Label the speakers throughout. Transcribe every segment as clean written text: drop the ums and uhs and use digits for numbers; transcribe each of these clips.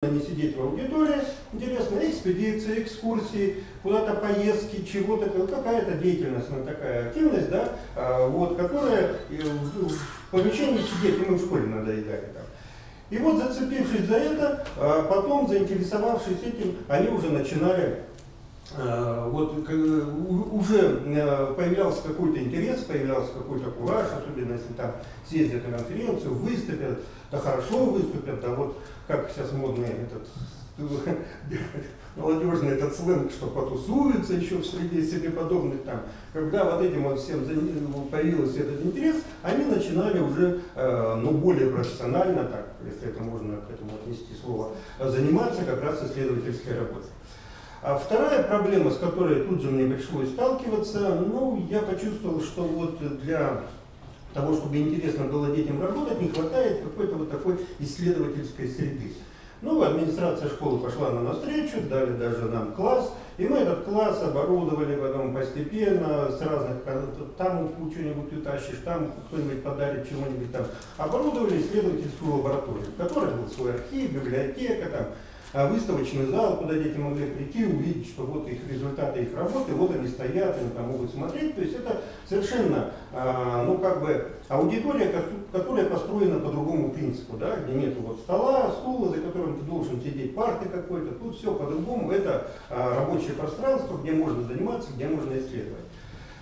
Speaker 1: не сидеть в аудитории, интересно, экспедиции, экскурсии, куда-то поездки, чего-то, какая-то деятельность, такая активность, да, вот, которая в помещении сидеть, и мы в школе надоедали там. И вот, зацепившись за это, потом, заинтересовавшись этим, они уже начинали, вот, уже появлялся какой-то интерес, появлялся какой-то кураж, особенно если там съездят на конференцию, выступят, да хорошо выступят, а вот как сейчас модный этот молодежный этот сленг, что потусуются еще в среде себе подобных там. Когда вот этим вот всем появился этот интерес, они начинали уже, ну, более профессионально, так, если это можно к этому отнести слово, заниматься как раз исследовательской работой. А вторая проблема, с которой тут же мне пришлось сталкиваться, ну, я почувствовал, что вот для того, чтобы интересно было детям работать, не хватает какой-то вот такой исследовательской среды. Ну, администрация школы пошла нам навстречу, дали даже нам класс, и мы этот класс оборудовали потом постепенно, с разных, там что-нибудь утащишь, там кто-нибудь подарит чего-нибудь там. Оборудовали исследовательскую лабораторию, в которой был свой архив, библиотека, там, выставочный зал, куда дети могли прийти, увидеть, что вот их результаты их работы, вот они стоят, они там могут смотреть. То есть это совершенно, ну, как бы аудитория, которая построена по другому принципу, да, где нет вот стола, стула, за которым ты должен сидеть, парты какой-то, тут все по-другому. Это рабочее пространство, где можно заниматься, где можно исследовать.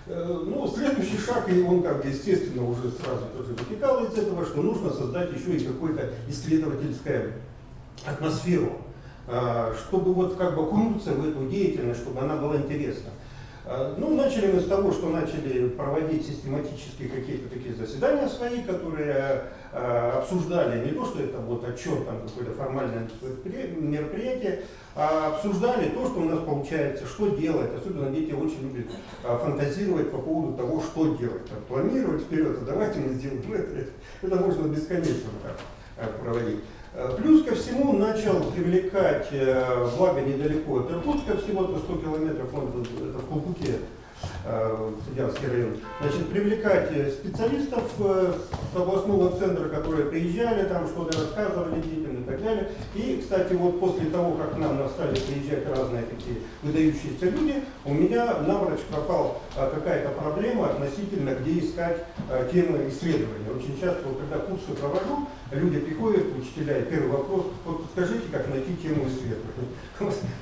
Speaker 1: Ну, следующий шаг, и он как бы естественно уже сразу тоже вытекал из этого, что нужно создать еще и какую-то исследовательскую атмосферу, чтобы вот как бы окунуться в эту деятельность, чтобы она была интересна. Ну, начали мы с того, что начали проводить систематически какие-то такие заседания свои, которые обсуждали не то, что это вот отчет, там какое-то формальное мероприятие, а обсуждали то, что у нас получается, что делать. Особенно дети очень любят фантазировать по поводу того, что делать. Там, планировать вперед, а давайте мы сделаем это можно бесконечно так проводить. Плюс ко всему начал привлекать, благо недалеко от Иркутска, всего-то 100 километров, это в Кулбуке, Судьянский район, значит, привлекать специалистов с областного центра, которые приезжали, там что-то рассказывали детям и так далее. И, кстати, вот после того, как к нам стали приезжать разные такие выдающиеся люди, у меня напрочь пропала какая-то проблема относительно, где искать темы исследования. Очень часто, вот, когда курсы провожу, люди приходят, учителя, и первый вопрос: вот подскажите, как найти тему исследования.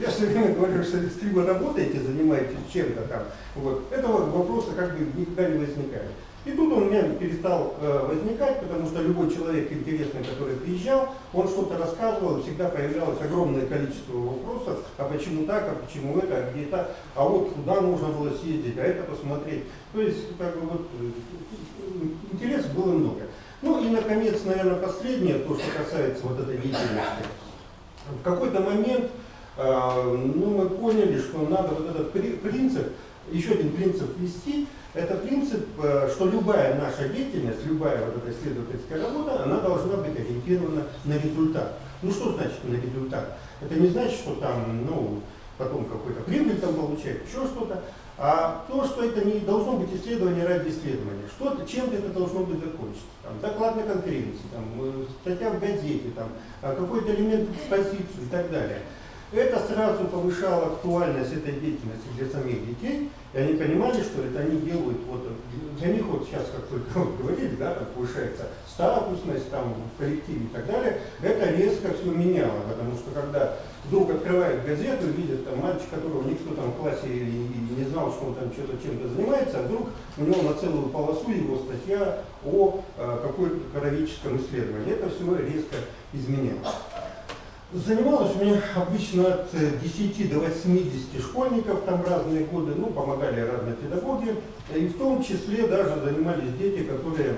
Speaker 1: Я все время говорю, что если вы работаете, занимаетесь чем-то там, вот, этого вопроса как бы никогда не возникает. И тут он у меня перестал возникать, потому что любой человек интересный, который приезжал, он что-то рассказывал, всегда появлялось огромное количество вопросов: а почему так, а почему это, а где это, а вот туда нужно было съездить, а это посмотреть. То есть, как бы, вот, интересов было много. Ну и, наконец, наверное, последнее, то, что касается вот этой деятельности. В какой-то момент ну, мы поняли, что надо вот этот принцип, еще один принцип ввести. Это принцип, что любая наша деятельность, любая вот эта исследовательская работа, она должна быть ориентирована на результат. Ну что значит на результат? Это не значит, что там, ну, потом какой-то прибыль там получать, еще что-то. А то, что это не должно быть исследование ради исследования, что-то, чем-то это должно быть закончиться. Там, доклад на конференции, там, статья в газете, там, какой-то элемент экспозиции и так далее. Это сразу повышало актуальность этой деятельности для самих детей, и они понимали, что это они делают, вот, для них вот сейчас, как только вот говорили, да, там повышается статусность там, в коллективе и так далее, это резко все меняло, потому что когда вдруг открывают газету, видят там мальчик, которого никто там в классе и не знал, что он там что-то чем-то занимается, а вдруг у него на целую полосу его статья о какой-то коровическом исследовании. Это все резко изменялось. Занималось у меня обычно от 10 до 80 школьников, там разные годы, ну, помогали разные педагоги, и в том числе даже занимались дети, которые,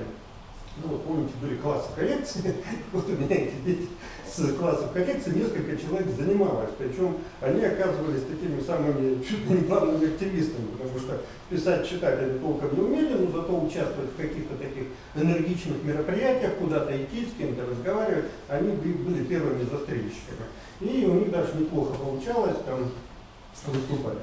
Speaker 1: ну, вот помните, были классы коррекции, вот у меня эти дети с классов коррекции, несколько человек занималось, причем они оказывались такими самыми чуть ли не главными активистами, потому что писать, читать они толком не умели, но зато участвовать в каких-то таких энергичных мероприятиях, куда-то идти, с кем-то разговаривать, они были первыми застрельщиками. И у них даже неплохо получалось там выступать.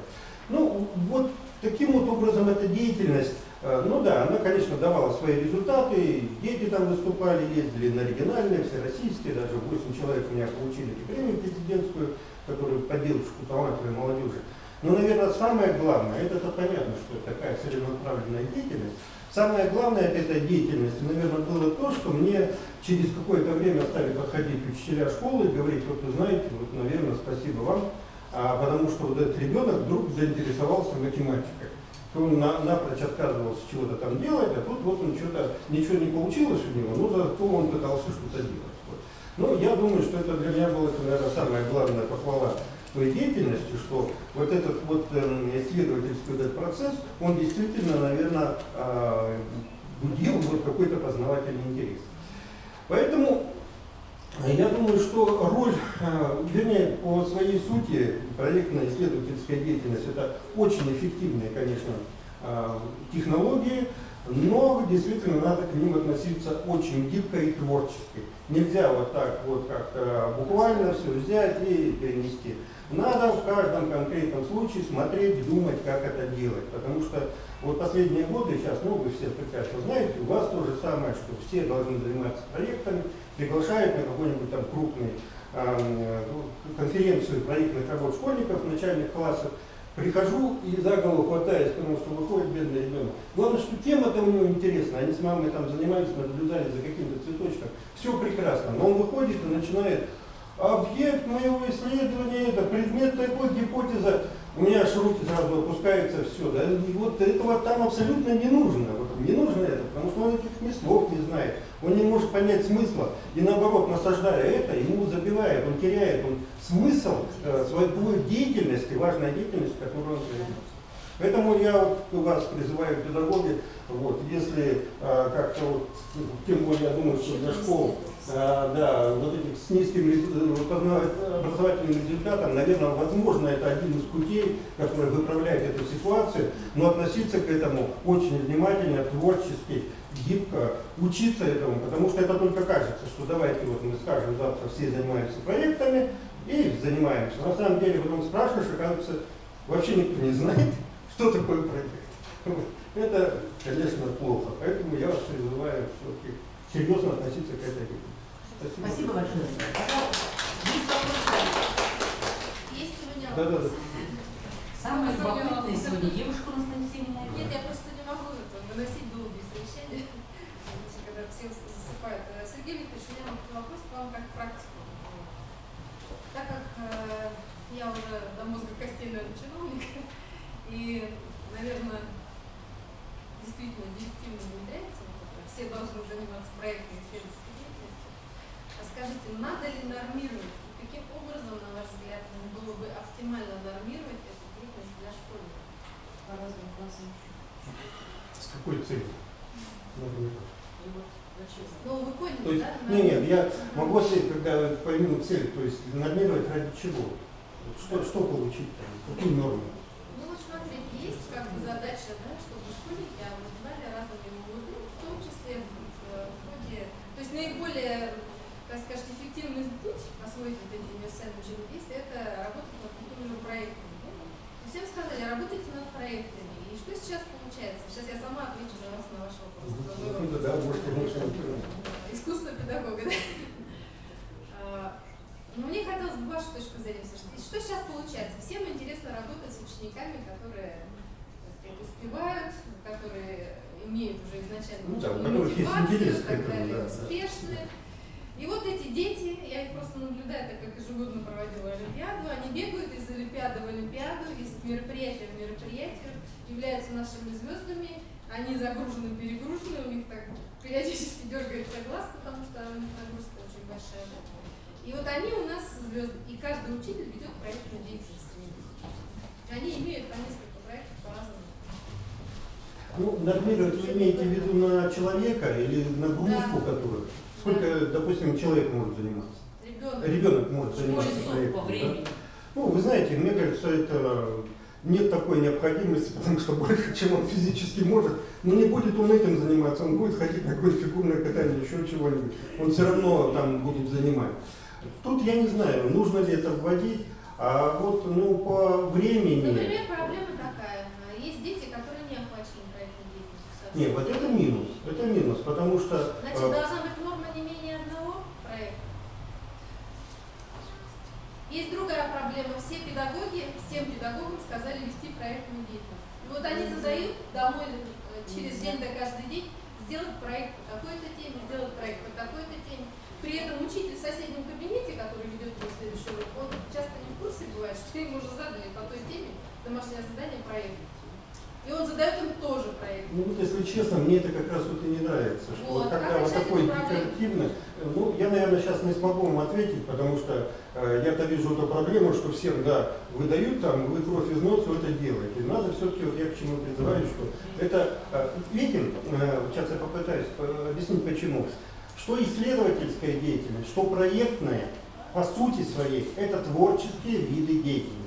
Speaker 1: Ну, вот таким вот образом эта деятельность, ну да, она, конечно, давала свои результаты, дети там выступали, ездили на региональные, всероссийские, даже 8 человек у меня получили премию президентскую, которую поддержку талантливой молодежи. Но, наверное, самое главное, это понятно, что это такая целенаправленная деятельность. Самое главное от этой деятельности, наверное, было то, что мне через какое-то время стали подходить учителя школы и говорить: вот вы знаете, вот, наверное, спасибо вам, потому что вот этот ребенок вдруг заинтересовался математикой. Он напрочь отказывался чего-то там делать, а тут вот он что-то, ничего не получилось у него, но зато он пытался что-то делать. Вот. Ну, я думаю, что это для меня было, наверное, самая главная похвала той деятельности, что вот этот вот исследовательский этот процесс, он действительно, наверное, будил вот какой-то познавательный интерес. Поэтому я думаю, что роль, вернее, по своей сути, проектно-исследовательская деятельность — это очень эффективные, конечно, технологии, но действительно надо к ним относиться очень гибко и творчески. Нельзя вот так вот как-то буквально все взять и перенести. Надо в каждом конкретном случае смотреть, думать, как это делать. Потому что вот последние годы, сейчас, ну, вы все прекрасно знаете, у вас то же самое, что все должны заниматься проектами, приглашают на какой-нибудь там крупный конференцию проектных работ школьников начальных классов. Прихожу и за голову хватаюсь, потому что выходит бедный ребенок. Главное, что тема-то у него интересна. Они с мамой там занимались, наблюдали за каким-то цветочком. Все прекрасно. Но он выходит и начинает: объект моего исследования, это предмет такой, гипотеза. У меня аж руки сразу опускаются, все. Да? И вот этого там абсолютно не нужно. Вот, не нужно это, потому что он этих ни слов не знает. Он не может понять смысла. И наоборот, насаждая это, ему забивает, он теряет смысл своей деятельности, важной деятельности, которую он занимается. Поэтому я вот вас призываю, педагоги, вот, если как-то вот, тем более я думаю, что для школ, да, вот этих с низким образовательным результатом, наверное, возможно, это один из путей, который выправляет эту ситуацию, но относиться к этому очень внимательно, творчески, гибко, учиться этому, потому что это только кажется, что давайте вот мы скажем, завтра все занимаются проектами и занимаемся. На самом деле потом спрашиваешь, оказывается, вообще никто не знает, что такое проект. Это, конечно, плохо, поэтому я вас призываю все-таки серьезно относиться к этой теме.
Speaker 2: Спасибо большое.
Speaker 3: Есть у меня
Speaker 1: вопрос?
Speaker 2: Самая любопытная сегодня девушка у нас на семинаре.
Speaker 3: Нет, я просто не могу выносить долгие совещания, когда все засыпают. Сергей Викторович, у меня вопрос к вам как к практику. Так как я уже до мозга костей, наверное, чиновник, и, наверное, действительно директивно внедряется, все должны заниматься проектной исследовательской деятельностью. А скажите, надо ли нормировать? Каким образом, на ваш взгляд, было бы оптимально нормировать эту деятельность для школьников? По разным классам.
Speaker 1: С какой целью?
Speaker 3: Ну, вы поняли,
Speaker 1: то есть,
Speaker 3: да?
Speaker 1: Нет, я могу ответить, когда пойму цель, то есть нормировать ради чего? Что получить там? Какую норму?
Speaker 3: Ну вот смотрите, есть как бы задача, да, чтобы школьники обладали разными молодыми, в том числе в ходе, то есть наиболее, так скажем, эффективный путь освоить вот эти универсальные учебные действия — это работать над какими-то проектами. Да? Всем сказали, работайте над проектами. И что сейчас получается? Сейчас я сама отвечу за вас на ваш вопрос.
Speaker 1: Да, может,
Speaker 3: Искусство педагога, да? Но мне хотелось бы вашу точку зрения. Что сейчас получается? Всем интересно работать с учениками, которые, так сказать, успевают, которые имеют уже изначально мотивацию, так далее, успешные. И вот эти дети, я их просто наблюдаю, так как ежегодно проводила Олимпиаду, они бегают из Олимпиады в Олимпиаду, из мероприятия в мероприятие, являются нашими звездами, они загружены, перегружены, у них так периодически дергается глаз, потому что у них нагрузка очень большая. И вот они у нас звезды, и каждый учитель ведет проектную деятельность. Они имеют по несколько проектов по-разному.
Speaker 1: Ну, нормировать вы имеете в виду на человека или на группу,
Speaker 3: да.
Speaker 1: которую? Сколько, допустим, человек может заниматься? Ребенок может заниматься проектом. Да? Ну, вы знаете, мне кажется, это нет такой необходимости, потому что больше, чем он физически может, но не будет он этим заниматься, он будет ходить на какое-то фигурное катание, еще чего-нибудь. Он все равно там будет занимать. Тут я не знаю, нужно ли это вводить, а вот ну, по времени...
Speaker 3: Например, проблема такая. Есть дети,
Speaker 1: Нет, вот это минус, потому что...
Speaker 3: Значит, должна быть норма не менее одного проекта. Есть другая проблема. Всем педагогам сказали вести проектную деятельность. И вот они задают домой через день до каждый день сделать проект по такой-то теме, сделать проект по такой-то теме. При этом учитель в соседнем кабинете, который ведет его следующий урок, он часто не в курсе бывает, что ему уже задали по той теме домашнее задание проект. И он задает им тоже проект.
Speaker 1: Ну вот, если честно, мне это как раз вот и не нравится, что
Speaker 3: Вот,
Speaker 1: когда вот такой декоративный, ну, я, наверное, сейчас не смогу вам ответить, потому что я-то вижу эту проблему, что всем, да, выдают там, вы кровь из носа, это делаете. Надо все-таки, вот я к чему призываю, что это, видите, сейчас я попытаюсь объяснить почему, что исследовательская деятельность, что проектная, по сути своей, это творческие виды деятельности.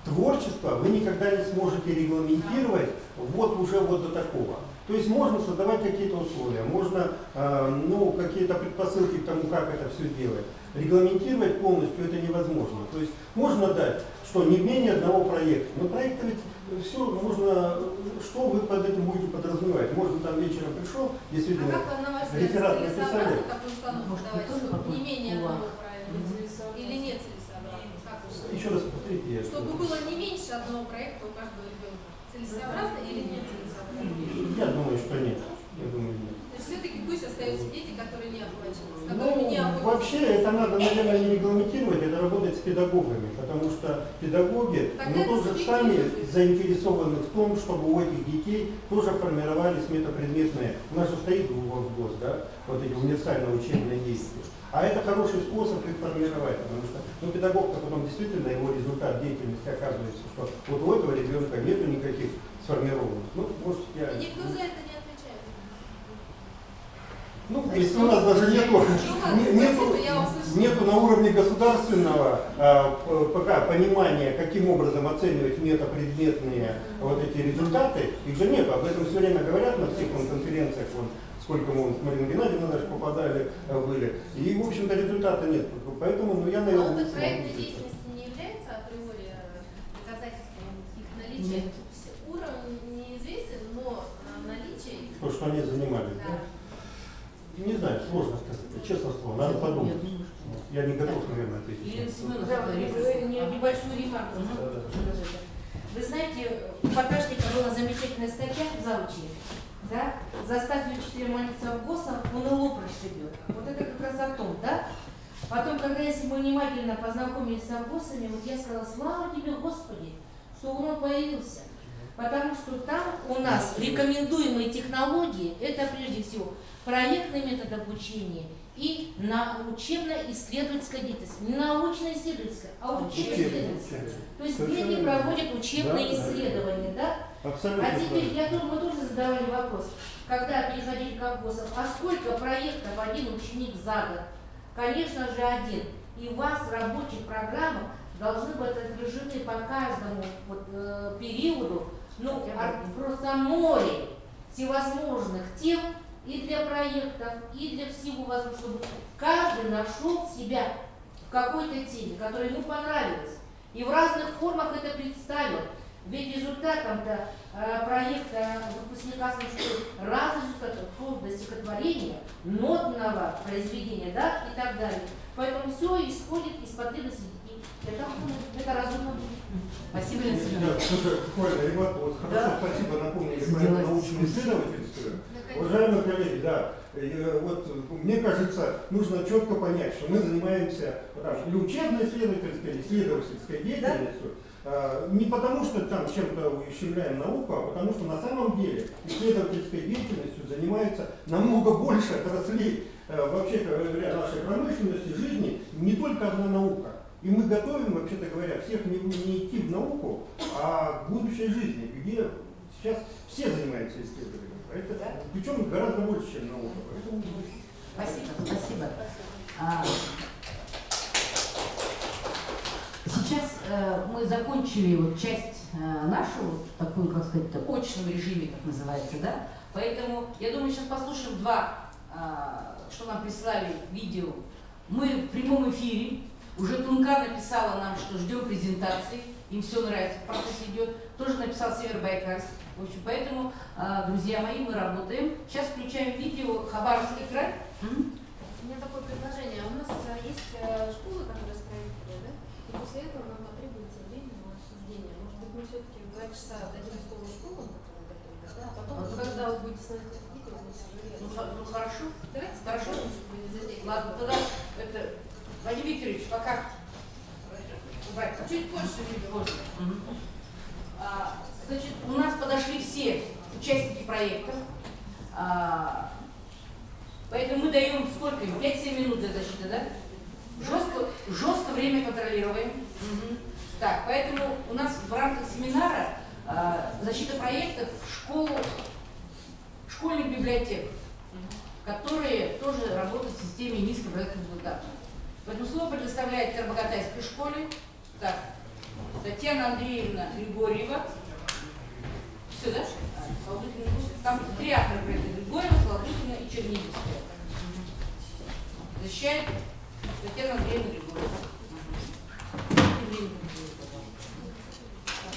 Speaker 1: Творчество вы никогда не сможете регламентировать вот уже вот до такого. То есть можно создавать какие-то условия, можно ну, какие-то предпосылки к тому, как это все делать. Регламентировать полностью это невозможно. То есть можно дать, что не менее одного проекта. Но проекта ведь все можно, что вы под этим будете подразумевать. Можно там вечером пришел, действительно, реферат написали.
Speaker 3: Целесообразно такую установку давать, что не менее одного проекта или нет целесообразно?
Speaker 1: Еще раз повторите.
Speaker 3: Чтобы было не меньше одного проекта у каждого ребенка. Целесообразно или нет целесообразно?
Speaker 1: Я думаю, что нет. Я думаю, нет.
Speaker 3: То есть все-таки пусть остаются дети, которые не оплачены, с которыми не оплачены.
Speaker 1: Вообще это надо, наверное, не регламентировать, это работать с педагогами, потому что педагоги тоже сами заинтересованы в том, чтобы у этих детей тоже формировались метапредметные. У нас же стоит ГОС, да, вот эти универсальные учебные действия. А это хороший способ их формировать, потому что ну, педагог-то потом действительно его результат деятельности оказывается, что вот у этого ребенка нету никаких сформированных. Ну, может, я...
Speaker 3: И никто за это не отвечает.
Speaker 1: Ну, если у нас даже нету на уровне государственного пока понимания, каким образом оценивать метапредметные вот эти результаты, их же нет, об этом все время говорят на всех конференциях, сколько мы с Мариной Геннадьевной даже попадали, были, и, в общем-то, результата нет. Поэтому, ну, я, наверное,
Speaker 3: не проектной деятельности не является априори доказательством их наличия?
Speaker 2: Нет.
Speaker 3: Уровень неизвестен, но наличие...
Speaker 1: То, что они занимались, да? Не знаю, сложно сказать, честно слово, надо подумать. Я не готов, наверное, ответить.
Speaker 2: Небольшую ремарку. Вы знаете, у Поташника была замечательная статья в Зауче. Да? Заставь учителя молиться в ГОСах, он и лоб расшибет. Вот это как раз о том, да? Потом, когда если мы внимательно познакомились с ГОСами, вот я сказала, слава тебе, Господи, что он появился. Потому что там у нас рекомендуемые технологии, это прежде всего проектный метод обучения и учебно-исследовательская деятельность. Не научно-исследовательская, а учебно-исследовательская. То есть дети проводят учебные исследования, да?
Speaker 1: Абсолютно.
Speaker 2: А теперь, мы тоже задавали вопрос, когда переходили к ГОСам, а сколько проектов один ученик за год? Конечно же, один. И у вас в рабочих программах должны быть отражены по каждому периоду, ну, просто море всевозможных тем и для проектов, и для всего возможного, чтобы каждый нашел себя в какой-то теме, которая ему понравилась. И в разных формах это представил. Ведь результатом-то проекта выпускника школы раз результатов вплоть до стихотворения, нотного произведения, да, и так далее. Поэтому все исходит из потребностей детей. Это разумно.
Speaker 3: Спасибо,
Speaker 1: спасибо, напомнили про научно-исследовательскую. Уважаемые коллеги, да, вот мне кажется, нужно четко понять, что мы занимаемся или учебно-исследовательской, или исследовательской деятельностью, не потому что там чем-то ущемляем науку, а потому что на самом деле исследовательской деятельностью занимается намного больше отраслей вообще говоря нашей промышленности, жизни, не только одна наука. И мы готовим, вообще-то говоря, всех не идти в науку, а к будущей жизни, где сейчас все занимаются исследованием. Это, причем гораздо больше, чем наука.
Speaker 2: Спасибо. Сейчас мы закончили часть нашу, такую, как сказать, очном режиме, как называется, да? Поэтому, я думаю, сейчас послушаем что нам прислали видео. Мы в прямом эфире, Уже Тунка написала нам, что ждем презентации, им все нравится, процесс идет. Тоже написал Северобайкальск. В общем, поэтому, друзья мои, мы работаем. Сейчас включаем видео Хабаровский край.
Speaker 3: У меня такое предложение. У нас есть школы, которые спроектировали, да? И после этого нам потребуется время на обсуждение. Может быть, мы все-таки в 2 часа дадим слово школам, которые готовы, да? А потом, когда вы будете смотреть это видео, мы сожалеем.
Speaker 2: Ну хорошо.
Speaker 3: Давайте
Speaker 2: Хорошо.
Speaker 3: задержим.
Speaker 2: Ладно, тогда это Вадим Викторович, пока убрать.
Speaker 3: Чуть позже видео.
Speaker 2: Значит, у нас подошли все участники проекта. Поэтому мы даем сколько им? 5-7 минут для защиты, да? Жестко время контролируем. Так, поэтому у нас в рамках семинара защита проектов школьных библиотек, которые тоже работают в системе низких проектных результатов. Поэтому слово предоставляет Карбогатайской школе. Так, Татьяна Андреевна Григорьева. Все, да? Там 3 автора проекта: Григорьева, Солодухина и Чернигівская. Защищает Татьяна Андреевна Григорьева.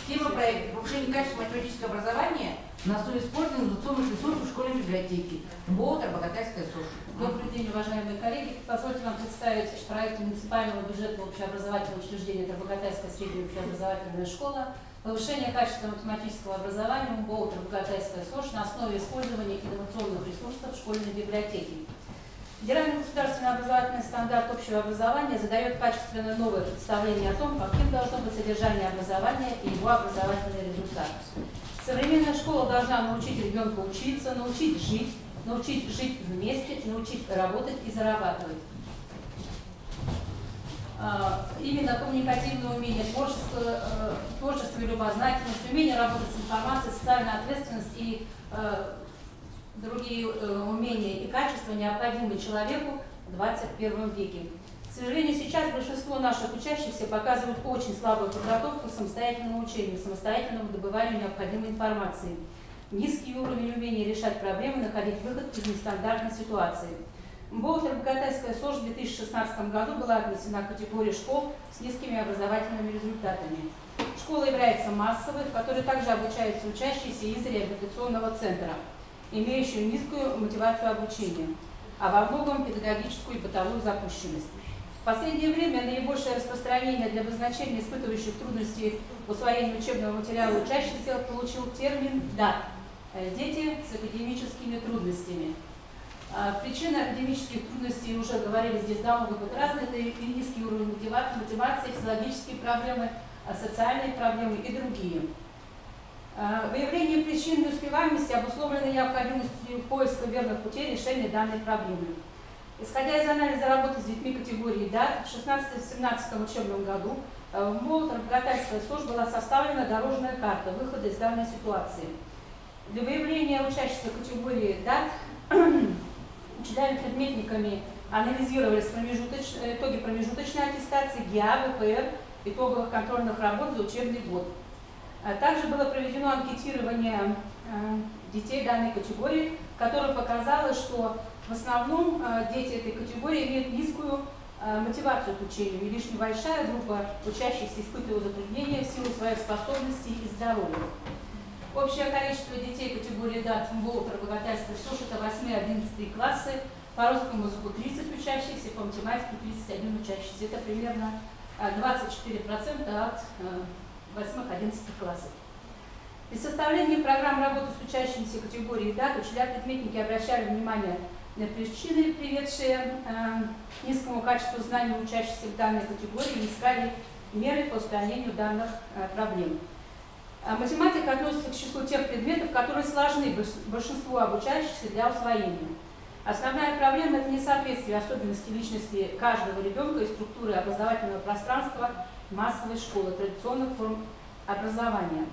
Speaker 2: Тема проекта: повышение качества математического образования на основе использования инновационных ресурсов в школьной библиотеке. МБО Карбогатайская СОЖ.
Speaker 4: Добрый день, уважаемые коллеги. Позвольте вам представить проект муниципального бюджетного общеобразовательного учреждения Карбогатайская средняя общеобразовательная школа. Повышение качества математического образования МБО Карбогатайская СОЖ на основе использования инновационных ресурсов в школьной библиотеке. Федеральный государственный образовательный стандарт общего образования задает качественно новое представление о том, каким должно быть содержание образования и его образовательный результат. Современная школа должна научить ребенка учиться, научить жить вместе, научить работать и зарабатывать. Именно коммуникативное умение, творчество и любознательность, умение работать с информацией, социальная ответственность и другие умения и качества необходимы человеку в 21 веке. К сожалению, сейчас большинство наших учащихся показывают очень слабую подготовку к самостоятельному учению, самостоятельному добыванию необходимой информации. Низкий уровень умения решать проблемы, находить выход из нестандартной ситуации. МБО Карбогатайская СОЖ в 2016 году была отнесена к категории школ с низкими образовательными результатами. Школа является массовой, в которой также обучаются учащиеся из реабилитационного центра, имеющие низкую мотивацию обучения, а во многом педагогическую и бытовую запущенность. В последнее время наибольшее распространение для обозначения испытывающих трудности в усвоении учебного материала учащихся получил термин «ДАТ» – дети с академическими трудностями. Причины академических трудностей, уже говорили здесь, да, могут быть разные. Это и низкий уровень мотивации, физиологические проблемы, социальные проблемы и другие. Выявление причин неуспеваемости обусловлено необходимостью поиска верных путей решения данной проблемы. Исходя из анализа работы с детьми категории ДАТ, в 2016-2017 учебном году в МБО Карбогатайская СОЖ была составлена дорожная карта выхода из данной ситуации. Для выявления учащихся категории ДАТ учителями-предметниками анализировались итоги промежуточной аттестации, ГИА, ВПР, итоговых контрольных работ за учебный год. Также было проведено анкетирование детей данной категории, которое показало, что в основном дети этой категории имеют низкую мотивацию к учению, и лишь небольшая группа учащихся испытывает затруднения в силу своих способностей и здоровья. Общее количество детей категории ДАТ МБО Карбогатайской СОЖ – это 8-11 классы, по русскому языку 30 учащихся, по математике 31 учащихся. Это примерно 24% от 8-11 классов. При составлении программ работы с учащимися категории ДАТ учителя-предметники обращали внимание на причины, приведшие к низкому качеству знаний учащихся в данной категории, и искали меры по устранению данных проблем. Математика относится к числу тех предметов, которые сложны большинству обучающихся для усвоения. Основная проблема – это несоответствие особенностей личности каждого ребенка и структуры образовательного пространства массовой школы, традиционных форм образования.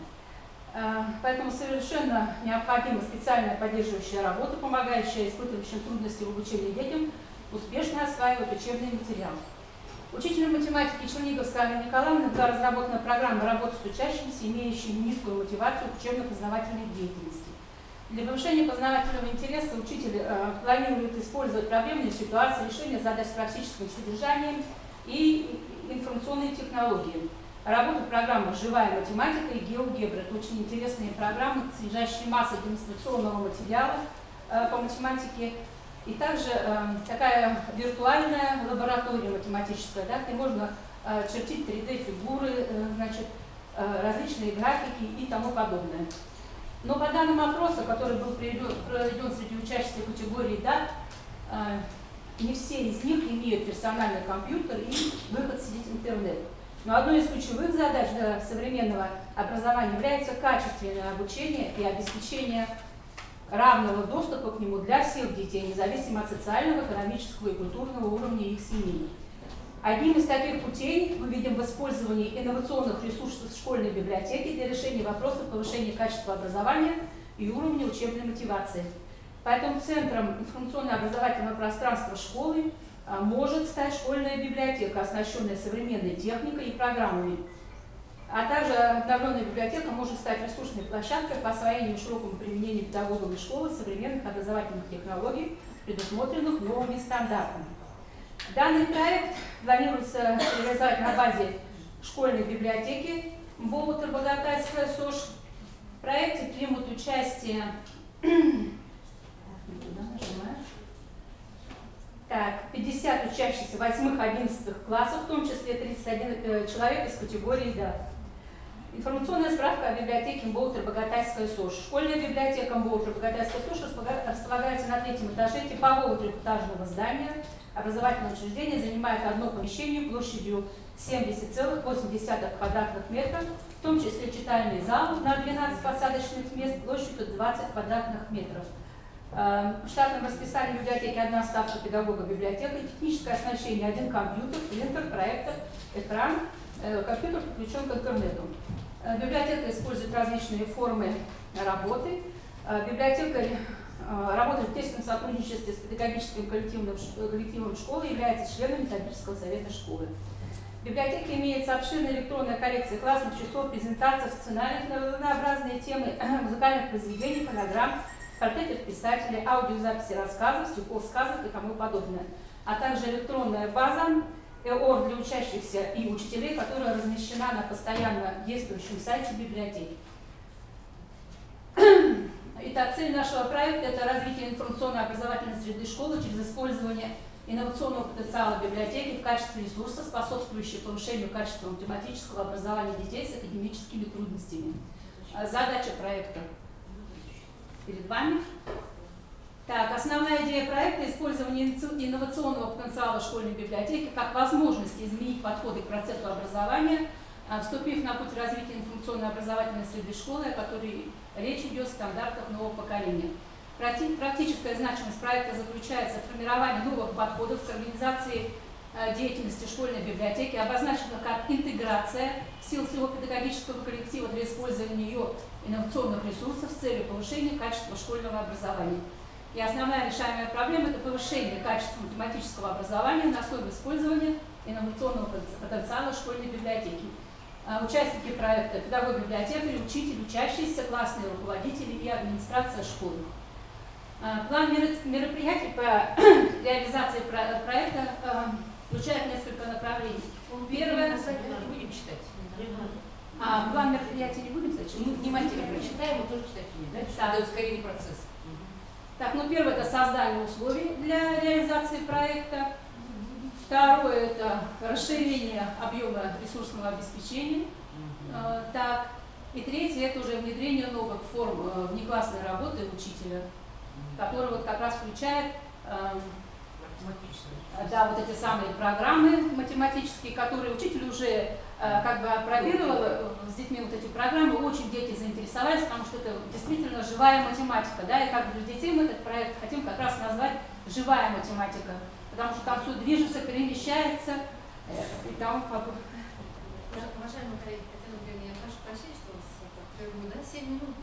Speaker 4: Поэтому совершенно необходима специальная поддерживающая работа, помогающая испытывающим трудности в обучении детям успешно осваивать учебный материал. Учителем математики Черниговской Анной Николаевны была разработана программа работы с учащимися, имеющими низкую мотивацию к учебно-познавательной деятельности. Для повышения познавательного интереса учитель планирует использовать проблемные ситуации, решение задач с практическим содержанием и информационные технологии. Работа в программах «Живая математика» и «Геогебра». Это очень интересные программы, содержащие массу демонстрационного материала по математике. И также такая виртуальная лаборатория математическая, да, где можно чертить 3D-фигуры, значит, различные графики и тому подобное. Но по данным опроса, который был проведен среди учащихся категории дат, не все из них имеют персональный компьютер и выход в сеть интернет. Но одной из ключевых задач для современного образования является качественное обучение и обеспечение равного доступа к нему для всех детей, независимо от социального, экономического и культурного уровня их семей. Одним из таких путей мы видим в использовании инновационных ресурсов школьной библиотеки для решения вопросов повышения качества образования и уровня учебной мотивации. Поэтому центром информационно-образовательного пространства школы может стать школьная библиотека, оснащенная современной техникой и программами. А также обновленная библиотека может стать ресурсной площадкой по освоению и широкому применению педагогами школы современных образовательных технологий, предусмотренных новыми стандартами. Данный проект планируется реализовать на базе школьной библиотеки Ботагатайская СОЖ. В проекте примут участие 50 учащихся 8-11 классов, в том числе 31 человек из категории «Да». Информационная справка о библиотеке Ботагатайская СОЖ. Школьная библиотека Ботагатайская СОЖ располагается на 3-м этаже типового трехэтажного здания. Образовательное учреждение занимает одно помещение площадью 70,8 квадратных метров, в том числе читальный зал на 12 посадочных мест площадью 20 квадратных метров. В штатном расписании библиотеки одна ставка педагога библиотека, техническое оснащение, один компьютер, принтер, проектор, экран, компьютер подключен к интернету. Библиотека использует различные формы работы. Библиотека работает в тесном сотрудничестве с педагогическим коллективом школы и является членом методического совета школы. В библиотеке имеется обширная электронная коллекция классных часов, презентаций, сценариев на разнообразные темы, музыкальных произведений, фонограмм, портретов писателей, аудиозаписи рассказов, стихов, сказок и тому подобное. А также электронная база ЭОР для учащихся и учителей, которая размещена на постоянно действующем сайте библиотеки. Итак, цель нашего проекта – это развитие информационно-образовательной среды школы через использование инновационного потенциала библиотеки в качестве ресурса, способствующего повышению качества математического образования детей с академическими трудностями. Задача проекта перед вами. Так, основная идея проекта – использование инновационного потенциала школьной библиотеки как возможности изменить подходы к процессу образования, вступив на путь развития информационно-образовательной среды школы, о которой речь идет в стандартах нового поколения. Практическая значимость проекта заключается в формировании новых подходов к организации деятельности школьной библиотеки, обозначена как интеграция сил всего педагогического коллектива для использования ее инновационных ресурсов с целью повышения качества школьного образования. И основная решаемая проблема – это повышение качества математического образования на основе использования инновационного потенциала школьной библиотеки. Участники проекта – педагог, библиотекарь, учитель, учащиеся, классные руководители и администрация школы. План мероприятий по реализации проекта включает несколько направлений. Первое –
Speaker 2: будем читать.
Speaker 4: план мероприятий не будем читать?
Speaker 2: Мы внимательно прочитаем и тоже читать не да? Это ускорение процесса.
Speaker 4: Так, ну первое – это создание условий для реализации проекта. Второе – это расширение объема ресурсного обеспечения. Так. И третье – это уже внедрение новых форм внеклассной работы учителя, который вот как раз включает да, вот эти самые программы математические, которые учитель уже как бы опробировал с детьми вот эти программы. Очень дети заинтересовались, потому что это действительно живая математика. Да, и как бы для детей мы этот проект хотим как раз назвать «Живая математика», потому что там все движется, перемещается и там как бы...
Speaker 3: Уважаемые коллеги, я прошу прощения, что вас прерву, да, 7 минут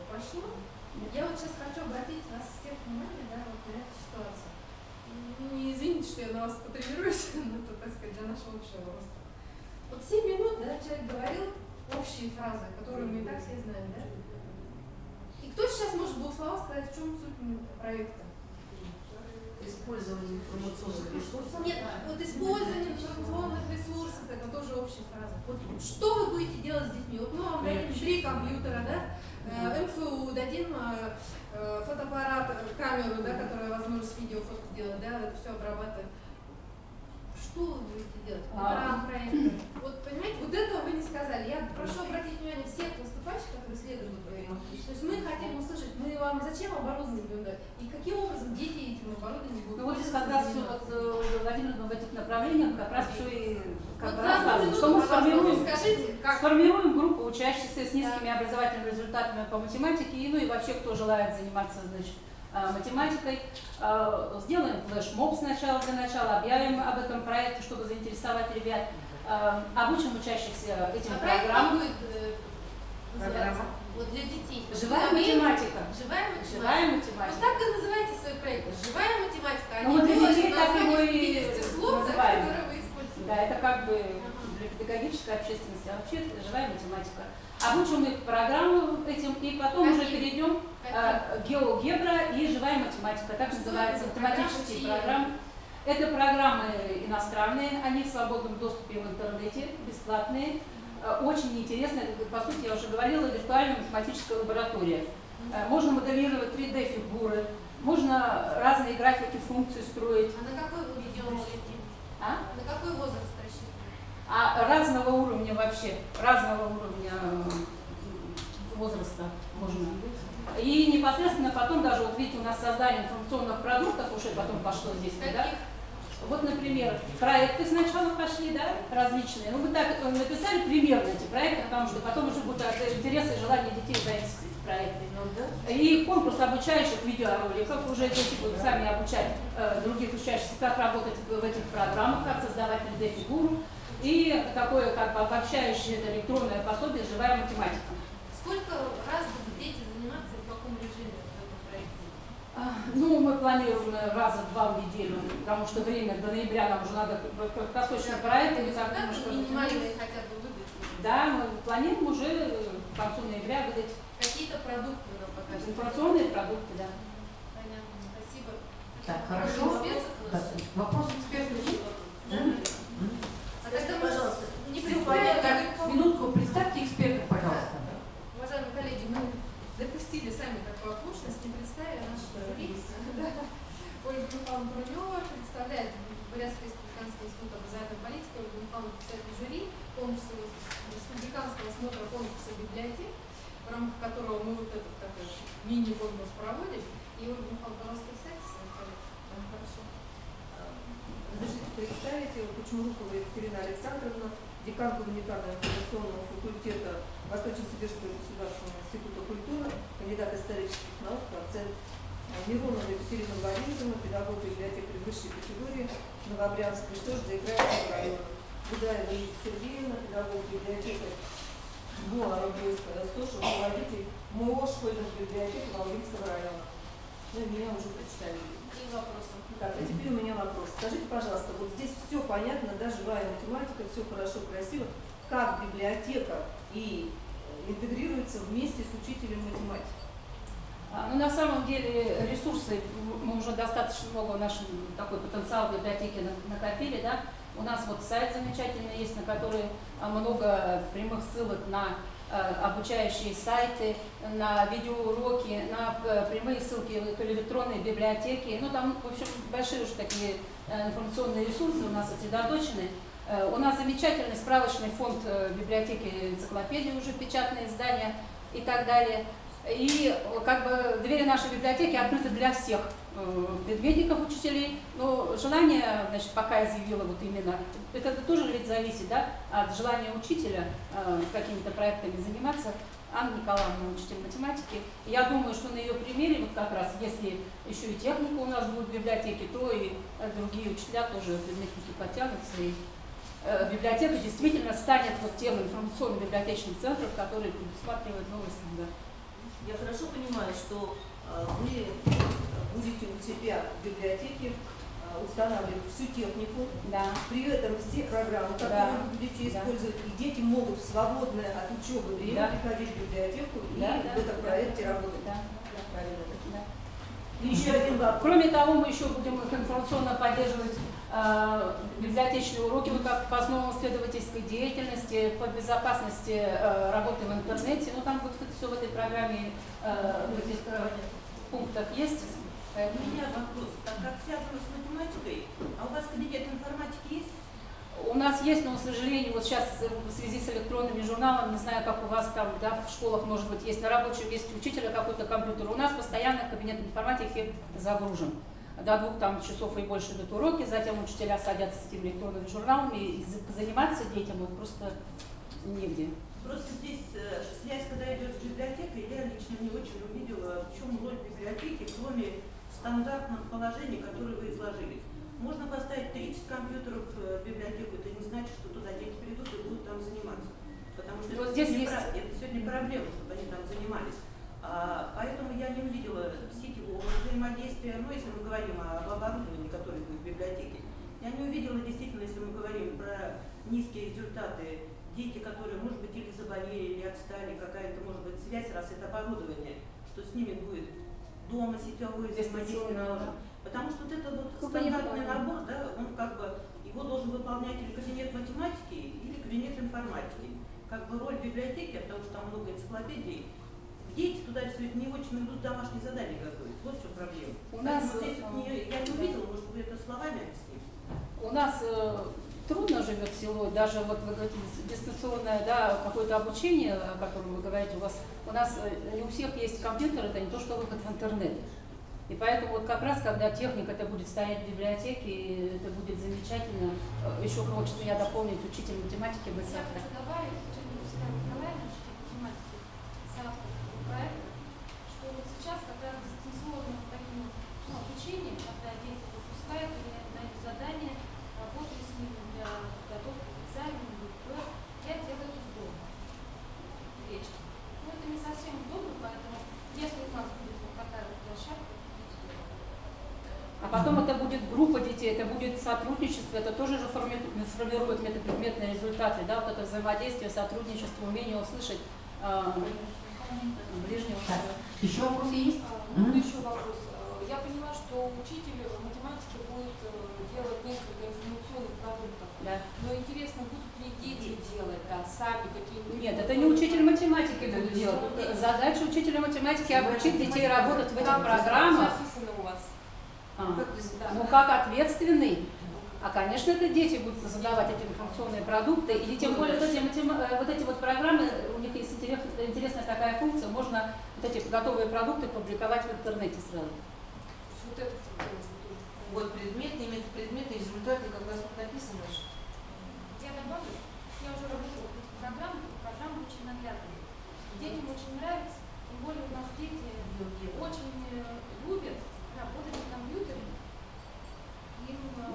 Speaker 3: прошло. Я вот сейчас хочу обратить вас всех внимание, да, вот на эту ситуацию. Не извините, что я на вас потренируюсь, но это, так сказать, для нашего общего роста. Вот 7 минут, да, человек говорил общие фразы, которые мы и так все знаем, да? И кто сейчас может в двух словах сказать, в чем суть проекта?
Speaker 2: использование информационных ресурсов.
Speaker 3: Нет, вот использование информационных ресурсов, это тоже общая фраза. Вот что вы будете делать с детьми? Вот мы вам дадим 3 компьютера, да? МФУ, дадим фотоаппарат, камеру, да, которая возможность видеофото делать, да, это все обрабатывать. Что вы будете делать? Экран, проектор. Вот понимаете, вот этого вы не сказали. Я прошу обратить внимание всех выступающих, которые следуют говорить. То есть мы хотим услышать, мы вам зачем оборудование будем дать? И каким образом дети этим оборудованием будут?
Speaker 4: Ну вот здесь как раз все, вот, Владимир, в этих направлениях как раз все и как
Speaker 3: вот
Speaker 4: бы рассказывает, что мы сформируем группу учащихся с низкими образовательными результатами по математике, и, ну и вообще, кто желает заниматься, значит, математикой. Сделаем флешмоб сначала, для начала, объявим об этом проекте, чтобы заинтересовать ребят, обучим учащихся этим программам.
Speaker 3: Будет называться вот для детей.
Speaker 4: Живая математика.
Speaker 3: Живая математика. Вот так и называйте свой проект. Живая математика.
Speaker 4: Ну вот для детей так его и называем.
Speaker 3: Которые вы используете.
Speaker 4: Да, это как бы для педагогической общественности, а вообще это живая математика. Обучим их программу этим, и потом уже перейдем геогебра и живая математика, так называется, математические программы. Это программы иностранные, они в свободном доступе в интернете, бесплатные, очень интересные, по сути, я уже говорила, виртуальная математическая лаборатория. Можно моделировать 3D-фигуры, можно разные графики, функции строить.
Speaker 3: А на какой вы видео? На какой возраст рассчитываете?
Speaker 4: Разного уровня вообще, разного уровня возраста можно. И непосредственно потом даже, вот видите, у нас создание информационных продуктов уже потом пошло здесь, да? Вот, например, проекты сначала пошли, да, различные. Ну, мы так написали примерно эти проекты, потому что потом уже будут интересы и желания детей зависеть эти проекты. И конкурс обучающих видеороликов, уже дети будут сами обучать других учащихся, как работать в этих программах, как создавать 3D-фигуру. И такое, как бы, обобщающее это электронное пособие «Живая математика».
Speaker 3: Сколько раз будут дети заниматься и в каком режиме в этом проекте?
Speaker 4: Ну, мы планируем раза 2 в неделю, потому что время до ноября нам уже надо краткосрочный проект. Или так,
Speaker 3: минимальные хотя бы выдать.
Speaker 4: Да, мы планируем уже к концу ноября выдать.
Speaker 3: Какие-то продукты нам покажут.
Speaker 4: Информационные продукты, да.
Speaker 3: Понятно, спасибо.
Speaker 5: Так, хорошо. Вопрос экспертов.
Speaker 3: А тогда, пожалуйста, не
Speaker 5: минутку, представьте экспертов, пожалуйста.
Speaker 3: Уважаемые коллеги, мы допустили сами такую оплошность, не представили нашего жюри. Ольга Михайловна Брунева представляет Бурятский республиканский институт образовательной политики. Ольга Михайловна представляет жюри конкурса, республиканского осмотра конкурса библиотек, в рамках которого мы вот этот такой мини-конкурс проводим. И Ольга Михайловна, пожалуйста, представьте своих коллег. Хорошо.
Speaker 6: Разрешите представить Кучмурукова Екатерина Александровна, декан гуманитарного информационного факультета Восточно-Сибирского государственного института культуры, кандидат исторических наук, доцент. Миронова Екатерина Борисовна, педагог библиотекарь высшей категории Новообрянской СОЖ Заиграевского района. Будаева Лидия Сергеевна, педагог библиотекарь Арабойская СОЖ, руководитель МОО школьных библиотек Волынского района. Ну, меня уже представили.
Speaker 3: И вопросы.
Speaker 6: Так, а теперь у меня вопрос. Скажите, пожалуйста, вот здесь все понятно, да, живая математика, все хорошо, красиво. Как библиотека и интегрируется вместе с учителем математики?
Speaker 4: Ну, на самом деле ресурсы, мы уже достаточно много наш такой потенциал библиотеки накопили, да. У нас вот сайт замечательный есть, на который много прямых ссылок на обучающие сайты, на видеоуроки, на прямые ссылки к электронной библиотеке. Ну, там, в общем, большие уже такие информационные ресурсы у нас сосредоточены. У нас замечательный справочный фонд библиотеки, энциклопедии, уже печатные издания и так далее. И как бы двери нашей библиотеки открыты для всех предметников, учителей. Но желание, значит, пока я заявила вот именно, это тоже ведь зависит, да, от желания учителя какими-то проектами заниматься. Анна Николаевна, учитель математики. Я думаю, что на ее примере, вот как раз, если еще и техника у нас будет в библиотеке, то и другие учителя тоже, предметники, потянутся. И библиотека действительно станет вот тем информационным библиотечным центром, который предусматривает новый стандарт.
Speaker 6: Я хорошо понимаю, что вы будете у себя в библиотеке устанавливать всю технику,
Speaker 4: да.
Speaker 6: При этом все программы, которые вы будете использовать, и дети могут в свободное от учебы время приходить в библиотеку и в этом проекте работать.
Speaker 4: Да.
Speaker 6: Правильно.
Speaker 4: Да.
Speaker 6: И еще один вопрос.
Speaker 4: Кроме того, мы еще будем информационно поддерживать библиотечные уроки по основам исследовательской деятельности, по безопасности работы в интернете. Ну, там вот все в этой программе, в этих пунктах есть.
Speaker 7: У меня вопрос. Так как связано с математикой, а у вас кабинет информатики есть?
Speaker 4: У нас есть, но, к сожалению, вот сейчас в связи с электронными журналами, не знаю, как у вас там, да, в школах, может быть, есть на рабочем месте учителя какой-то компьютер. У нас постоянно кабинет информатики загружен. До 2 часов и больше идут уроки, затем учителя садятся с этими электронными журналами, и заниматься детям вот просто негде.
Speaker 7: Просто здесь связь, когда идет с библиотекой, я лично не очень увидела, в чем роль библиотеки, кроме стандартных положений, которые вы изложили. Можно поставить 30 компьютеров в библиотеку, это не значит, что туда дети придут и будут там заниматься. Потому что
Speaker 4: вот
Speaker 7: это,
Speaker 4: здесь
Speaker 7: это сегодня проблема, чтобы они там занимались. Поэтому я не увидела сетевого взаимодействия, но если мы говорим об оборудовании, которое будет в библиотеке, я не увидела действительно, если мы говорим про низкие результаты, дети, которые, может быть, или заболели, или отстали, какая-то, может быть, связь, раз это оборудование, что с ними будет дома сетевое взаимодействие наложено. Потому что вот это вот стандартный набор, да, он как бы, его должен выполнять или кабинет математики, или кабинет информатики. Как бы роль библиотеки, потому что там много энциклопедий, дети туда все это не очень идут домашние задания готовить. Вот в чем проблема.
Speaker 4: У нас,
Speaker 7: здесь вот я не увидела, может вы это словами объясните.
Speaker 4: У нас трудно живет село, даже вот вы говорите, дистанционное, да, какое-то обучение, о котором вы говорите, у нас не у всех есть компьютер, это не то, что выход в интернет. И поэтому вот как раз, когда техника это будет стоять в библиотеке, это будет замечательно. Еще хочется я дополнить учитель математики бы
Speaker 3: Я хочу добавить, что вот сейчас как раз дистанционным таким обучением, когда дети выпускают или дают задания, работаю с ними для подготовки к экзамену, я делаю это из дома. Вечером. Но это не совсем удобно, поэтому если у нас будет вот такая вот площадка,
Speaker 4: а потом это будет группа детей, это будет сотрудничество, это тоже же формирует метапредметные результаты, да, вот это взаимодействие, сотрудничество, умение услышать ближнего.
Speaker 5: Еще вопросы есть?
Speaker 8: Еще вопрос. Я поняла, что учитель математики будет делать несколько информационных продуктов.
Speaker 4: Да.
Speaker 8: Но интересно, будут ли дети делать, да, сами какие-нибудь?
Speaker 4: Нет, это не учитель математики будет делать. Задача учителя математики обучить детей работать в этих программах.
Speaker 8: Написано у вас.
Speaker 4: Ну, как ответственный. А, конечно, это дети будут создавать эти информационные продукты, или тем более вот эти вот программы, у них есть интересная такая функция, можно вот эти готовые продукты публиковать в интернете сразу.
Speaker 8: Вот это
Speaker 2: Вот предметные, метапредметные результаты как раз тут написано.
Speaker 3: я добавлю, я уже работала в этих программах, программы очень наглядные. Детям очень нравится, тем более у нас дети очень любят работать на компьютере.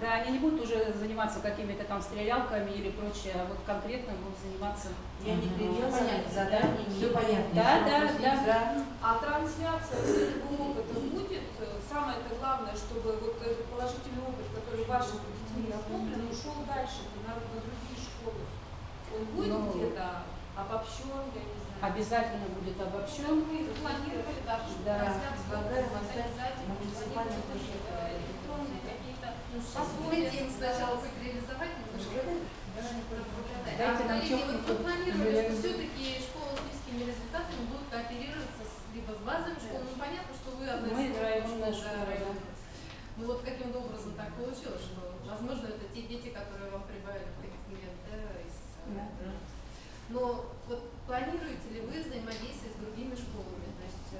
Speaker 4: Да, они не будут уже заниматься какими-то там стрелялками или прочее, а вот конкретно будут заниматься.
Speaker 2: Я не привязана к заданию,
Speaker 5: Все понятно.
Speaker 4: Да.
Speaker 8: А трансляция этого опыта будет? Самое-то главное, чтобы вот этот положительный опыт, который вашим детьми накоплен, ушел дальше на другие школы. Он будет где-то обобщен, я не знаю.
Speaker 4: Обязательно будет обобщен.
Speaker 3: Мы планировали даже трансляцию, обязательно электронные какие-то пособия сначала реализовать немножко.
Speaker 4: Дайте нам технику.
Speaker 3: Мы планировали, что все-таки школы с низкими результатами будут кооперироваться либо с базовыми школами. Ну, понятно, что вы одна из
Speaker 4: районная школа.
Speaker 3: Ну вот каким-то образом так получилось, что, возможно, это те дети, которые вам прибавили эксперимент, да, но вот планируете ли вы взаимодействие с другими школами? То есть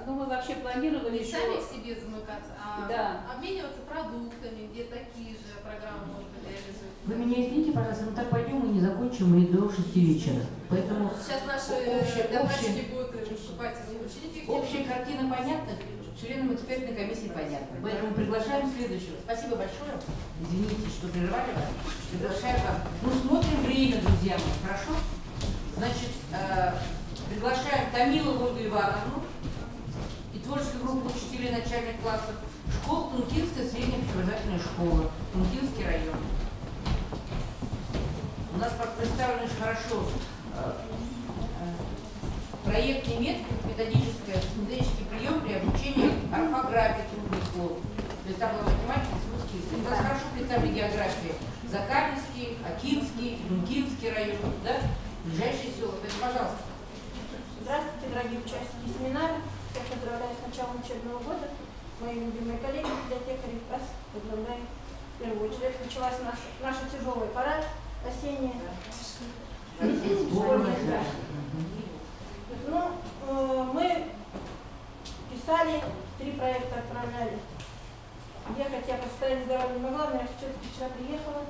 Speaker 4: ну, мы вообще планировали
Speaker 3: не
Speaker 4: еще...
Speaker 3: сами к себе замыкаться, а
Speaker 4: да.
Speaker 3: обмениваться продуктами, где такие же программы, может быть, реализуют.
Speaker 5: Вы меня извините, пожалуйста, мы так пойдем и не закончим и до 6 вечера. Поэтому
Speaker 3: сейчас наши докладчики будут выступать ученики.
Speaker 2: Общая картина понятна, членам экспертной комиссии понятна. Поэтому приглашаем следующего. Спасибо большое. Извините, что прерывали вас. Приглашаем вас. Ну, смотрим время, друзья мои, хорошо? Значит, приглашаем Томилову Ольгу Ивановну и творческую группу учителей начальных классов школ Тункинская средняя общеобразовательная школа, Тункинский район. У нас представлены хорошо проектный метод, методический прием при обучении орфографии трудных слов. То есть там была математика, русский язык. У нас хорошо представили географии. Закаменский, Акинский, Лункинский район, да? Ближайшие села. Это, пожалуйста.
Speaker 9: Здравствуйте, дорогие участники семинара. Я поздравляю с началом учебного года. Мои любимые коллеги, библиотекари, вас поздравляю в первую очередь. Началась наша тяжелая пора осенняя. Ну, мы писали, 3 проекта отправляли. Ехать я по состоянию здоровья не могла, но я все-таки вчера приехала.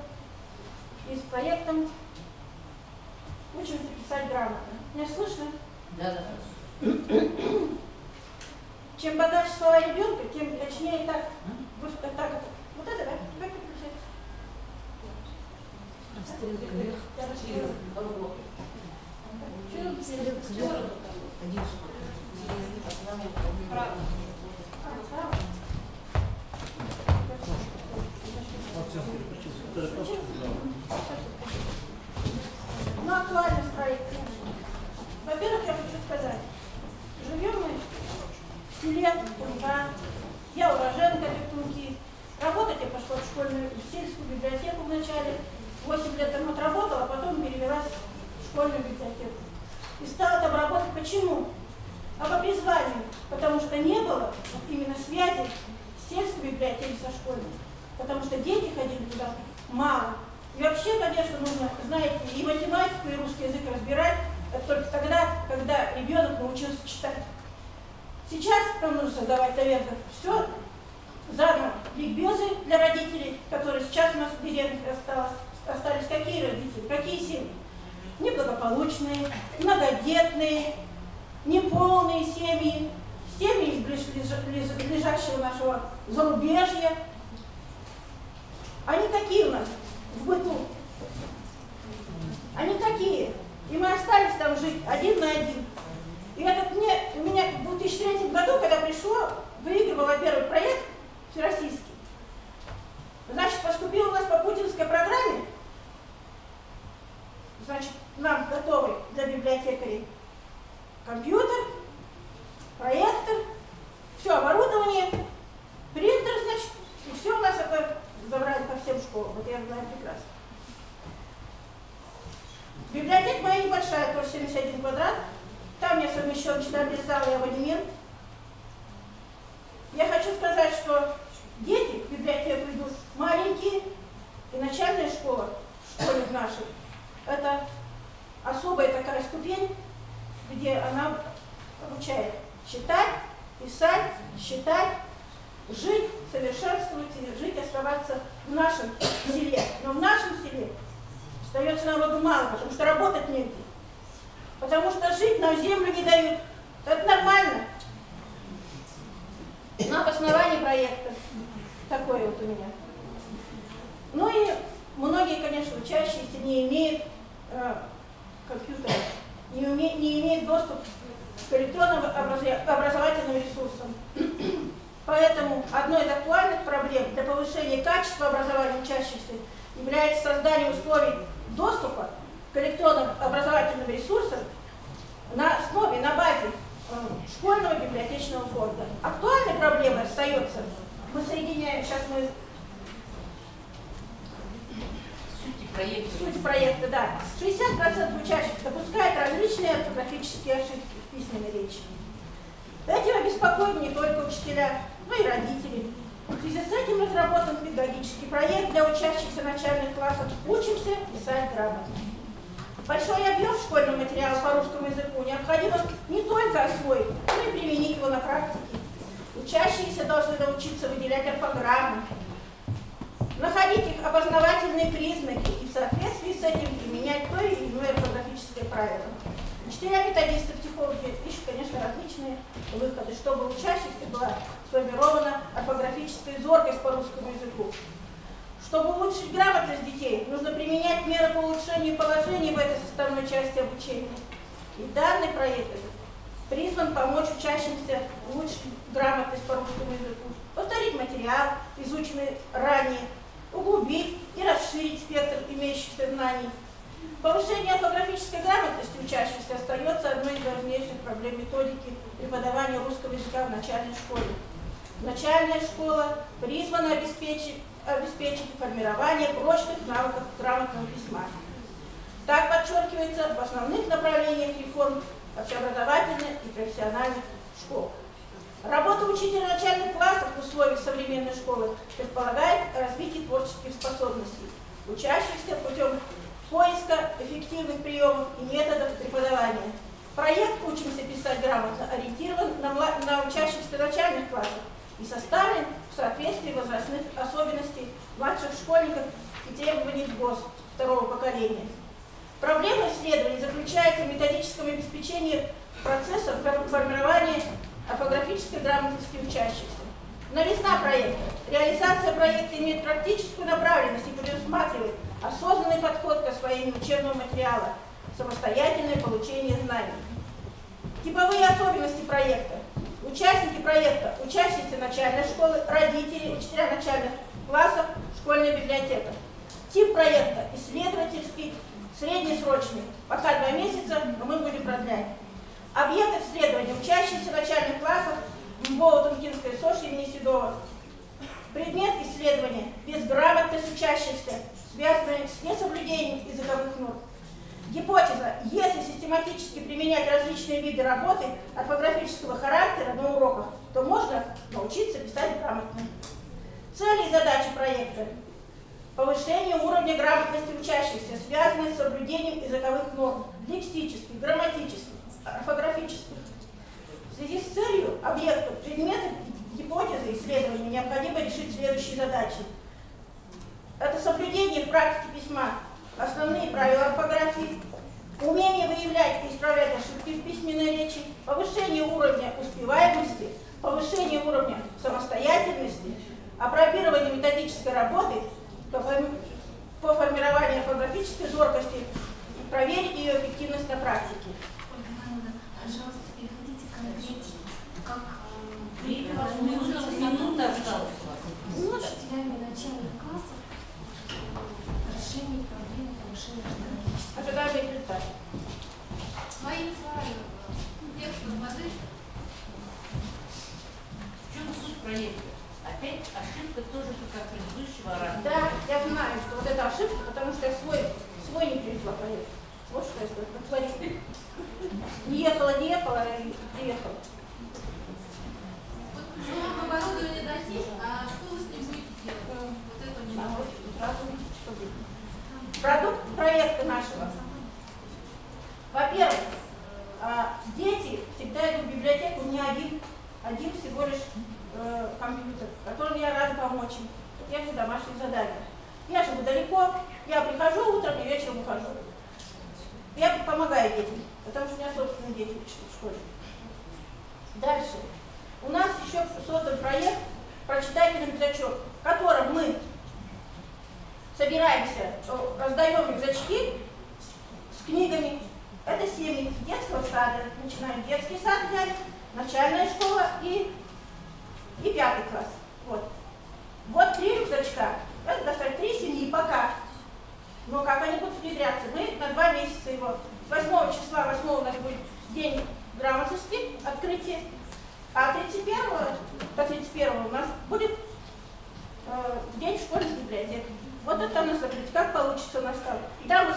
Speaker 9: И с проектом учимся писать грамотно. Меня слышно?
Speaker 2: Да.
Speaker 9: Чем подальше слова ребенка, тем точнее так. Вот это, да? Как это включается? Ну, актуальность проекта. Во-первых, я хочу сказать, живем мы в селе Тунка, я уроженка Тунки. Работать я пошла в школьную, в сельскую библиотеку вначале, 8 лет там отработала, а потом перевелась в школьную библиотеку. И стала там работать. Почему? А по призванию. Потому что не было именно связи сельской библиотеки со школьной. Потому что дети ходили туда мало. И вообще, конечно, нужно, знаете, и математику, и русский язык разбирать. Это только тогда, когда ребенок научился читать. Сейчас нам нужно создавать, наверное, все заново. Ликбезы для родителей, которые сейчас у нас в деревне остались. Какие родители, какие семьи? Неблагополучные, многодетные, неполные семьи, семьи из ближайшего нашего зарубежья. Они такие у нас в быту. Они такие. И мы остались там жить 1 на 1. И этот у меня в 2003 году, когда пришло, выигрывала первый проект всероссийский. Значит, поступил у нас по путинской программе. Значит, нам готовый для библиотекарей компьютер, проектор, все оборудование, принтер, значит, и все у нас это забрали по всем школам. Это я знаю прекрасно. Библиотека моя небольшая, тоже 71 квадрат. Там я совмещен читальный зал и абонемент. Я хочу сказать, что дети в библиотеку идут маленькие, и начальная школа, в школе нашей, это особая такая ступень, где она обучает читать, писать, считать, жить, совершенствовать и жить, оставаться в нашем селе. Но в нашем селе остается народу мало, потому что работать негде. Потому что жить нам землю не дают. Это нормально. На основании проекта. Такое вот у меня. Ну и многие, конечно, учащиеся не имеют компьютера, не имеют доступ к электронным образовательным ресурсам. Поэтому одной из актуальных проблем для повышения качества образования учащихся является создание условий доступа к электронным образовательным ресурсам на основе, на базе школьного библиотечного фонда. Актуальной проблемой остается, мы соединяем, сейчас мы суть проекта, да. 60% учащихся допускают различные орфографические ошибки в письменной речи. Этим обеспокоены не только учителя, но и родители. В связи с этим разработан педагогический проект для учащихся начальных классов «Учимся писать грамотно». Большой объем школьного материала по русскому языку необходимо не только освоить, но и применить его на практике. Учащиеся должны научиться выделять орфограммы, находить их опознавательные признаки и в соответствии с этим применять то или иное орфографическое правило. Учителя, методисты, психологи ищут, конечно, различные выходы, чтобы у учащихся была сформирована орфографическая зоркость по русскому языку. Чтобы улучшить грамотность детей, нужно применять меры по улучшению положения в этой составной части обучения. И данный проект призван помочь учащимся улучшить грамотность по русскому языку, повторить материал, изученный ранее, углубить и расширить спектр имеющихся знаний, Повышение орфографической грамотности учащихся остается одной из важнейших проблем методики преподавания русского языка в начальной школе. Начальная школа призвана обеспечить формирование прочных навыков грамотного письма. Так подчеркивается в основных направлениях реформ общеобразовательных и профессиональных школ. Работа учителя начальных классов в условиях современной школы предполагает развитие творческих способностей учащихся путем поиска эффективных приемов и методов преподавания. Проект «Учимся писать грамотно» ориентирован на учащихся начальных классов и составлен в соответствии возрастных особенностей младших школьников и требований ГОС второго поколения. Проблема исследований заключается в методическом обеспечении процесса формирования орфографической грамотности учащихся. Новизна проекта. Реализация проекта имеет практическую направленность и предусматривает осознанный подход к освоению учебного материала, самостоятельное получение знаний. Типовые особенности проекта. Участники проекта, учащиеся начальной школы, родители, учителя начальных классов, школьная библиотека. Тип проекта исследовательский, среднесрочный, пока 2 месяца, но мы будем продлять. Объект исследования, учащиеся начальных классов, МБО Тункинская СОЖ имени Седова. Предмет исследования – безграмотность учащихся, связанная с несоблюдением языковых норм. Гипотеза – если систематически применять различные виды работы орфографического характера на уроках, то можно научиться писать грамотно. Цели и задачи проекта – повышение уровня грамотности учащихся, связанные с соблюдением языковых норм, лексических, грамматических, орфографических. В связи с целью, объектом, предметом, гипотезы исследования необходимо решить следующие задачи. Это соблюдение в практике письма основные правила орфографии, умение выявлять и исправлять ошибки в письменной речи, повышение уровня успеваемости, повышение уровня самостоятельности, апробирование методической работы по формированию орфографической зоркости и проверить ее эффективность на практике.
Speaker 2: Пожалуйста, переходите к конкретике. Как
Speaker 5: Минута осталась.
Speaker 2: учителями начальных классов решение проблемы повышения орфографического.
Speaker 9: Ожидаемый результат.
Speaker 3: Своими словами, текстом воды.
Speaker 5: В чем суть проекта? Опять ошибка тоже как предыдущего оратора.
Speaker 9: Да, я знаю, что вот эта ошибка, потому что я свой не привезла проект. Вот что я натворила. Не ехала, и приехала.
Speaker 3: Вот вам оборудование дадим, а что вы с ним будете делать? Вот это мне надо.
Speaker 9: Продукт проекта нашего. Во-первых, дети всегда идут в библиотеку не один всего лишь компьютер, которым я рада помочь им. Вот я же домашнее задание. Я живу далеко, я прихожу утром и вечером ухожу. Я помогаю детям, потому что у меня собственные дети учатся в школе. Дальше. У нас еще создан проект «Прочитайте рюкзачок», в котором мы собираемся, раздаем рюкзачки с книгами. Это семьи детского сада. Начинаем детский сад взять, начальная школа и 5 класс. Вот 3 рюкзачка. Это достаточно 3 семьи пока. Но как они будут внедряться? Мы на 2 месяца его. 8 числа, 8 у нас будет день грамотности, открытие. А 31 у нас будет день школьной библиотеки. Вот это у нас открытие. Как получится у нас там? Да,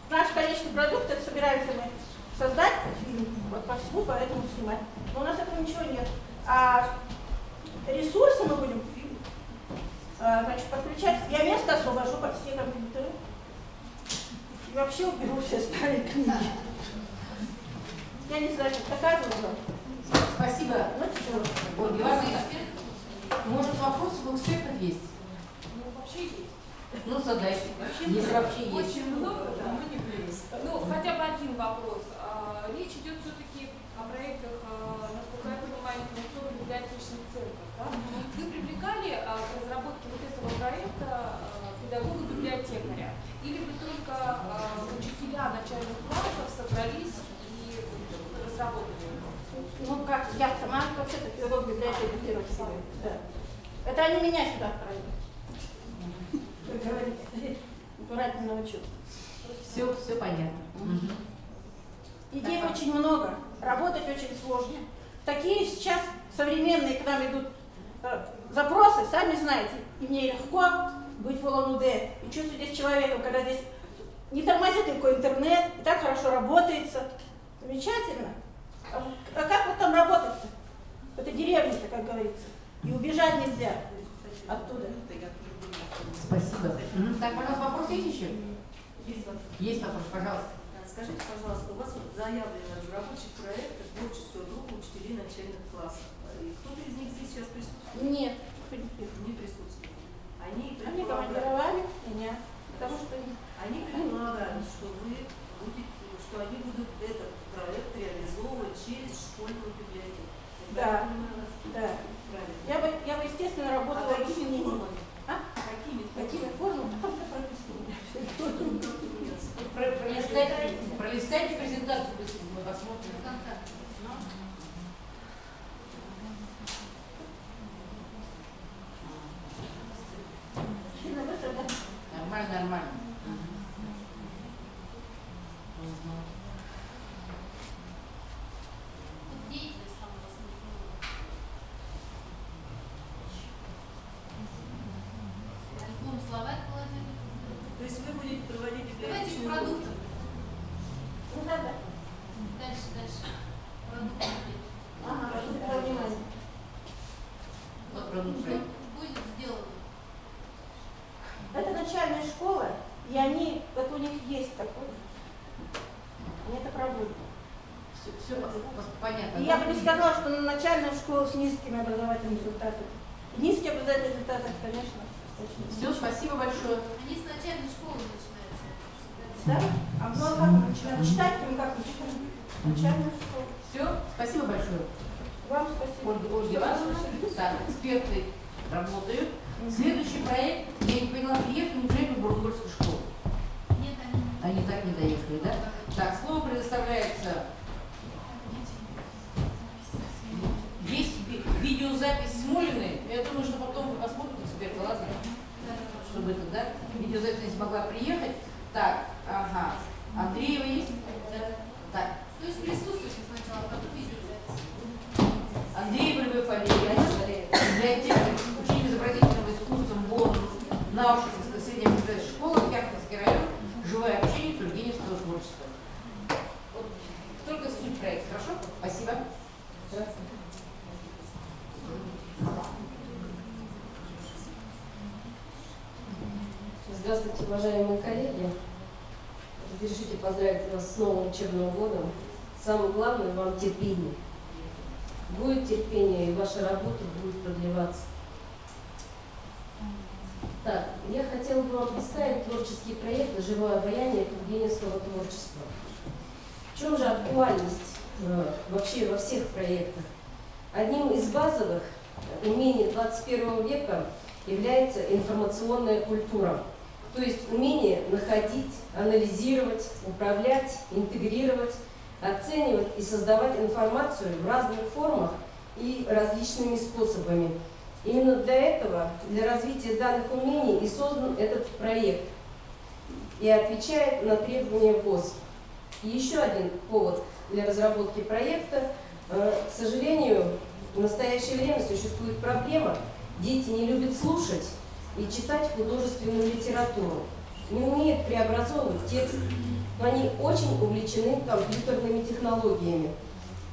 Speaker 9: наш конечный продукт, это собираемся мы создать фильм, вот по всему, поэтому снимать. Но у нас этого ничего нет. А ресурсы мы будем подключать. Я место освобожу под все компьютеры. И вообще уберу все старые книги. Я не знаю, как доказывала.
Speaker 5: Спасибо.
Speaker 9: Ну, что?
Speaker 5: Ольга Ивановна, может, вопросы у экспертов есть?
Speaker 8: Ну, вообще есть.
Speaker 5: Ну, задайте. Если вообще есть.
Speaker 8: Очень много, да, но не влезть. Ну, хотя бы один вопрос. Речь идет все-таки о проектах, насколько я понимаю, информационно-библиотечных центров. Да? Вы привлекали к разработке вот этого проекта педагога-библиотекаря? Или вы только учителя начальных классов собрались и разработали его?
Speaker 9: Ну, как я сама вообще-то педагог библиотеки первого всего. Да. Это они меня сюда отправили. Вы говорите, аккуратно научу.
Speaker 5: Все понятно.
Speaker 9: Идей очень много, работать очень сложно. Такие сейчас современные к нам идут запросы, сами знаете, и мне легко быть в Улан-Удэ и чувствовать здесь человеком, когда здесь не тормозит никакой интернет, и так хорошо работается. Замечательно. А как вот там работать-то? Это деревня-то, как говорится. И убежать нельзя оттуда.
Speaker 5: Спасибо. Так, пожалуйста, вопрос есть еще?
Speaker 6: Есть вопрос.
Speaker 5: Есть вопрос, пожалуйста.
Speaker 6: Скажите, пожалуйста, у вас вот заявлено разработчик проекта творческая группа учителей начальных классов. И кто-то из них здесь сейчас присутствует?
Speaker 9: Нет.
Speaker 6: Не присутствует. Они
Speaker 9: командировали меня, потому что
Speaker 6: они предполагают, что они будут этот проект реализовывать через школьную библиотеку.
Speaker 9: Да, да. Я бы, естественно, работала с ними. Какими формами? Там все прописано.
Speaker 5: Пролистайте презентацию, мы посмотрим. Нормально, нормально.
Speaker 6: То есть вы будете проводить
Speaker 3: Давайте
Speaker 6: библиотечную
Speaker 3: продукты.
Speaker 9: Ну да, да.
Speaker 3: Дальше. Продукты.
Speaker 9: Ага, продукты внимания.
Speaker 5: Вот продукты.
Speaker 3: Будет сделано.
Speaker 9: Это начальная школа, и они, вот у них есть такое. Они это проводят.
Speaker 5: Все понятно.
Speaker 9: И я бы не сказала, что начальная школа с низкими образовательными результатами. Низкие образовательные результаты, конечно.
Speaker 5: Все, спасибо большое.
Speaker 3: Они с начальной школы начинаются.
Speaker 9: Да? А много как мы начинаем читать, мы как начинаем? Начальная школа.
Speaker 5: Все, спасибо большое.
Speaker 9: Вам спасибо.
Speaker 5: Ольга Ивановна. Так, эксперты работают. Следующий проект, я не поняла, приехали неужели в Бургорскую школу?
Speaker 3: Нет,
Speaker 5: Они так не доехали, да? Так, слово предоставляется. Есть видеозапись Смолиной. Я думаю, что потом вы посмотрите эксперты, ладно? Чтобы это, да? Видеозапись не смогла приехать. Так, ага. Андреева есть? Так.
Speaker 3: То есть присутствуйте сначала, а потом видеозапись.
Speaker 5: Андреева любая фамилия. Библиотекарь, ученик изобразительного искусства МБО Наушинской средней образовательной школы, Яхтинский район, живое общение Тургеневского творчества. Вот только суть проекта, хорошо? Спасибо.
Speaker 10: Здравствуйте, уважаемые коллеги. Разрешите поздравить вас с новым учебным годом. Самое главное, вам терпение. Будет терпение, и ваша работа будет продлеваться. Так, я хотела бы вам представить творческий проект «Живое обаяние Тургеневского творчества». В чем же актуальность вообще во всех проектах? Одним из базовых умений 21 века является информационная культура. То есть умение находить, анализировать, управлять, интегрировать, оценивать и создавать информацию в разных формах и различными способами. Именно для этого, для развития данных умений и создан этот проект и отвечает на требования ВОЗ. И еще один повод для разработки проекта. К сожалению, в настоящее время существует проблема: дети не любят слушать и читать художественную литературу, не умеют преобразовывать текст, но они очень увлечены компьютерными технологиями.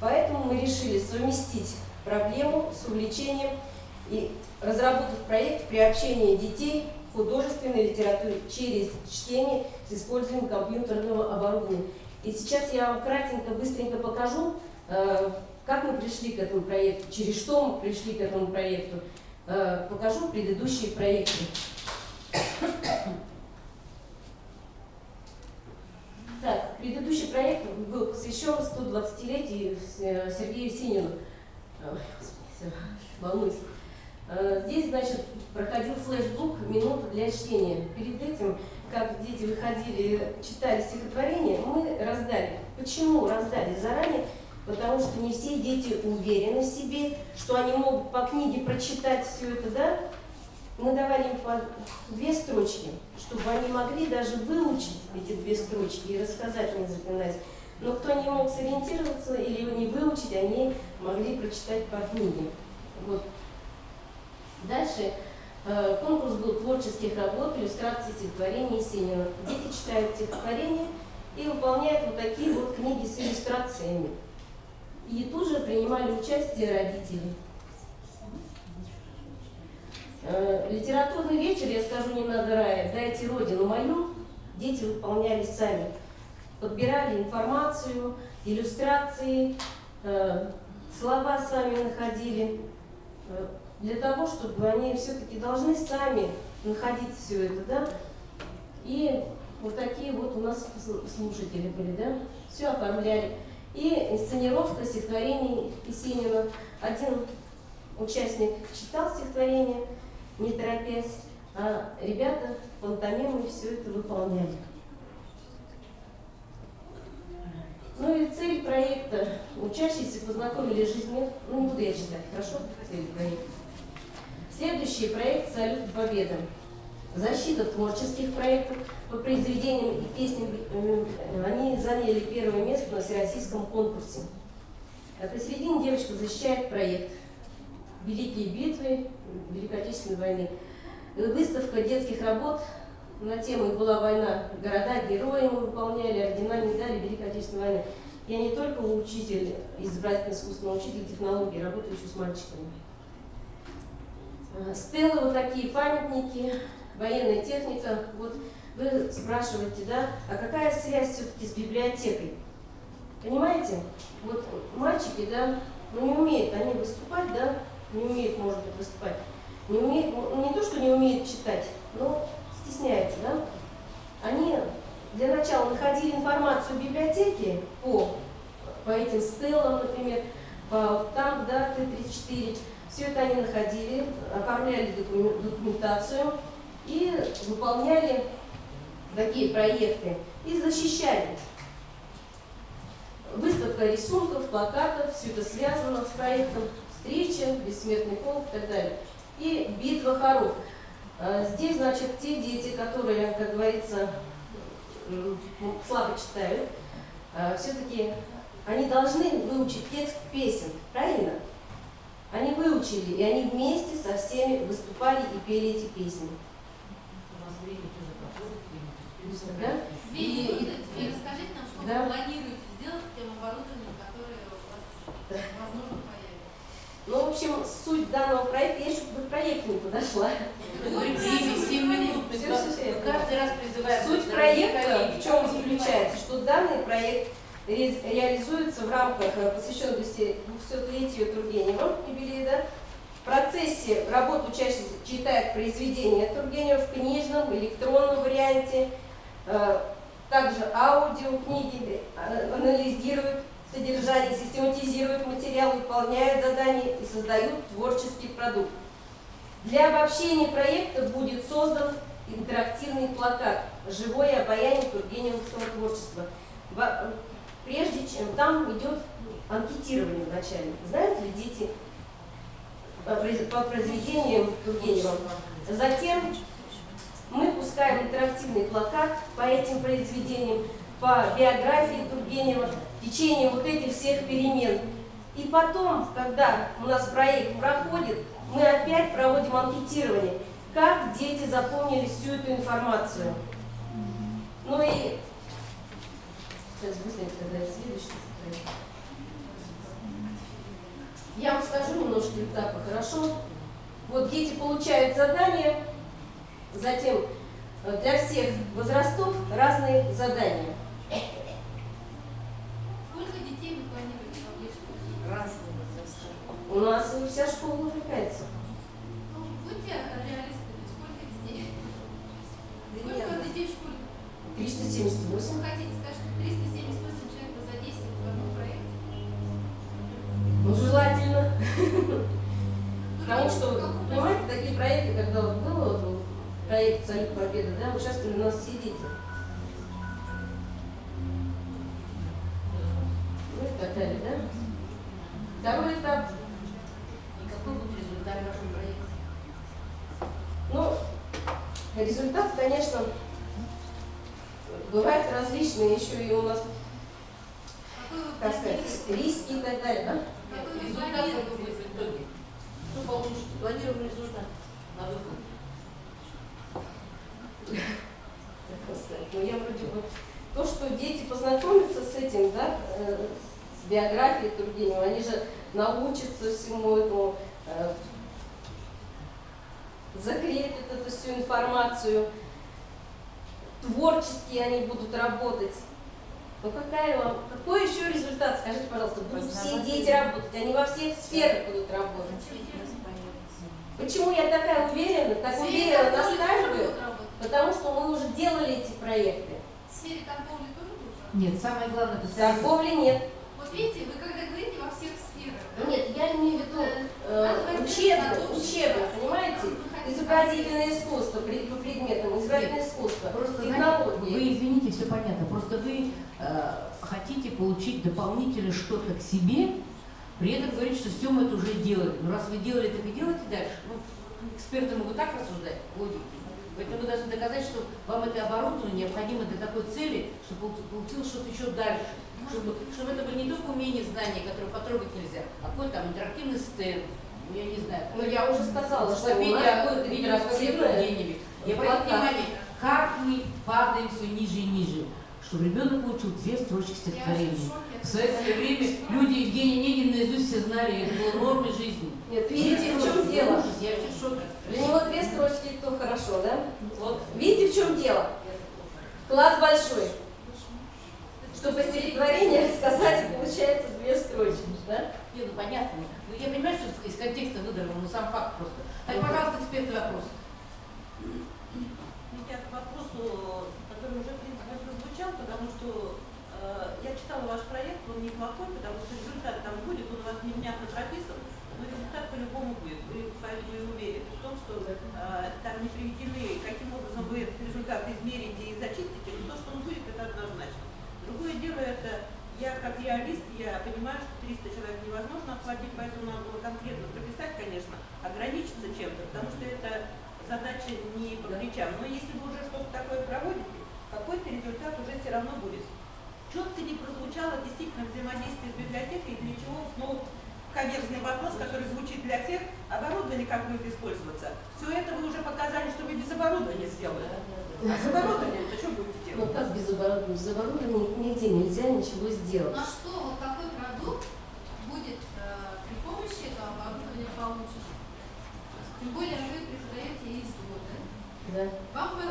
Speaker 10: Поэтому мы решили совместить проблему с увлечением и разработать проект приобщения детей к художественной литературе через чтение с использованием компьютерного оборудования. И сейчас я вам кратенько, быстренько покажу, как мы пришли к этому проекту, через что мы пришли к этому проекту. Покажу предыдущие проекты. Так, предыдущий проект был посвящен 120-летию Сергею Синину. Волнуюсь. Здесь, значит, проходил флешбук «Минута для чтения». Перед этим, как дети выходили, читали стихотворение, мы раздали. Почему раздали заранее? Потому что не все дети уверены в себе, что они могут по книге прочитать все это, да? Мы давали им по 2 строчки, чтобы они могли даже выучить эти 2 строчки и рассказать, не запинаясь. Но кто не мог сориентироваться или не выучить, они могли прочитать по книге. Вот. Дальше конкурс был творческих работ, иллюстраций стихотворений Есенина. Дети читают стихотворения и выполняют вот такие вот книги с иллюстрациями. И тут же принимали участие родители. Литературный вечер, я скажу, не надо рая, дайте родину мою, дети выполняли сами. Подбирали информацию, иллюстрации, слова сами находили, для того, чтобы они все-таки должны сами находить все это, да. И вот такие вот у нас слушатели были, да, все оформляли. И инсценировка стихотворений Есенина. Один участник читал стихотворение, не торопясь, а ребята пантомимой все это выполняли. Ну и цель проекта. Учащиеся познакомились с жизнью. Ну, не буду я читать, хорошо? Цель проекта. Следующий проект «Салют Победы». Защита творческих проектов по произведениям и песням. Они заняли 1-е место на всероссийском конкурсе. Посередине девочка защищает проект «Великие битвы Великой Отечественной войны». Выставка детских работ на тему «Была война. Города-герои» мы выполняли, ордена, медали Великой Отечественной войны. Я не только учитель, изобразительно-искусственный учитель технологий, работаю еще с мальчиками. Стеллы, вот такие памятники, военная техника. Вот вы спрашиваете, да, а какая связь все-таки с библиотекой? Понимаете? Вот мальчики, да, ну не умеют они выступать, да, не умеют, может быть, выступать. Не умеют, ну, не то, что не умеют читать, но стесняются, да? Они для начала находили информацию в библиотеке по этим стеллам, например, по там, да, Т-34. Все это они находили, оформляли документацию и выполняли такие проекты и защищали. Выставка рисунков, плакатов, все это связано с проектом, встреча, бессмертный полк и так далее. И битва хоров. Здесь, значит, те дети, которые, как говорится, слабо читают, все-таки они должны выучить текст песен, правильно? Они выучили, и они вместе со всеми выступали и пели эти песни.
Speaker 2: У нас время тоже проходит.
Speaker 10: Да?
Speaker 3: Теперь расскажите нам, что
Speaker 10: Да.
Speaker 3: вы планируете сделать с тем оборудованием, которое у вас, возможно, появится.
Speaker 10: Ну, в общем, суть данного проекта, я еще к проекту не подошла.
Speaker 2: Мы говорим, время 7 минут. Мы каждый раз призываем.
Speaker 10: Суть проекта в чем заключается, что данный проект реализуется в рамках, посвященном 200-летию Тургенева, юбилея, да? В процессе работы учащиеся читают произведения Тургенева в книжном, электронном варианте, также аудиокниги, анализируют содержание, систематизируют материал, выполняют задания и создают творческий продукт. Для обобщения проекта будет создан интерактивный плакат «Живое обаяние тургеневского творчества». Прежде чем там идет анкетирование вначале. Знают ли дети по произведениям Тургенева? Затем мы пускаем интерактивный плакат по этим произведениям, по биографии Тургенева, в течение вот этих всех перемен. И потом, когда у нас проект проходит, мы опять проводим анкетирование, как дети запомнили всю эту информацию. Ну и сейчас быстренько тогда следующий. Я вам скажу немножко этапа, хорошо? Вот дети получают задания, затем для всех возрастов разные задания.
Speaker 3: Сколько детей вы планируете вовлечь?
Speaker 2: Разные возраста.
Speaker 10: У нас вся школа увлекается.
Speaker 3: Ну, будьте реалистами. Сколько детей? Сколько у вас детей в школе?
Speaker 10: 378.
Speaker 3: Вы хотите сказать, что 378 человек вы задействуете в одном проекте?
Speaker 10: Ну, желательно.
Speaker 3: Ну,
Speaker 10: Потому что,
Speaker 3: в каком
Speaker 10: понимаете, такие проекты, когда вот было вот, проект «Салют Победы», да, участвовали у нас все дети. Ну и так далее, да? Второй этап.
Speaker 2: И какой будет результат вашего проекта?
Speaker 10: Ну, результат, конечно, бывают различные, еще и у нас, так сказать, риски и так далее, да?
Speaker 5: Результат какой будет в итоге? Что получите? Планируемый результат на выход.
Speaker 10: Ну, я вроде бы... То, что дети познакомятся с этим, да, с биографией Тургенева, они же научатся всему этому, закрепят эту всю информацию, творчески они будут работать. Ну какой еще результат, скажите, пожалуйста, будут все дети работать, они во всех сферах будут работать. Почему я такая уверена, так уверенно настаиваю? Потому что мы уже делали эти проекты.
Speaker 3: В сфере торговли тоже будет?
Speaker 5: Нет, самое главное, это
Speaker 10: Торговли нет.
Speaker 3: Вот видите, вы когда говорите во всех сферах.
Speaker 10: Нет, я имею в виду учебно, понимаете? Изобразительное искусство по предметам, изобразительное искусство,
Speaker 5: просто
Speaker 10: технологии.
Speaker 5: Вы извините, все понятно. Просто вы хотите получить дополнительно что-то к себе, при этом говорите, что все мы это уже делали. Ну раз вы делали, так и делайте дальше. Ну, эксперты могут так рассуждать, логики. Поэтому вы должны доказать, что вам это оборудование необходимо для такой цели, чтобы получилось что-то еще дальше. Чтобы это были не только умения, знания, которые потрогать нельзя, а какой-то там интерактивный стенд, я не знаю.
Speaker 10: Ну я уже сказала, что у нас будет
Speaker 5: интерактивное. Я обратите внимание, как мы падаем все ниже и ниже, чтобы ребенок получил 2 строчки стихотворения. В советское время люди Евгения Онегина наизусть все знали, это было нормой жизни.
Speaker 10: Нет, видите, в чем дело?
Speaker 5: Я вообще в шоке.
Speaker 10: Для него 2 строчки, то хорошо, да?
Speaker 5: Вот.
Speaker 10: Видите, в чем дело? Класс большой. Чтобы стихотворение сказать, получается 2 строчки, да?
Speaker 5: Не, ну понятно. Ну, я понимаю, что из контекста выдавлено, но сам факт просто. Так, пожалуйста, эксперты, вопрос.
Speaker 7: Я к вопросу, который уже, в принципе, прозвучал, потому что я читала ваш проект, он неплохой, потому что результат там будет, он у вас невнятно прописан, но результат по-любому будет. Вы поэтому и уверены в том, что там не приведены, каким образом вы этот результат измерите и зачистите, но то, что он будет, это однозначно. Другое дело, это я как реалист, я понимаю, что 300 человек невозможно охватить, поэтому надо было конкретно прописать, конечно, ограничиться чем-то, потому что это задача не по плечам. Но если вы уже что-то такое проводите, какой-то результат уже все равно будет. Четко не прозвучало действительно взаимодействие с библиотекой, для чего снова каверзный вопрос, который звучит для всех, оборудование как будет использоваться. Все это вы уже показали, что вы без оборудования сделали. А с оборудованием-то что будете делать?
Speaker 10: Ну как без оборудования? Без оборудования нигде нельзя ничего сделать.
Speaker 3: На что вот такой продукт будет при помощи этого оборудования получен? Тем более вы преподаете ИСО, да?
Speaker 10: Да.
Speaker 3: Вам бы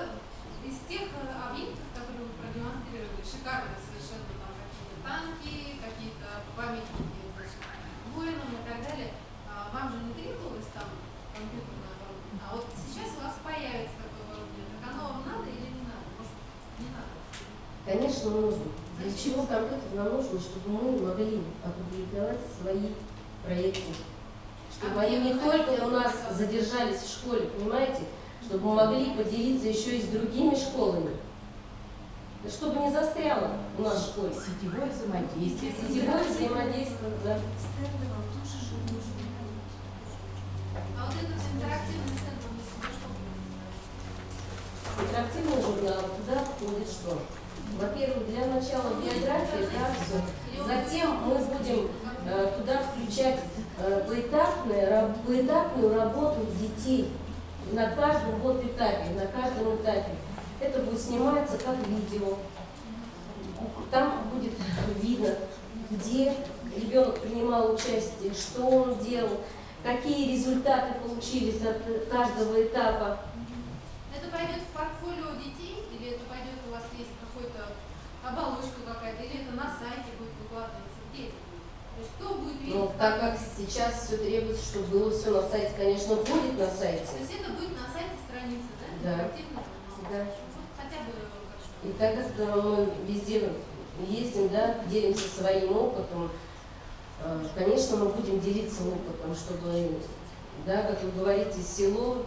Speaker 3: из тех объектов, которые вы продемонстрировали, шикарные совершенно там какие-то танки, какие-то памятники воинам и так далее, вам же не требовалось там компьютерное оборудование. А вот сейчас у вас появится такое оборудование. Так оно вам надо или не надо? Может, не надо?
Speaker 10: Конечно, нужно. Для чего компьютер нам нужен? Чтобы мы могли опубликовать свои проекты. Чтобы они не только у нас задержались в школе, понимаете? Чтобы мы могли поделиться еще и с другими школами. Чтобы не застряло у нас в школе.
Speaker 5: Сетевое взаимодействие.
Speaker 10: Сетевое взаимодействие, да.
Speaker 3: А вот этот интерактивный стенд, он что?
Speaker 10: Интерактивный журнал, туда входит что? Во-первых, для начала биография, да, все. Затем мы будем туда включать поэтапную работу детей на каждом этапе, на каждом этапе. Это будет сниматься как видео. Там будет видно, где ребенок принимал участие, что он делал, какие результаты получились от каждого этапа.
Speaker 3: Это пойдет в портфолио детей, или это пойдет у вас есть какой-то оболочка какая-то, или это на сайте будет выкладываться, где это будет? То есть кто будет видеть?
Speaker 10: Ну, так как сейчас все требуется, чтобы было все на сайте, конечно, будет на сайте.
Speaker 3: То есть это будет на сайте страницы, да?
Speaker 10: Да.
Speaker 3: Активно?
Speaker 10: Да.
Speaker 3: Хотя бы как-то.
Speaker 10: И так как мы везде ездим, да, делимся своим опытом, конечно, мы будем делиться опытом, чтобы, да, как вы говорите, село,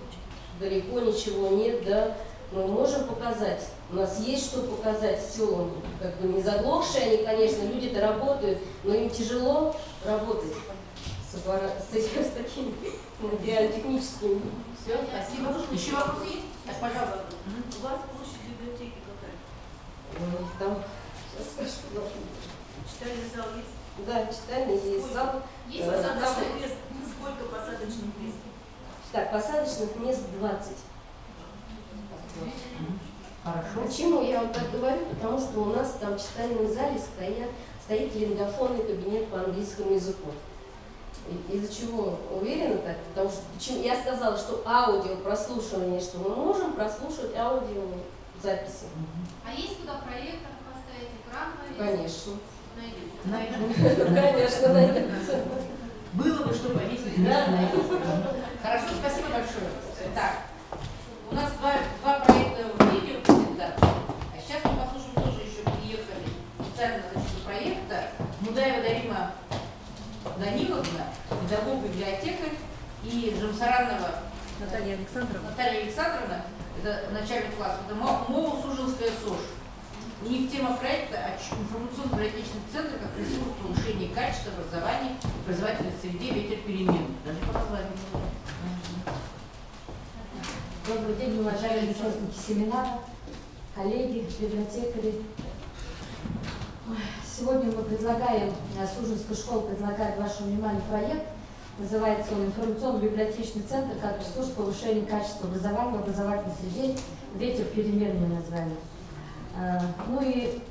Speaker 10: далеко ничего нет, да, мы можем показать, у нас есть что показать селам, как бы не заглохшие они, конечно, люди-то работают, но им тяжело работать с такими материально-техническими.
Speaker 5: Все, спасибо. Еще вопросы есть? Пожалуйста.
Speaker 7: У вас площадь библиотеки какая?
Speaker 10: Там, сейчас скажу.
Speaker 7: Читальный зал есть?
Speaker 10: Да, читальный есть зал.
Speaker 3: Есть
Speaker 10: Там-
Speaker 3: посадочных
Speaker 7: мест? Сколько посадочных мест?
Speaker 10: Так, посадочных мест 20.
Speaker 5: Хорошо.
Speaker 10: Почему я вот так говорю? Потому что у нас там в читальном зале стоит лингофонный кабинет по английскому языку. Из-за чего уверена так? Потому что я сказала, что аудио прослушивание, что мы можем прослушивать аудиозаписи.
Speaker 3: А есть куда проектор поставить, экран повесить?
Speaker 10: Конечно. Конечно, найдется.
Speaker 5: Было бы что повесить.
Speaker 10: Да.
Speaker 5: Хорошо, спасибо большое. Так, у нас два проекта в видео презентации. А сейчас мы послушаем тоже еще приехали специально для проекта Мудаева Дарима Даниловна, педагог, библиотекарь, и Жамсаранова
Speaker 6: Наталья
Speaker 5: Александровна, это начальный класс, это МОУ-Сужинская СОЖ. У них тема проекта информационно-библиотечный центр как ресурс повышения качества образования в образовательной среде «Ветер перемен». Даже по названию.
Speaker 11: Добрый день, уважаемые участники семинара, коллеги, библиотекари. Сегодня мы предлагаем, Сужинская школа предлагает вашему вниманию проект. Называется он «Информационно-библиотечный центр как ресурс повышения качества образования в образовательной среде. Ветер перемен» мы назвали. Ну и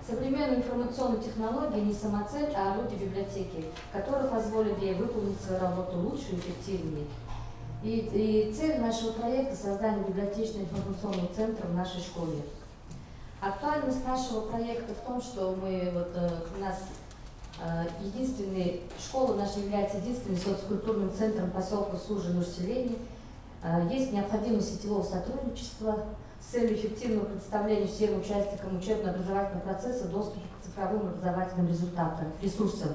Speaker 11: современные информационные технологии не самоцель, а орудие библиотеки, которые позволят ей выполнить свою работу лучше и эффективнее. И цель нашего проекта – создание библиотечного информационного центра в нашей школе. Актуальность нашего проекта в том, что у нас школа наша является единственным социокультурным центром поселка Сужин-Урселени. Есть необходимость сетевого сотрудничества с целью эффективного предоставления всем участникам учебно-образовательного процесса доступа к цифровым образовательным ресурсам.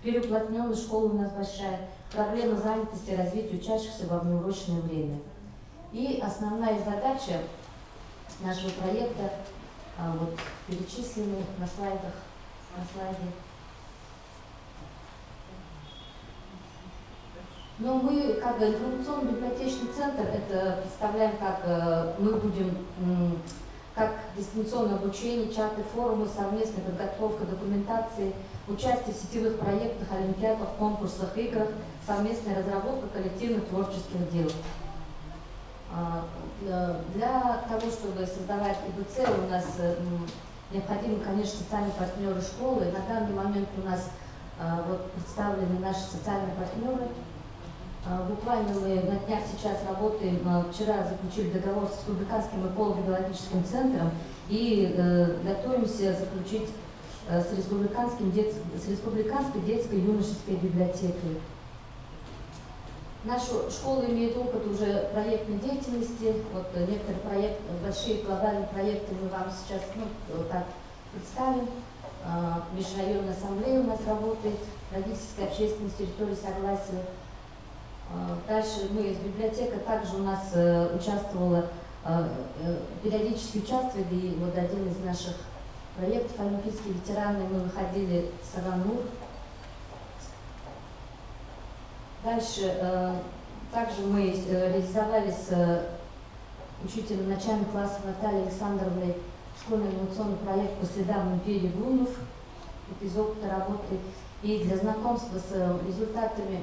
Speaker 11: Переуплотненность школы у нас большая, проблема занятости и развития учащихся во внеурочное время. И основная задача нашего проекта перечислены на слайде. Но мы, как информационно-библиотечный центр, это представляем, как мы будем, как дистанционное обучение, чаты, форумы, совместная подготовка документации, участие в сетевых проектах, олимпиадах, конкурсах, играх, совместная разработка коллективных творческих дел. Для того, чтобы создавать ИБЦ, у нас необходимы, конечно, социальные партнеры школы. На данный момент у нас представлены наши социальные партнеры. Буквально мы на днях сейчас работаем, вчера заключили договор с Республиканским эколого-биологическим центром и готовимся заключить с Республиканской детской юношеской библиотекой. Наша школа имеет опыт уже проектной деятельности. Некоторые большие глобальные проекты мы вам сейчас представим. Межрайонная ассамблея у нас работает, родительская общественность территории согласия. Дальше мы из библиотека также у нас участвовала, периодически участвовали, и один из наших проектов олимпийские ветераны, мы выходили с Саранур. Дальше также мы реализовали с учителем начальных классов Натальей Александровной школьный анимационный проект «По следам империи Гуннов». Из опыта работы. И для знакомства с результатами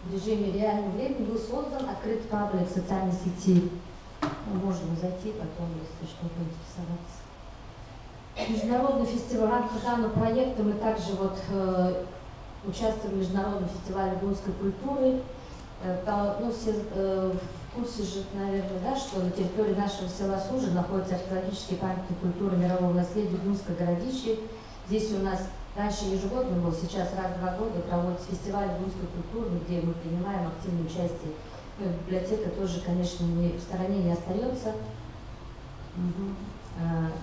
Speaker 11: в режиме реального времени был создан открытый паблик в социальной сети. Можно зайти потом, если что, поинтересоваться. Международный фестиваль. В рамках данного проекта мы также участвуем в международном фестивале гунской культуры. Все в курсе же, наверное, что на территории нашего села Сужин находятся археологические памятники культуры мирового наследия Гунское городище. Здесь у нас раньше ежегодно был, сейчас раз в 2 года проводится фестиваль гунской культуры, где мы принимаем активное участие. Библиотека тоже, конечно, в стороне не остается.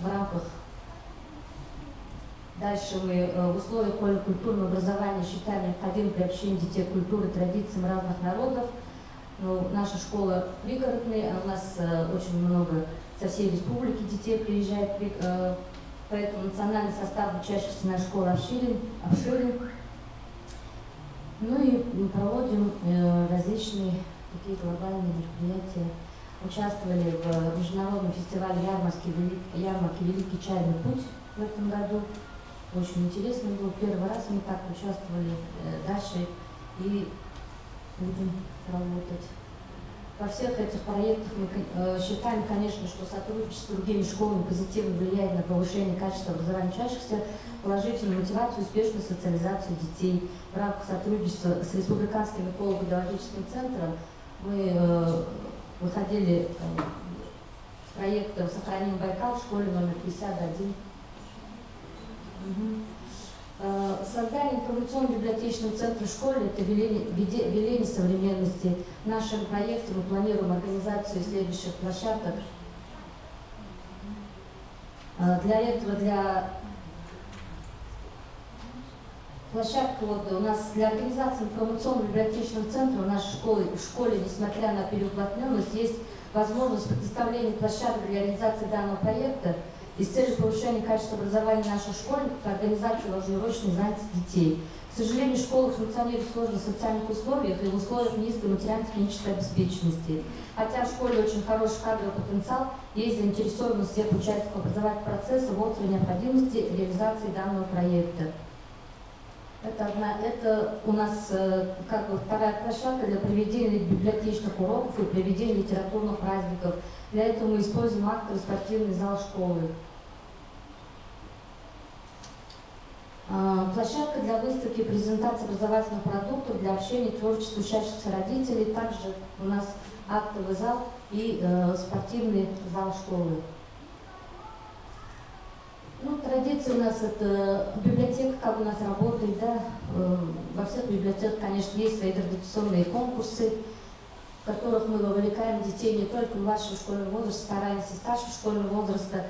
Speaker 11: В рамках дальше мы в условиях культурного образования считаем необходимым приобщение детей к культуре и традициям разных народов. Наша школа пригородная, у нас очень много со всей республики детей приезжает, поэтому национальный состав учащихся нашей школы обширен. Ну и проводим различные такие глобальные мероприятия. Участвовали в международном фестивале ярмарки «Великий чайный путь» в этом году. Очень интересно было. Первый раз мы так участвовали дальше и будем работать. Во всех этих проектах мы считаем, конечно, что сотрудничество с другими школами позитивно влияет на повышение качества образования учащихся, положительную мотивацию и успешную социализацию детей. В рамках сотрудничества с Республиканским эколого-педагогическим центром мы выходили с проектом «Сохраним Байкал» в школе номер 51. Создание информационно-библиотечного центра в школе – это веление современности. В нашем проекте мы планируем организацию следующих площадок. Для площадка у нас для организации информационно-библиотечного центра в нашей школе, несмотря на переуплотненность, есть возможность предоставления площадок для реализации данного проекта. И с целью повышения качества образования наших школьников и организации ложноурочной занятости детей. К сожалению, школа функционирует в сложных социальных условиях и в условиях низкой материально-технической обеспеченности. Хотя в школе очень хороший кадровый потенциал, есть заинтересованность всех участников образовательного процесса в острой необходимости реализации данного проекта. Это у нас как бы вторая площадка для проведения библиотечных уроков и проведения литературных праздников. Для этого мы используем актовый спортивный зал школы. Площадка для выставки и презентации образовательных продуктов для общения и творчества учащихся родителей. Также у нас актовый зал и спортивный зал школы. Ну, традиция у нас это библиотека, как у нас работает, да. Во всех библиотеках, конечно, есть свои традиционные конкурсы, в которых мы вовлекаем детей не только младшего школьного возраста, стараемся старшего школьного возраста.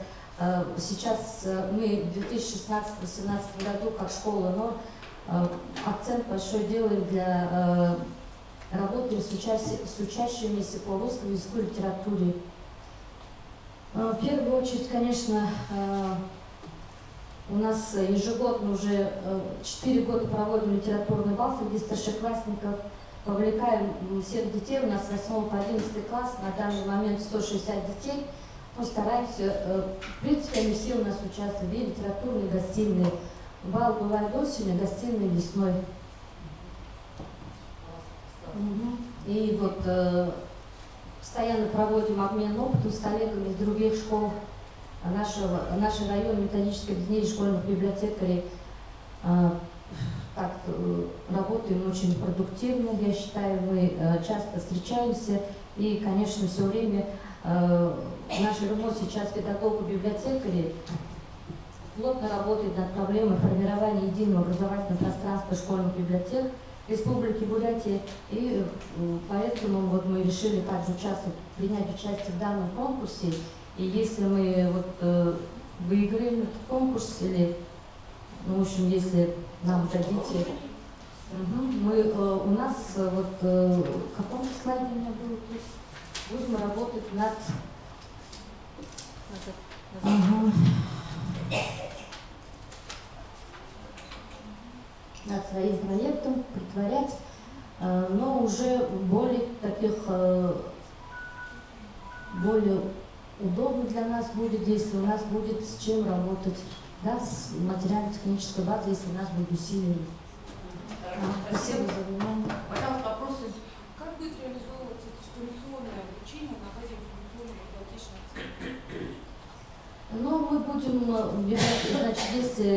Speaker 11: Сейчас мы в 2016-2017 году, как школа НОР, акцент большой делаем для работы с учащимися по русскому языку и литературе. В первую очередь, конечно, у нас ежегодно уже 4 года проводим литературный бал среди старшеклассников. Вовлекаем всех детей, у нас с 8 по 11 класс, на данный момент 160 детей. Мы стараемся, в принципе, они все у нас участвуют, и литературные гостиные. Бал бывает осенью, гостиные весной. И вот постоянно проводим обмен опытом с коллегами из других школ. Наш район методическое объединение школьных библиотекарей работаем очень продуктивно, я считаю, мы часто встречаемся и, конечно, все время наш ремонт сейчас педагог-библиотекари плотно работает над проблемой формирования единого образовательного пространства школьных библиотек Республики Бурятия, и поэтому вот мы решили также принять участие в данном конкурсе, и если мы выиграем этот конкурс или, в общем, если нам дадите, у нас в каком слайде у меня было тут? Будем работать над своим проектом, притворять, но уже более удобно для нас будет, если у нас будет с чем работать, да, с материально-технической базой, если у нас будет усилие. Спасибо за внимание.
Speaker 5: Пожалуйста, вопросы?
Speaker 8: Как будет реализовываться дистанционное обучение на базе информационно-библиотечного центра?
Speaker 11: Ну, мы будем, значит, если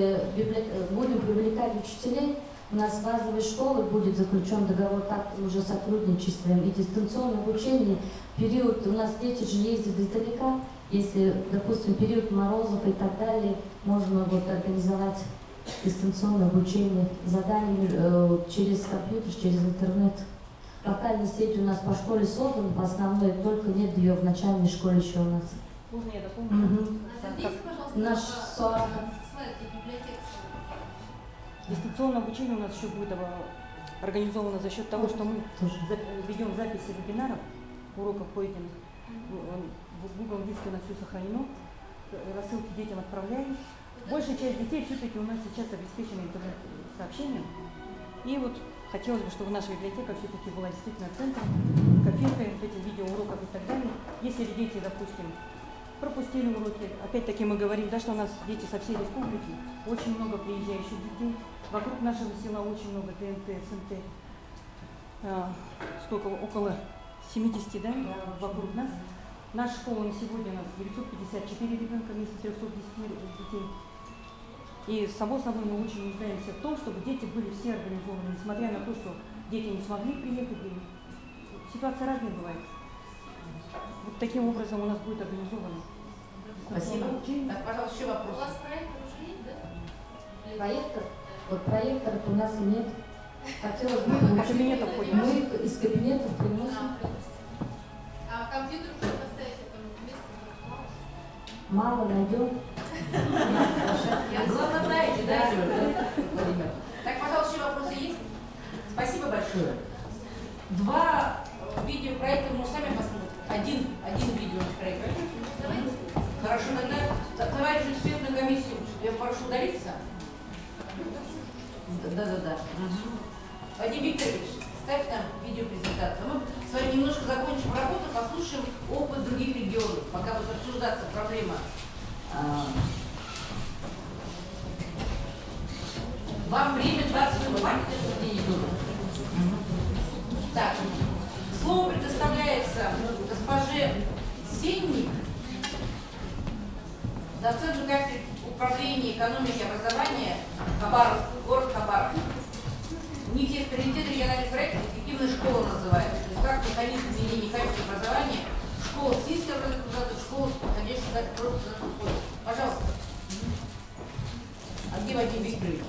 Speaker 11: будем привлекать учителей, у нас с базовой школы будет заключен договор так уже сотрудничеством и дистанционное обучение. Период, у нас дети же ездят издалека, если, допустим, период морозов и так далее, можно организовать дистанционное обучение заданиями через компьютер, через интернет. Локальная сеть у нас по школе создана, по основной, только нет ее в начальной школе еще у нас.
Speaker 4: Можно я дополню?
Speaker 3: Назовите, пожалуйста,
Speaker 11: Наш
Speaker 3: слайд библиотек.
Speaker 4: Дистанционное обучение у нас еще будет организовано за счет того, что мы ведем записи вебинаров, уроков пройденных. В Google диске у нас все сохранено, рассылки детям отправляем. Большая часть детей все-таки у нас сейчас обеспечена интернет-сообщением. И вот хотелось бы, чтобы наша библиотека все-таки была действительно центром, копиркой этих видеоуроков и так далее. Если дети, допустим, пропустили уроки, опять-таки мы говорим, да, что у нас дети со всей республики, очень много приезжающих детей, вокруг нашего села очень много ТНТ, СНТ, сколько, около 70, да, вокруг нас. Наша школа на сегодня у нас 954 ребенка вместе 310 детей. И само собой мы очень нуждаемся в том, чтобы дети были все организованы, несмотря на то, что дети не смогли приехать. Ситуация разная бывает. Вот таким образом у нас будет организовано.
Speaker 5: Спасибо. Так, пожалуйста, еще вопрос.
Speaker 3: У вас проектор уже есть, да?
Speaker 11: Проектор? Вот проекторов у нас нет. Хотелось бы,
Speaker 4: А кабинетов хоть
Speaker 11: мы их из кабинетов приносим.
Speaker 3: А компьютер уже поставить, это место
Speaker 11: Мало найдем.
Speaker 5: Главное, знаете, да? Так, пожалуйста, еще вопросы есть? Спасибо большое. Два видеопроекта мы сами посмотрим. Один видеопроект.
Speaker 3: Давайте.
Speaker 5: Хорошо, тогда товарищ экспертную комиссию, я прошу удалиться. Да. Вадим Викторович, ставь там видеопрезентацию. Мы с вами немножко закончим работу, послушаем опыт других регионов, пока будет обсуждаться проблема. Вам время 20 минут, хватит это не думаю. Так, слово предоставляется госпоже Сенник, доценту кафедры управления экономики и образования Хабаровск, город Хабаровск. У них есть приоритет региональных проектов, эффективная школа называется. То есть как механизм изменения качества образования, школа с низкой образованностью, школа, конечно, просто. Пожалуйста. А где Вадим Викторович?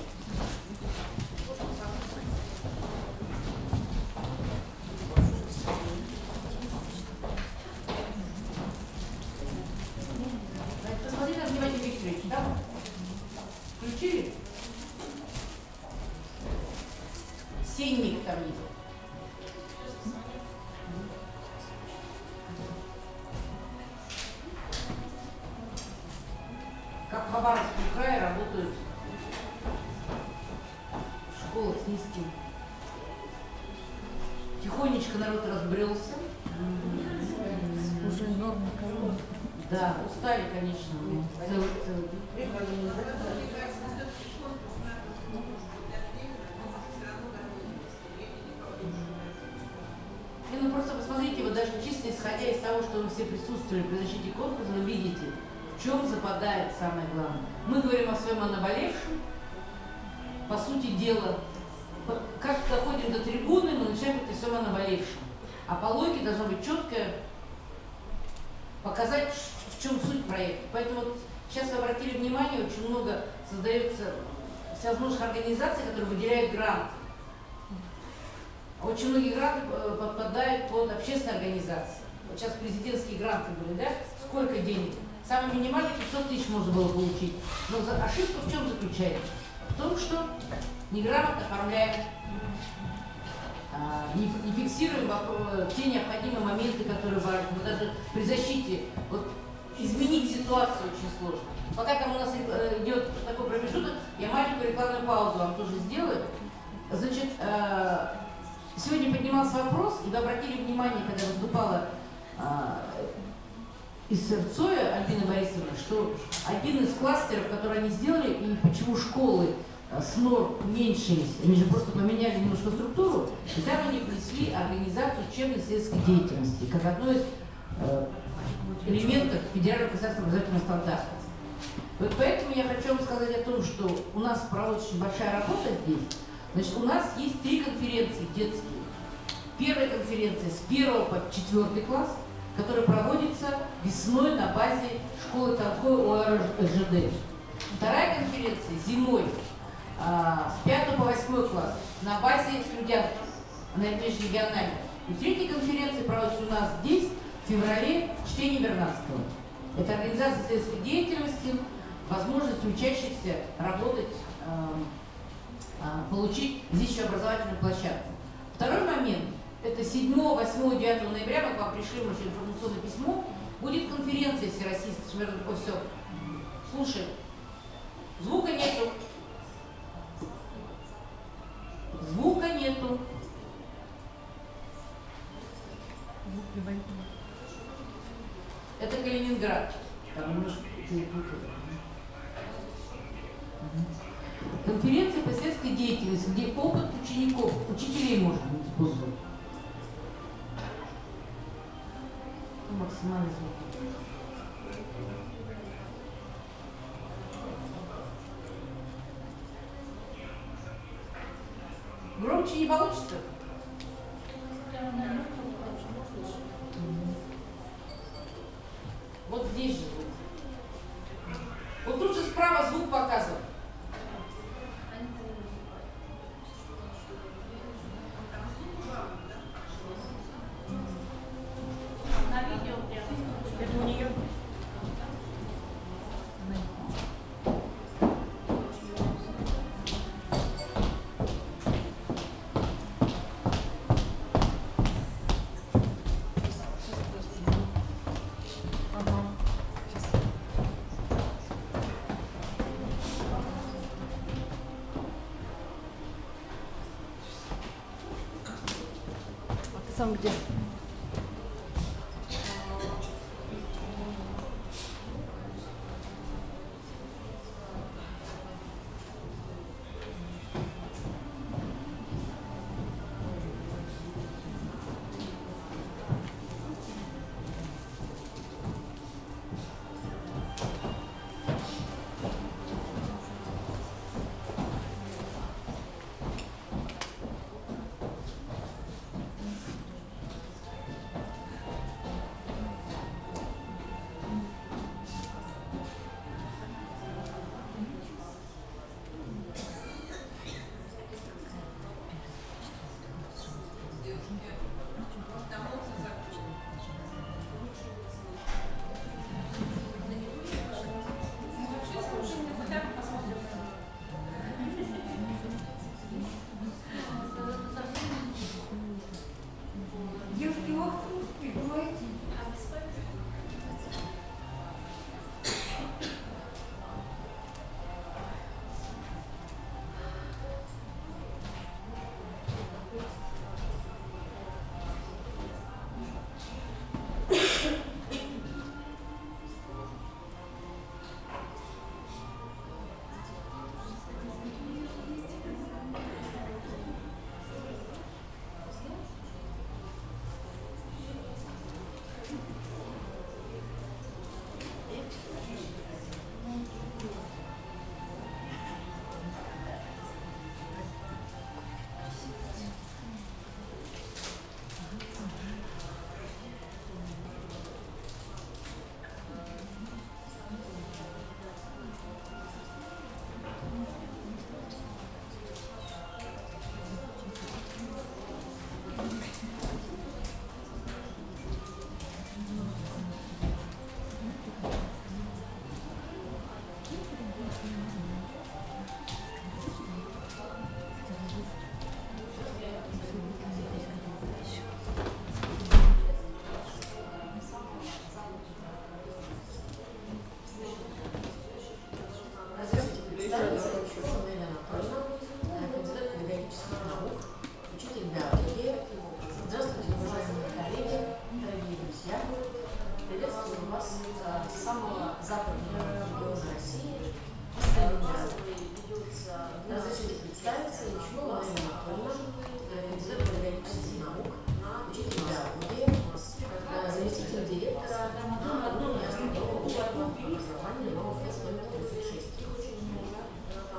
Speaker 5: Посмотрите, где Вадим Викторович, да? Включили? Сенник там есть. Как в Хабаровском крае работают школы с низким. Тихонечко народ разбрелся.
Speaker 4: уже норма короны.
Speaker 5: Да, устали, конечно. Целый. Ну просто посмотрите, вот даже чисто исходя из того, что вы все присутствовали при защите конкурса, вы видите, в чем западает самое главное. Мы говорим о своем о наболевшем, по сути дела, как доходим до трибуны, мы начинаем говорить о своем о наболевшем. А по логике должно быть четко показать, в чем суть проекта. Поэтому вот сейчас вы обратили внимание, очень много создается всевозможных организаций, которые выделяют грант. Очень многие гранты подпадают под общественные организации. Вот сейчас президентские гранты были, да? Сколько денег? Самый минимальный 500 тысяч можно было получить. Но ошибка в чем заключается? В том, что неграмотно оформляем, не фиксируем те необходимые моменты, которые важны. Мы даже при защите изменить ситуацию очень сложно. Пока там у нас идет такой промежуток, я маленькую рекламную паузу вам тоже сделаю. Значит, сегодня поднимался вопрос, и вы обратили внимание, когда выступала из Сырцоя Альбина Борисовна, что один из кластеров, который они сделали, и почему школы с норм уменьшились, они же просто поменяли немножко структуру, и там они внесли организацию учебно-исследовательской деятельности, как одно из элементов федерального государственного образовательного стандарта. Вот поэтому я хочу вам сказать о том, что у нас проводится очень большая работа здесь. Значит, у нас есть 3 конференции детские. Первая конференция с 1 по 4 класс, которая проводится весной на базе школы Танкой ОРЖД. Вторая конференция зимой с 5 по 8 класс на базе Слюдянки, она межрегиональная. И третья конференция проводится у нас здесь в феврале в чтении Вернадского. Это организация исследовательской деятельности, возможность учащихся работать, получить здесь еще образовательную площадку. Второй момент, это 7, 8, 9 ноября, мы к вам пришли, мы еще информационное письмо, будет конференция всероссийская. Ой, все, слушай, звука нету. Звука нету. Это Калининград. Конференция по сельской деятельности, где опыт учеников, учителей можно использовать. Максимальный звук. Громче не получится? Вот здесь же звук. Вот тут же справа звук показывает.
Speaker 4: На видео прямо. Это у нее.
Speaker 5: Сам где?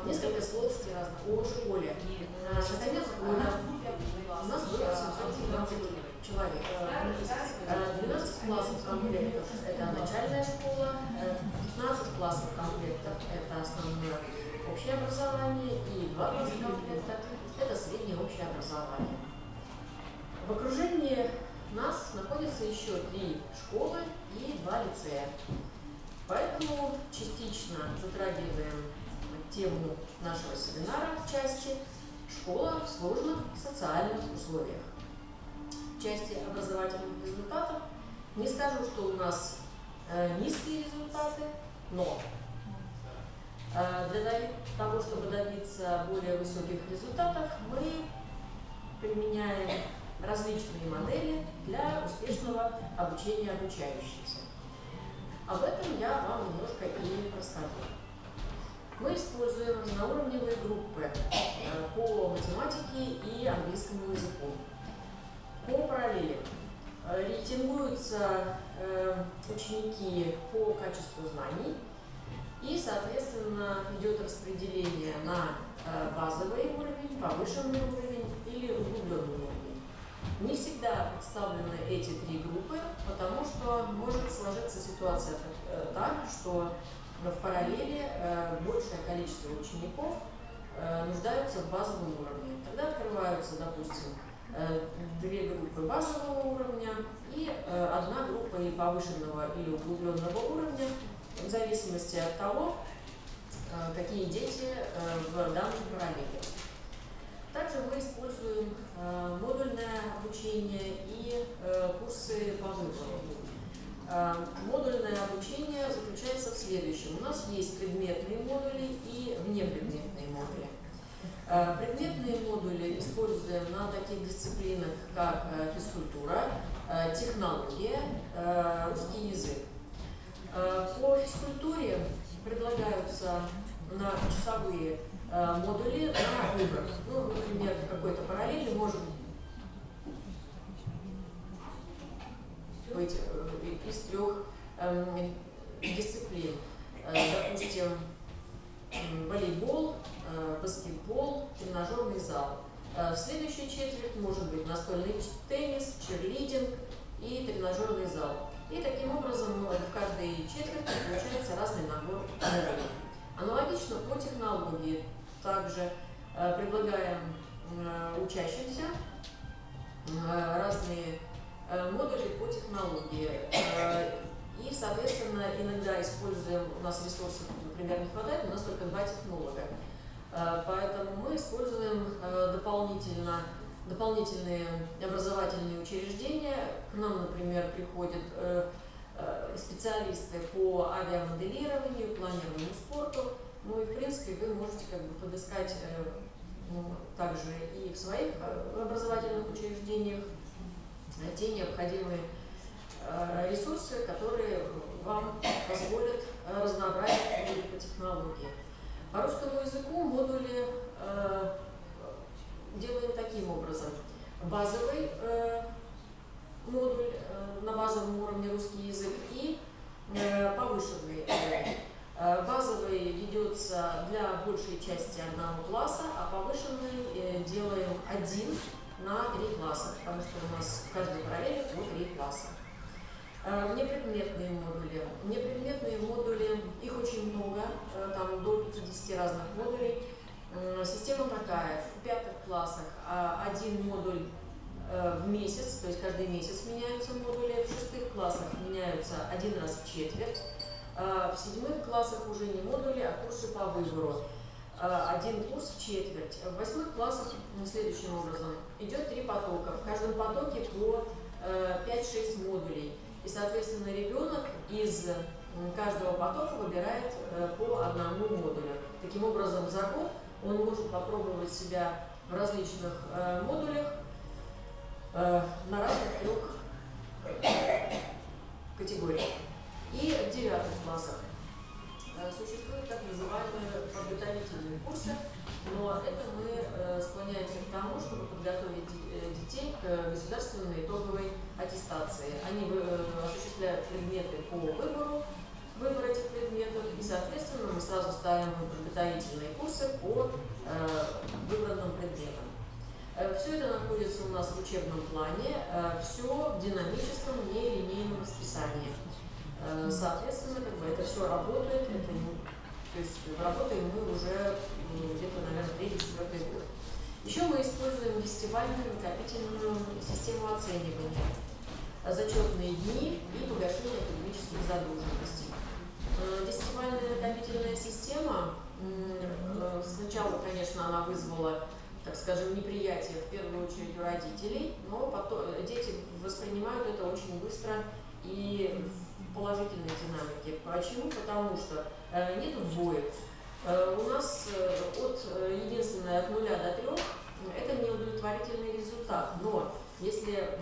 Speaker 10: Несколько слов о школе. На конец года у нас было 717 человек. 12 классов комплектов – это начальная школа, 15 классов комплектов – это основное общее образование, и 2 класса комплекта – это среднее общее образование. В окружении нас находятся еще 3 школы и 2 лицея. Поэтому частично затрагиваем тему нашего семинара в части «Школа в сложных социальных условиях». В части образовательных результатов не скажу, что у нас низкие результаты, но для того, чтобы добиться более высоких результатов, мы применяем различные модели для успешного обучения обучающихся.
Speaker 12: Об этом я вам немножко и расскажу. Мы используем разноуровневые группы по математике и английскому языку. По параллели рейтингуются ученики по качеству знаний, и, соответственно, идет распределение на базовый уровень, повышенный уровень или углубленный уровень. Не всегда представлены эти три группы, потому что может сложиться ситуация так, что в параллели большее количество учеников нуждаются в базовом уровне. Тогда открываются, допустим, две группы базового уровня и одна группа или повышенного, или углубленного уровня, в зависимости от того, какие дети в данном параллели. Также мы используем модульное обучение и курсы по выбору. Модульное обучение заключается в следующем. У нас есть предметные модули и внепредметные модули. Предметные модули используем на таких дисциплинах, как физкультура, технология, русский язык. По физкультуре предлагаются на часовые модули на выбор. Ну, например, в какой-то параллели может быть из трех дисциплин. Допустим, волейбол, баскетбол, тренажерный зал. В следующей четверть может быть настольный теннис, черлидинг и тренажерный зал. И таким образом в каждой четверти получается разный набор модулей. Аналогично по технологии также предлагаем учащимся разные модули по технологии. И, соответственно, иногда используем, у нас ресурсов, например, не хватает, у нас только 2 технолога. Поэтому мы используем дополнительные образовательные учреждения. К нам, например, приходят специалисты по авиамоделированию, планированию спорту. Ну и, в принципе, вы можете подыскать также и в своих образовательных учреждениях те необходимые ресурсы, которые вам позволят разнообразить модули по технологии. По русскому языку модули делаем таким образом. Базовый модуль на базовом уровне русский язык и повышенный уровень. Базовый ведется для большей части одного класса, а повышенный делаем 1 на 3 класса, потому что у нас в каждой параллели по 3 класса. Внепредметные модули. Внепредметные модули, их очень много, там до 50 разных модулей. Система такая, в 5 классах 1 модуль в месяц, то есть каждый месяц меняются модули, в 6 классах меняются 1 раз в четверть, в 7 классах уже не модули, а курсы по выбору. 1 курс в четверть. В 8 классах следующим образом идет 3 потока, в каждом потоке по 5-6 модулей. И, соответственно, ребенок из каждого потока выбирает по одному модулю. Таким образом, за год он может попробовать себя в различных модулях на разных 3 категориях. И в 9 классах существуют так называемые подготовительные курсы, но это мы склоняемся к тому, чтобы подготовить детей к государственной итоговой аттестации. Они осуществляют предметы по выбор этих предметов, и, соответственно, мы сразу ставим подготовительные курсы по выбранным предметам. Все это находится у нас в учебном плане, все в динамическом, нелинейном расписании. Соответственно, это все работает, то есть работаем мы уже где-то, наверное, 3-4 год. Еще мы используем десятибалльную накопительную систему оценивания, зачетные дни и погашение академических задолженностей. Десятибалльная накопительная система, сначала, конечно, она вызвала, так скажем, неприятие в первую очередь у родителей, но потом дети воспринимают это очень быстро и в положительной динамике. Почему? Потому что нет сбоев. У нас единственное от 0 до 3 это неудовлетворительный результат, но если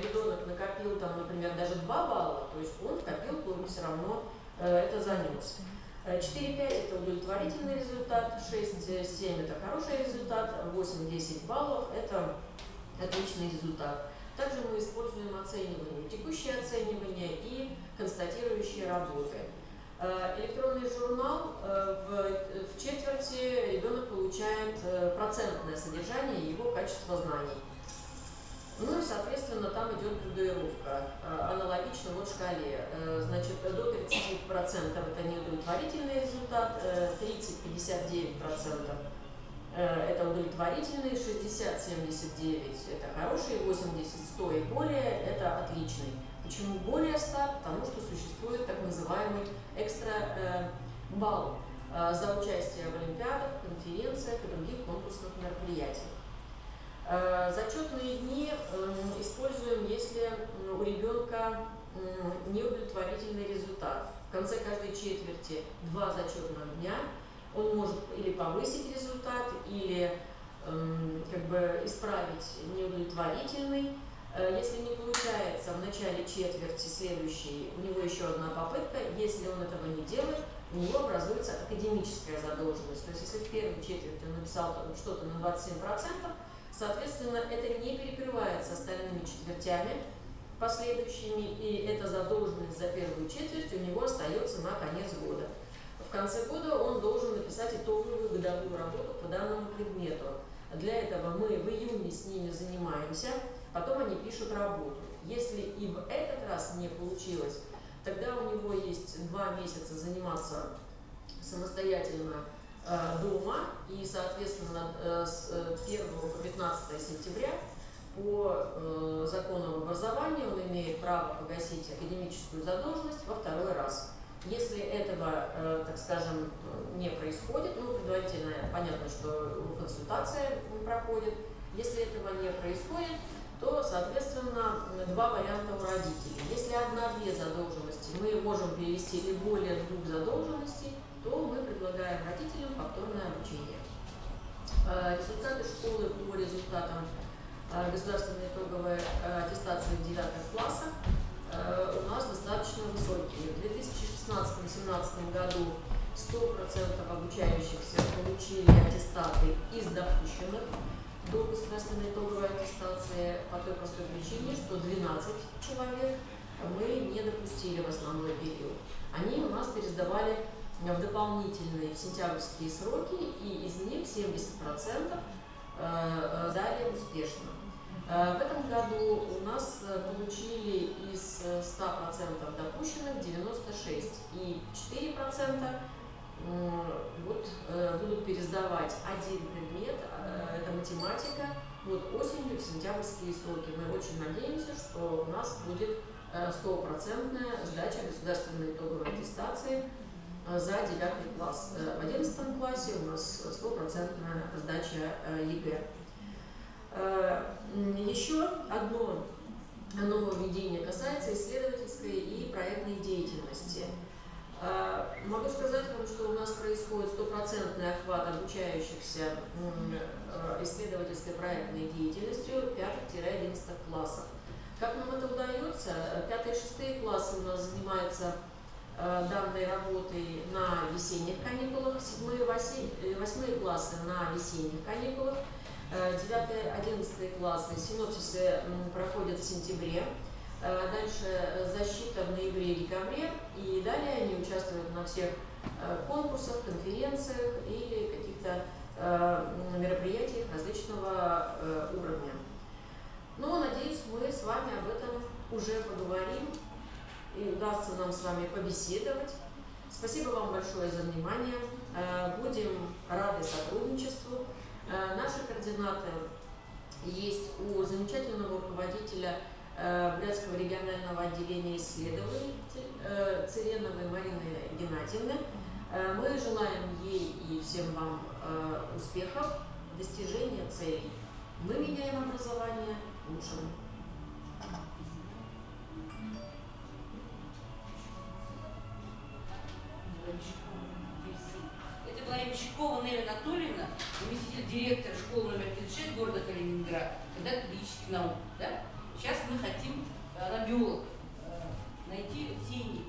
Speaker 12: ребенок накопил, там, например, даже 2 балла, то есть он накопил все равно это занес. 4-5 это удовлетворительный результат, 6-7 это хороший результат, 8-10 баллов это отличный результат. Также мы используем оценивание, текущее оценивание и констатирующие работы. Электронный журнал в четверти ребенок получает процентное содержание его качества знаний. Ну и, соответственно, там идет градуировка, аналогично вот шкале. Значит, до 30% это неудовлетворительный результат, 30-59% это удовлетворительный, 60-79 это хороший, 80-100 и более это отличный. Почему более 100? Потому что существует так называемый экстра балл за участие в олимпиадах, конференциях и других конкурсных мероприятиях. Зачетные дни используем, если у ребенка неудовлетворительный результат. В конце каждой четверти 2 зачетных дня он может или повысить результат, или как бы исправить неудовлетворительный. Если не получается в начале четверти следующей, у него еще одна попытка. Если он этого не делает, у него образуется академическая задолженность. То есть если в первой четверти он написал что-то на 27%, соответственно, это не перекрывается остальными четвертями последующими, и эта задолженность за первую четверть у него остается на конец года. В конце года он должен написать итоговую годовую работу по данному предмету. Для этого мы в июне с ними занимаемся, потом они пишут работу. Если и в этот раз не получилось, тогда у него есть 2 месяца заниматься самостоятельно дома, и, соответственно, с 1 по 15 сентября по закону об образовании он имеет право погасить академическую задолженность во 2-й раз. Если этого, так скажем, не происходит, ну, предварительно понятно, что консультация проходит, если этого не происходит, то, соответственно, 2 варианта у родителей. Если 1-2 задолженности мы можем перевести или более 2 задолженностей, то мы предлагаем родителям повторное обучение. Результаты школы по результатам государственной итоговой аттестации в 9 классах у нас достаточно высокие. В 2016-2017 году 100% обучающихся получили аттестаты из допущенных до государственной итоговой аттестации по той простой причине, что 12 человек мы не допустили в основной период. Они у нас пересдавали в дополнительные в сентябрьские сроки, и из них 70% сдали успешно. В этом году у нас получили из 100% допущенных 96, и 4% вот, будут пересдавать один предмет, это математика, вот осенью в сентябрьские сроки. Мы очень надеемся, что у нас будет 100% сдача государственной итоговой аттестации за 9 класс. В 11 классе у нас 100% сдача ЕГЭ. Еще одно нововведение касается исследовательской и проектной деятельности. Могу сказать вам, что у нас происходит 100% охват обучающихся исследовательской проектной деятельностью 5-11 классов. Как нам это удается? 5-6 классы у нас занимаются данной работой на весенних каникулах, 7-8 классы на весенних каникулах, 9-11 классы синопсисы проходят в сентябре, дальше защита в ноябре и декабре, и далее они участвуют на всех конкурсах, конференциях или каких-то мероприятиях различного уровня. Но, надеюсь, мы с вами об этом уже поговорим и удастся нам с вами побеседовать. Спасибо вам большое за внимание. Будем рады сотрудничеству. Наши координаты есть у замечательного руководителя Брянского регионального отделения исследований Цыреновой Марины Геннадьевны. Мы желаем ей и всем вам успехов, достижения целей. Мы меняем образование к лучшему.
Speaker 5: Это была Ямщикова Нелли Анатольевна, заместитель директора школы номер 36 города Калининград, кандидат педагогических наук. Да? Сейчас мы хотим, она биолог, найти тени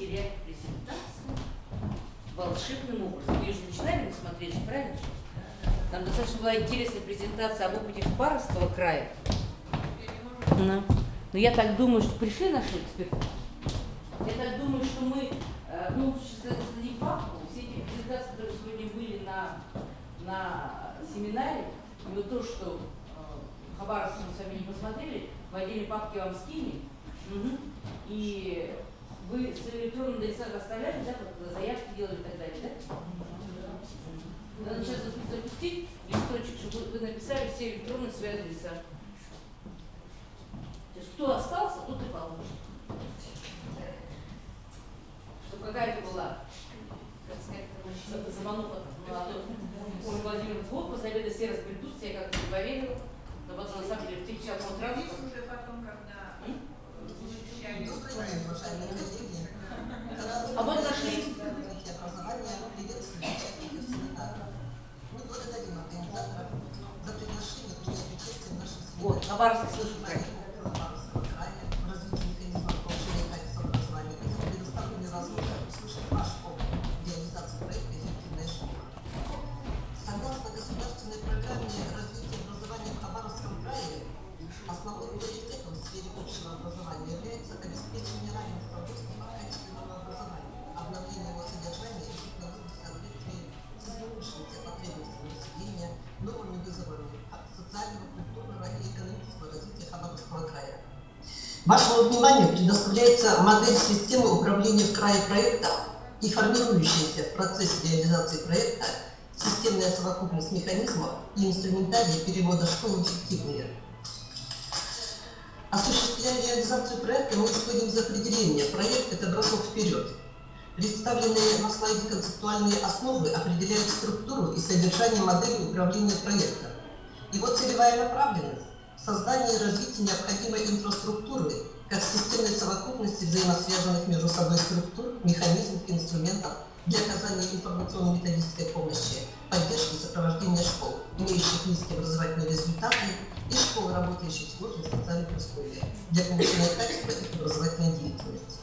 Speaker 2: терять презентацию волшебным образом. Вы же начинали смотреть, правильно? Там достаточно была интересная презентация об опыте Хабаровского края. Но я так думаю, что пришли наши эксперты. Я так думаю, что мы, создадим папку, все эти презентации, которые сегодня были на семинаре, и вот то, что Хабаровск мы с вами не посмотрели, в отдельной папке вам скинем. И вы с электронным адресом оставляли, да, как заявки делали и так далее, да? Надо сейчас запустить листочек, чтобы вы написали все электронные свои адреса. То есть кто остался, тот и получит. Чтобы какая-то была, как сказать, замануха молодой. Ольга Владимировна, вот, позовели, все разбредут, я как-то не поверила. Но потом, на самом деле, в тех часах он сразу...
Speaker 7: уже потом, когда...
Speaker 2: А вот нашли. Вот, Хабаровск слышит как.
Speaker 13: Согласно государственной программе развития образования в Хабаровском крае, основным приоритетом в сфере общего образования является обеспечение равенства доступа к качественному образованию, обновление его содержания и технологий в соответствии с изменившимися потребностями населения, новыми вызовами социального, культурного и экономического развития Хабаровского края. Вашему вниманию предоставляется модель системы управления в крае проектом и формирующаяся в процессе реализации проекта системная совокупность механизмов и инструментария перевода школ в эффективные. Осуществляя реализацию проекта, мы исходим из определения. Проект – это бросок вперед. Представленные на слайде концептуальные основы определяют структуру и содержание модели управления проектом. Его целевая направленность – создание и развитие необходимой инфраструктуры как системной совокупности взаимосвязанных между собой структур, механизмов и инструментов для оказания информационно-методической помощи, поддержки и сопровождения школ, имеющих низкие образовательные результаты, и школ, работающих в сложных социальных условиях, для повышения качества их образовательной деятельности.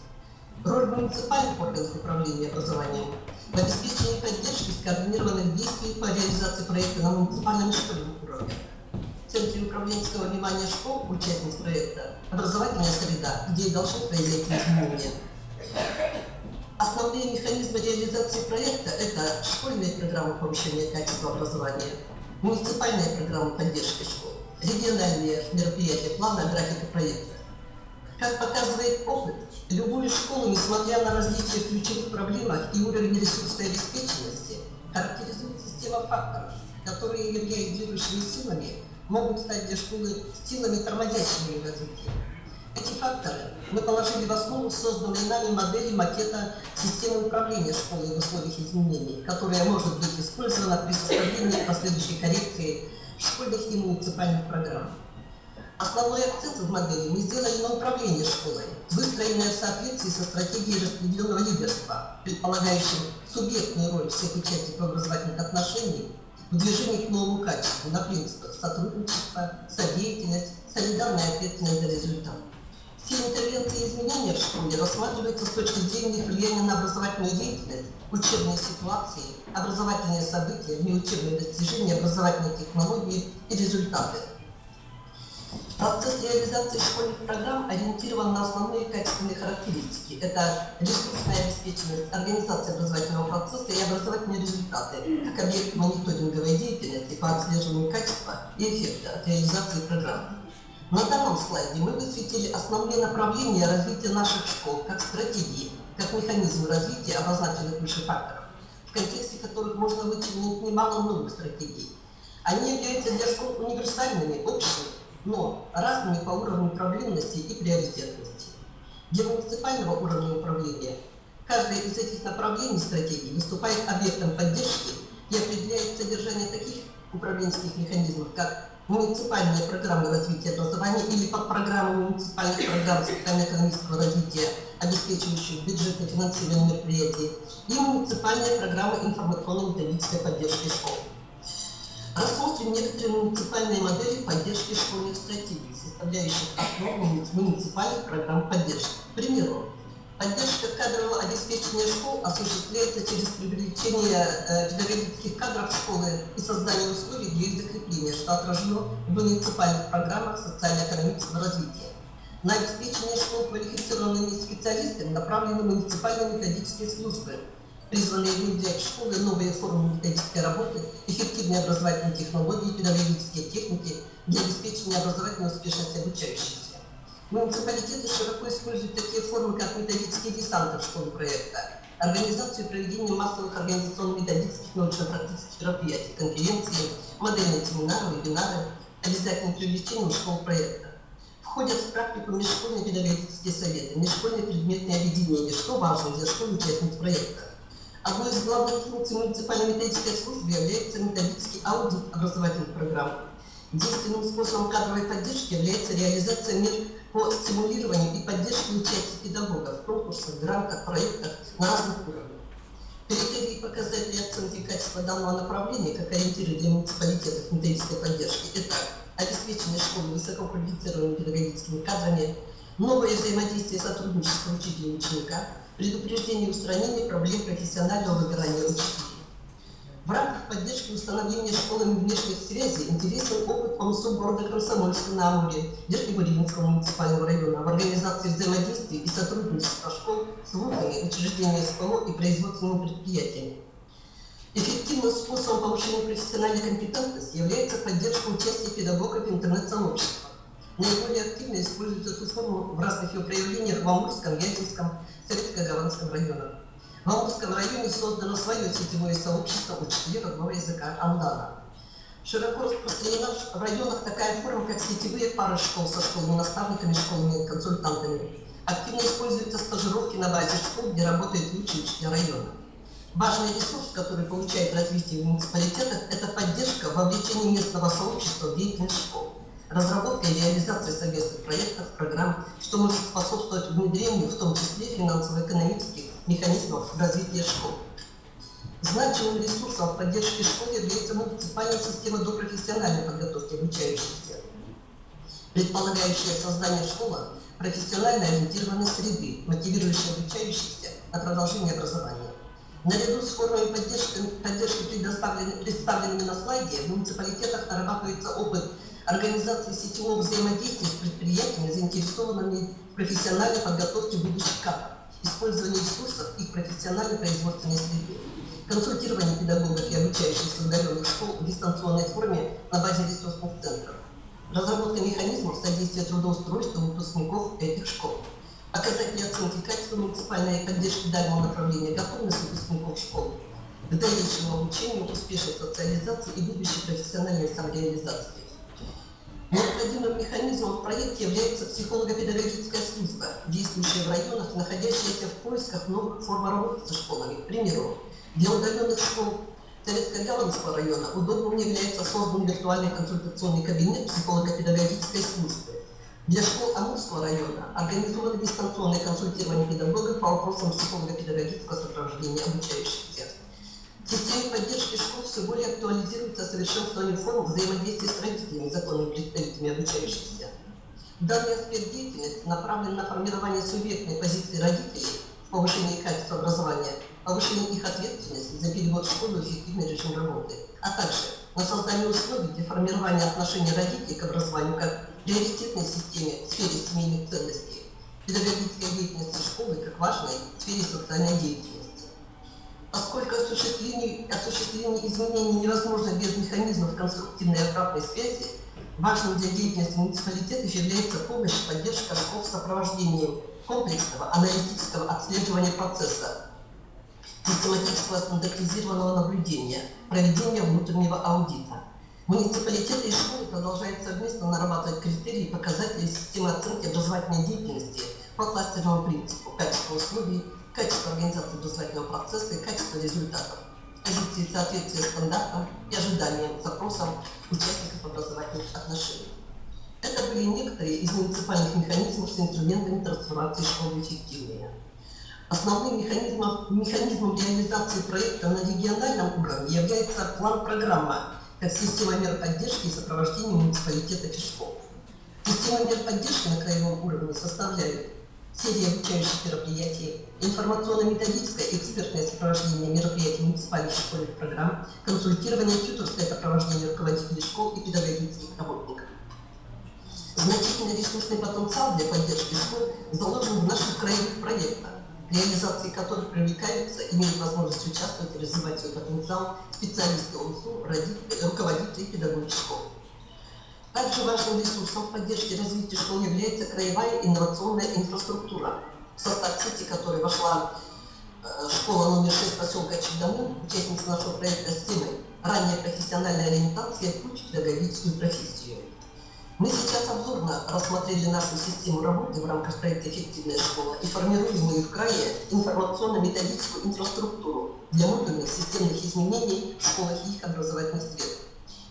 Speaker 13: Роль муниципальных органов управления образованием в обеспечении поддержки скоординированных действий по реализации проекта на муниципальном и школьном уровне. В центре управленческого внимания школ, участниц проекта, образовательная среда, где и должны произойти изменения. Основные механизмы реализации проекта – это школьные программы повышения качества образования, муниципальные программы поддержки школ, региональные мероприятия, планы, графика проекта. Как показывает опыт, любую школу, несмотря на различия в ключевых проблемах и уровень ресурсной обеспеченности, характеризует система факторов, которые, являясь движущими силами, могут стать для школы силами, тормозящими развитие. Эти факторы мы положили в основу созданной нами модели макета системы управления школой в условиях изменений, которая может быть использована при составлении последующей коррекции школьных и муниципальных программ. Основной акцент в модели мы сделали на управление школой, выстроенное в соответствии со стратегией распределенного лидерства, предполагающим субъектную роль всех участников образовательных отношений в движении к новому качеству на принципах сотрудничества, содеятельность, солидарная ответственность за результат. Все интервенции и изменения в школе рассматриваются с точки зрения влияния на образовательную деятельность, учебные ситуации, образовательные события, внеучебные достижения, образовательные технологии и результаты. Процесс реализации школьных программ ориентирован на основные качественные характеристики. Это ресурсная обеспеченность, организация образовательного процесса и образовательные результаты, как объект мониторинговой деятельности по отслеживанию качества и эффекта от реализации программ. На данном слайде мы высветили основные направления развития наших школ как стратегии, как механизмы развития обозначенных выше факторов, в контексте которых можно вычленить немало новых стратегий. Они являются для школ универсальными, общими, но разными по уровню проблемности и приоритетности. Для муниципального уровня управления каждое из этих направлений стратегий выступает объектом поддержки и определяет содержание таких управленческих механизмов, как муниципальные программы развития образования или подпрограммы муниципальных программ социально-экономического развития, обеспечивающих бюджетное финансирование мероприятий, и муниципальные программы информационно-методической поддержки школ. Рассмотрим некоторые муниципальные модели поддержки школьных стратегий, составляющих основу муниципальных программ поддержки. К примеру, Поддержка кадрового обеспечения школ осуществляется через привлечение педагогических кадров в школы и создание условий для их закрепления, что отражено в муниципальных программах социально-экономического развития. На обеспечение школ квалифицированными специалистами направлены муниципальные методические службы, призванные внедрять в школы новые формы методической работы, эффективные образовательные технологии, педагогические техники для обеспечения образовательной успешности обучающихся. Муниципалитеты широко используют такие формы, как методические десанты в школе проекта, организацию и проведение массовых организационно-методических научно-практических мероприятий, конференции, модельные семинары, вебинары, обязательно привлечение в школу проекта. Входят в практику межшкольные педагогические советы, межшкольные предметные объединения, что важно для школ участниц проекта. Одной из главных функций муниципальной методической службы является методический аудит образовательных программ. Действенным способом кадровой поддержки является реализация мер по стимулированию и поддержке участия педагогов в конкурсах, грантах, проектах на разных уровнях. Критерии и показатели оценки качества данного направления, как ориентиры для муниципалитетов методической поддержки, это обеспечение школы высококвалифицированными педагогическими кадрами, новое взаимодействие сотрудничества учителя и ученика, предупреждение и устранение проблем профессионального выгорания учителей. В рамках поддержки установления школами внешних связей интересен опыт ОМСУ города Комсомольска на Амуре, Верхнебуринского муниципального района в организации взаимодействия и сотрудничества школ с вузами, учреждениями СПО и производственными предприятиями. Эффективным способом повышения профессиональной компетентности является поддержка участия педагогов в интернет-сообществах. Наиболее активно используется эту форму в разных ее проявлениях в Амурском, Вяземском, Советско-Гаванском районах. В Амурском районе создано свое сетевое сообщество учителей родного языка Андана. Широко распространена в районах такая форма, как сетевые пары школ со школами, наставниками, школами и консультантами. Активно используются стажировки на базе школ, где работают лучшие учителя района. Важный ресурс, который получает развитие в муниципалитетах, это поддержка вовлечения местного сообщества в деятельность школ. Разработка и реализация совместных проектов, программ, что может способствовать внедрению, в том числе финансово-экономических механизмов развития школ. Значимым ресурсом в поддержке школ является муниципальная система допрофессиональной подготовки обучающихся, предполагающая создание в школах профессионально ориентированной среды, мотивирующей обучающихся на продолжение образования. Наряду с формами поддержки, представленными на слайде, в муниципалитетах нарабатывается опыт организации сетевого взаимодействия с предприятиями, заинтересованными в профессиональной подготовке будущих кадров, использование ресурсов их профессиональной производственной среды, консультирование педагогов и обучающихся удаленных школ в дистанционной форме на базе ресурсных центров, разработка механизмов содействия трудоустройству выпускников этих школ, показатели оценки качества муниципальной поддержки дальнего направления, готовность выпускников школ к дальнейшему обучению, успешной социализации и будущей профессиональной самореализации. Необходимым механизмом в проекте является психолого-педагогическая служба, действующая в районах, находящаяся в поисках новых форм работы со школами. К примеру, для удаленных школ Советско-Гаванского района удобным является создан виртуальный консультационный кабинет психолого-педагогической службы. Для школ Амурского района организовано дистанционное консультирование педагогов по вопросам психолого-педагогического сопровождения обучающихся. В системе поддержки школ все более актуализируется совершенствование форм взаимодействия с родителями, законными представителями обучающихся. Данный аспект деятельности направлен на формирование субъектной позиции родителей в повышении качества образования, повышение их ответственности за перевод в школу в эффективный режим работы, а также на создание условий для формирования отношений родителей к образованию как приоритетной системе в сфере семейных ценностей, педагогической деятельности школы как важной в сфере социальной деятельности. Поскольку осуществление изменений невозможно без механизмов конструктивной и обратной связи, важным для деятельности муниципалитетов является помощь и поддержка школ в сопровождении комплексного аналитического отслеживания процесса, систематического стандартизированного наблюдения, проведения внутреннего аудита. Муниципалитеты и школы продолжают совместно нарабатывать критерии и показатели системы оценки образовательной деятельности по кластерному принципу: качество условий, качество организации образовательного процесса и качество результатов, позиции соответствия стандартам и ожиданиям, запросам участников образовательных отношений. Это были некоторые из муниципальных механизмов с инструментами трансформации школы эффективнее. Основным механизмом реализации проекта на региональном уровне является план-программа как система мер поддержки и сопровождения муниципалитетов и школ. Система мер поддержки на краевом уровне составляет серия обучающих мероприятий, информационно-методическое и экспертное сопровождение мероприятий муниципальных школьных программ, консультирование, тьюторское сопровождение руководителей школ и педагогических работников. Значительный ресурсный потенциал для поддержки школ заложен в наших краевых проектах, реализации которых привлекаются, имеют возможность участвовать и развивать свой потенциал специалисты ОМСУ, руководители и педагоги школ. Также важным ресурсом в поддержке развития школ является краевая инновационная инфраструктура, в состав сети которой вошла школа номер 6 поселка Чегдамын, участница нашего проекта с темой «Ранняя профессиональная ориентация в путь в педагогическую профессию». Мы сейчас обзорно рассмотрели нашу систему работы в рамках проекта «Эффективная школа» и формируемую в крае информационно-методическую инфраструктуру для модульных системных изменений в школах и их образовательных средств.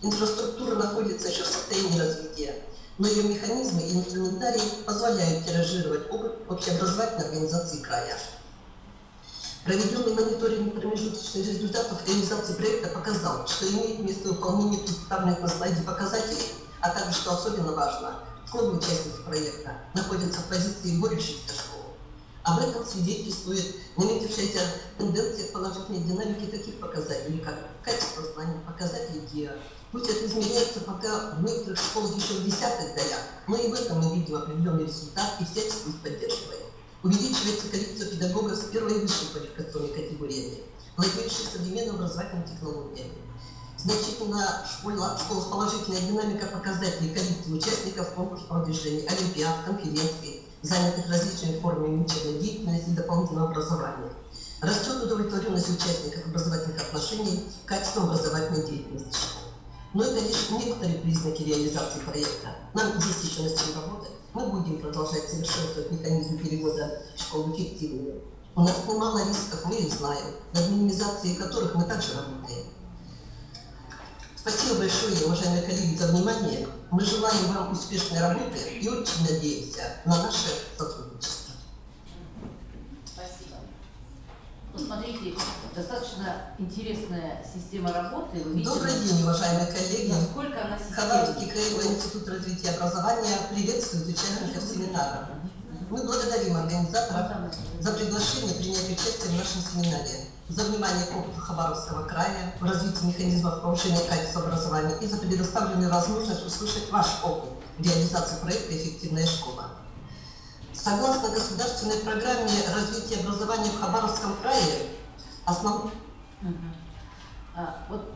Speaker 13: Инфраструктура находится еще в состоянии развития, но ее механизмы и инструментарий позволяют тиражировать опыт общеобразовательной организации края. Проведенный мониторинг промежуточных результатов реализации проекта показал, что имеет место выполнение представленных на слайде показателей, а также, что особенно важно, школы участники проекта находятся в позиции борющихся школ. Об этом свидетельствует наметившаяся тенденция к положительной динамике таких показателей, как качество знаний, показатели ГИА. Пусть это измеряется пока в некоторых школах еще в десятых долях, но и в этом мы видим определенный результат и всячески их поддерживаем. Увеличивается количество педагогов с первой и высшей квалификационной категориями, владеющих современными образовательными технологиями. Значительно школа с положительной динамикой показателей количества участников конкурсов продвижения, олимпиад, конференций, занятых различными формами учебной деятельности и дополнительного образования. Растет удовлетворенность участников образовательных отношений качеством образовательной деятельности школ. Но это лишь некоторые признаки реализации проекта. Нам здесь еще над чем работать. Мы будем продолжать совершенствовать механизм перевода школ в эффективную. У нас немало рисков, мы их знаем, над минимизацией которых мы также работаем. Спасибо большое, уважаемые коллеги, за внимание. Мы желаем вам успешной работы и очень надеемся на наше сотрудничество.
Speaker 2: Спасибо. Ну, смотрите, достаточно интересная система работы. Видите,
Speaker 13: добрый день, уважаемые коллеги.
Speaker 2: Насколько она системная.
Speaker 13: Хабаровский краевой институт развития образования приветствует участников семинара. Мы благодарим организаторов за приглашение принять участие в нашем семинаре, за внимание к опыту Хабаровского края в развитии механизмов повышения качества образования и за предоставленную возможность услышать ваш опыт реализации проекта «Эффективная школа». Согласно государственной программе развития образования в Хабаровском крае,
Speaker 2: вот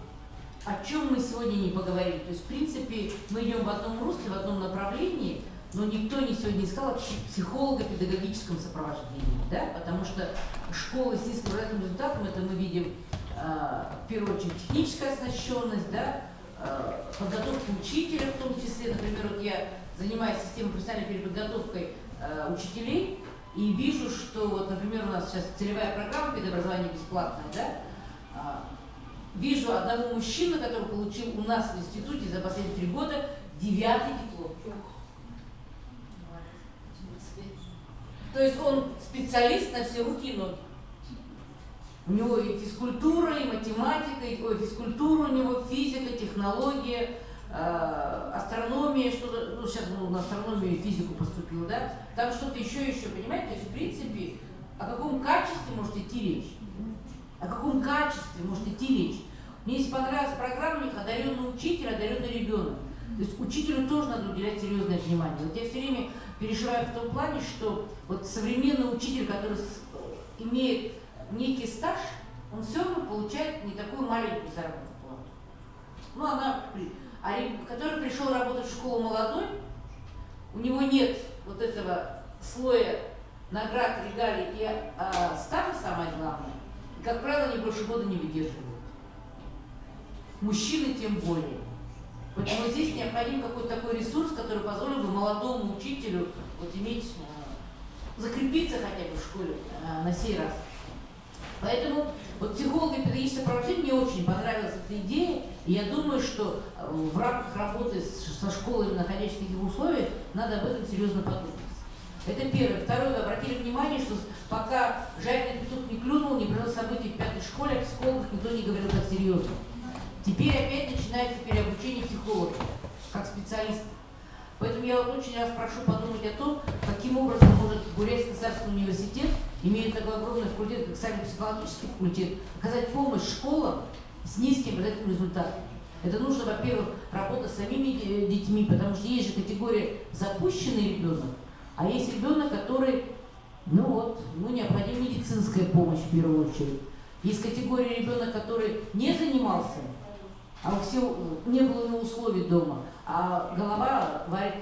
Speaker 2: о чем мы сегодня не поговорили. То есть, в принципе, мы идем в одном русле, в одном направлении, но никто сегодня не сказал о психолого-педагогическом сопровождении, да? Потому что школы с низким образовательным результатом, это мы видим в первую очередь техническая оснащенность, да? Подготовка учителя в том числе. Например, вот я занимаюсь системой профессиональной переподготовкой учителей и вижу, что, вот, например, у нас сейчас целевая программа педобразования бесплатная, да? Вижу одного мужчину, который получил у нас в институте за последние 3 года 9-й диплом. То есть он специалист на все руки и ноги. У него и физкультура, и математика, физкультура у него, физика, технология, астрономия, что-то, ну сейчас он на астрономию и физику поступил, да? Там что-то еще, понимаете? То есть, в принципе, о каком качестве может идти речь? О каком качестве может идти речь? Мне здесь понравилась программа у них «Одаренный учитель, одаренный ребенок». То есть учителю тоже надо уделять серьезное внимание. Вот я все время переживаю в том плане, что вот современный учитель, который имеет некий стаж, он все равно получает не такую маленькую заработную плату. Ну, который пришел работать в школу молодой, у него нет вот этого слоя наград, регалий и стажа, самое главное, и, как правило, они больше года не выдерживают. Мужчины тем более. Поэтому здесь необходим какой-то такой ресурс, который позволил бы молодому учителю вот иметь, закрепиться хотя бы в школе на сей раз. Поэтому вот психолого-педагогическое сопровождение мне очень понравилась эта идея, и я думаю, что в рамках работы со школами, находящихся в таких условиях, надо об этом серьезно подумать. Это первое. Второе, вы обратили внимание, что пока жареный петух не клюнул, не произошло событий в 5-й школе, о психологах никто не говорил так серьезно. Теперь опять начинается переобучение психологов, как специалистов. Поэтому я вот очень раз прошу подумать о том, каким образом может
Speaker 5: Бурятский государственный университет имеет такой огромный факультет, как социально-психологический факультет, оказать помощь школам с низким образовательным результатом. Это нужно, во-первых, работать с самими детьми, потому что есть же категория запущенный ребенок, а есть ребенок, который, необходима медицинская помощь в первую очередь. Есть категория ребенок, который не занимался, а не было у него условий дома, а голова варит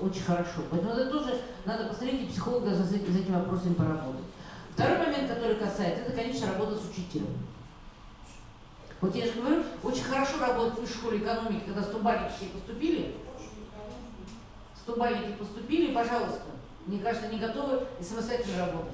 Speaker 5: очень хорошо. Поэтому это тоже надо посмотреть, и психолог должен с этим вопросом поработать. Второй момент, который касается, это, конечно, работа с учителем. Вот я же говорю, очень хорошо работать в школе экономики, когда 100-бальники поступили, пожалуйста. Мне кажется, они готовы и самостоятельно работать.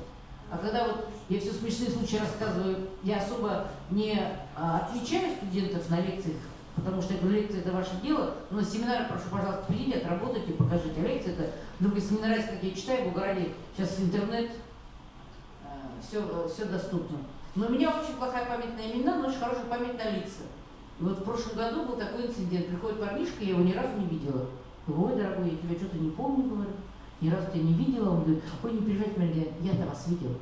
Speaker 5: А когда вот я все смешные случаи рассказываю, я особо не отвечаю студентов на лекциях, потому что я говорю, лекция это ваше дело, но на семинары, прошу, пожалуйста, придите, отработайте, покажите. А лекция это, другие семинары, как я читаю в Угорале, сейчас интернет, все доступно. Но у меня очень плохая память на имена, но очень хорошая память на лица. И вот в прошлом году был такой инцидент. Приходит парнишка, я его ни разу не видела. Ой, дорогой, я тебя что-то не помню, говорю. Ни разу тебя не видела. Он говорит, ой, не переживайте, Мария, я-то вас видел.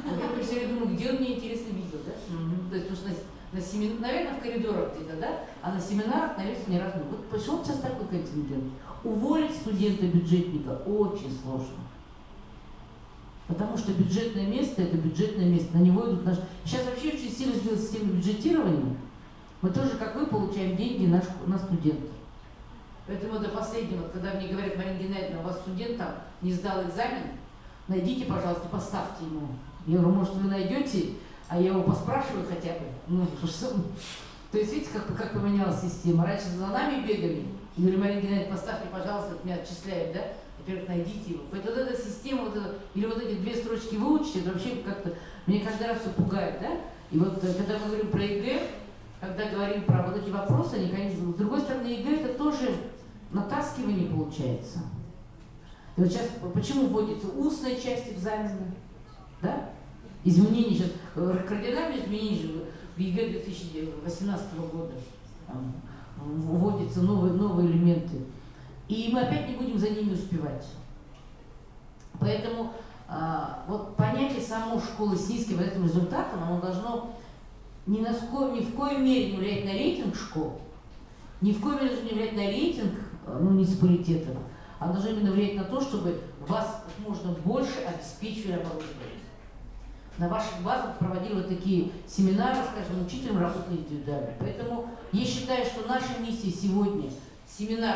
Speaker 5: Я все время думаю, где он меня интересно видел, да? То есть, потому что наверное, в коридорах где-то, да? А на семинарах, наверное, ни разу не. Вот пришел сейчас такой контингент. Уволить студента-бюджетника очень сложно. Потому что бюджетное место – это бюджетное место, на него идут наши… Сейчас вообще очень сильно сделана система бюджетирования. Мы тоже, как вы, получаем деньги на студентов. Поэтому до последнего, когда мне говорят, Марина Геннадьевна, у вас студент там не сдал экзамен, найдите, пожалуйста, поставьте ему. Я говорю, может, вы найдете, а я его поспрашиваю хотя бы. То есть, видите, как поменялась система. Раньше за нами бегали. Я говорю, Марина Геннадьевна, поставьте, пожалуйста, это меня отчисляют, да? Во-первых, найдите его. Поэтому вот эта система, или вот эти 2 строчки выучите, это вообще как-то, мне каждый раз все пугает, да? И вот когда мы говорим про ЕГЭ, когда говорим про вот эти вопросы, они, конечно, с другой стороны, ЕГЭ это тоже натаскивание получается. И вот сейчас, почему вводится устная часть экзамена, да? Изменения сейчас, кардинальные изменения в ЕГЭ 2018 года, вводятся новые элементы. И мы опять не будем за ними успевать. Поэтому вот понятие самой школы с низким этим результатом, оно должно ни в коей мере не влиять на рейтинг школ, ни в коей мере не влиять на рейтинг муниципалитетов, а должно именно влиять на то, чтобы вас как можно больше обеспечивали оборудованием. На ваших базах проводили вот такие семинары, скажем, учителям работали индивидуально. Поэтому я считаю, что наша миссия сегодня семинар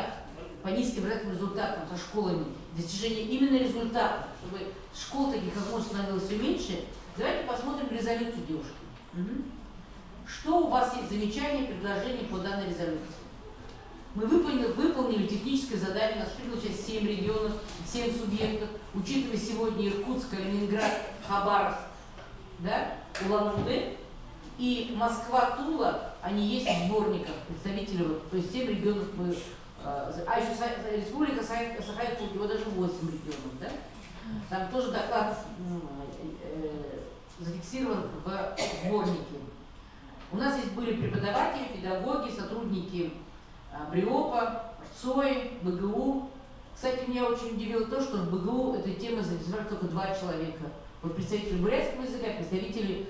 Speaker 5: по низким образовательным результатам со школами, достижение именно результатов, чтобы школ таких как можно становилось все меньше. Давайте посмотрим резолюцию, девушки. Что у вас есть замечания, предложения по данной резолюции? Мы выполнили техническое задание, нас приняло сейчас 7 регионов, 7 субъектов, учитывая сегодня Иркутск, Калининград, Хабаровск, да, Улан-Удэ и Москва, Тула, они есть в сборниках представителей, то есть 7 регионов мы. А еще Республика Саха-Якутия, его даже 8 регионов, да? Там тоже доклад зафиксирован в сборнике. У нас здесь были преподаватели, педагоги, сотрудники БРИОПа, ЦОИ, БГУ. Кстати, меня очень удивило то, что в БГУ этой темой заинтересовали только 2 человека. Вот представители бурятского языка, представители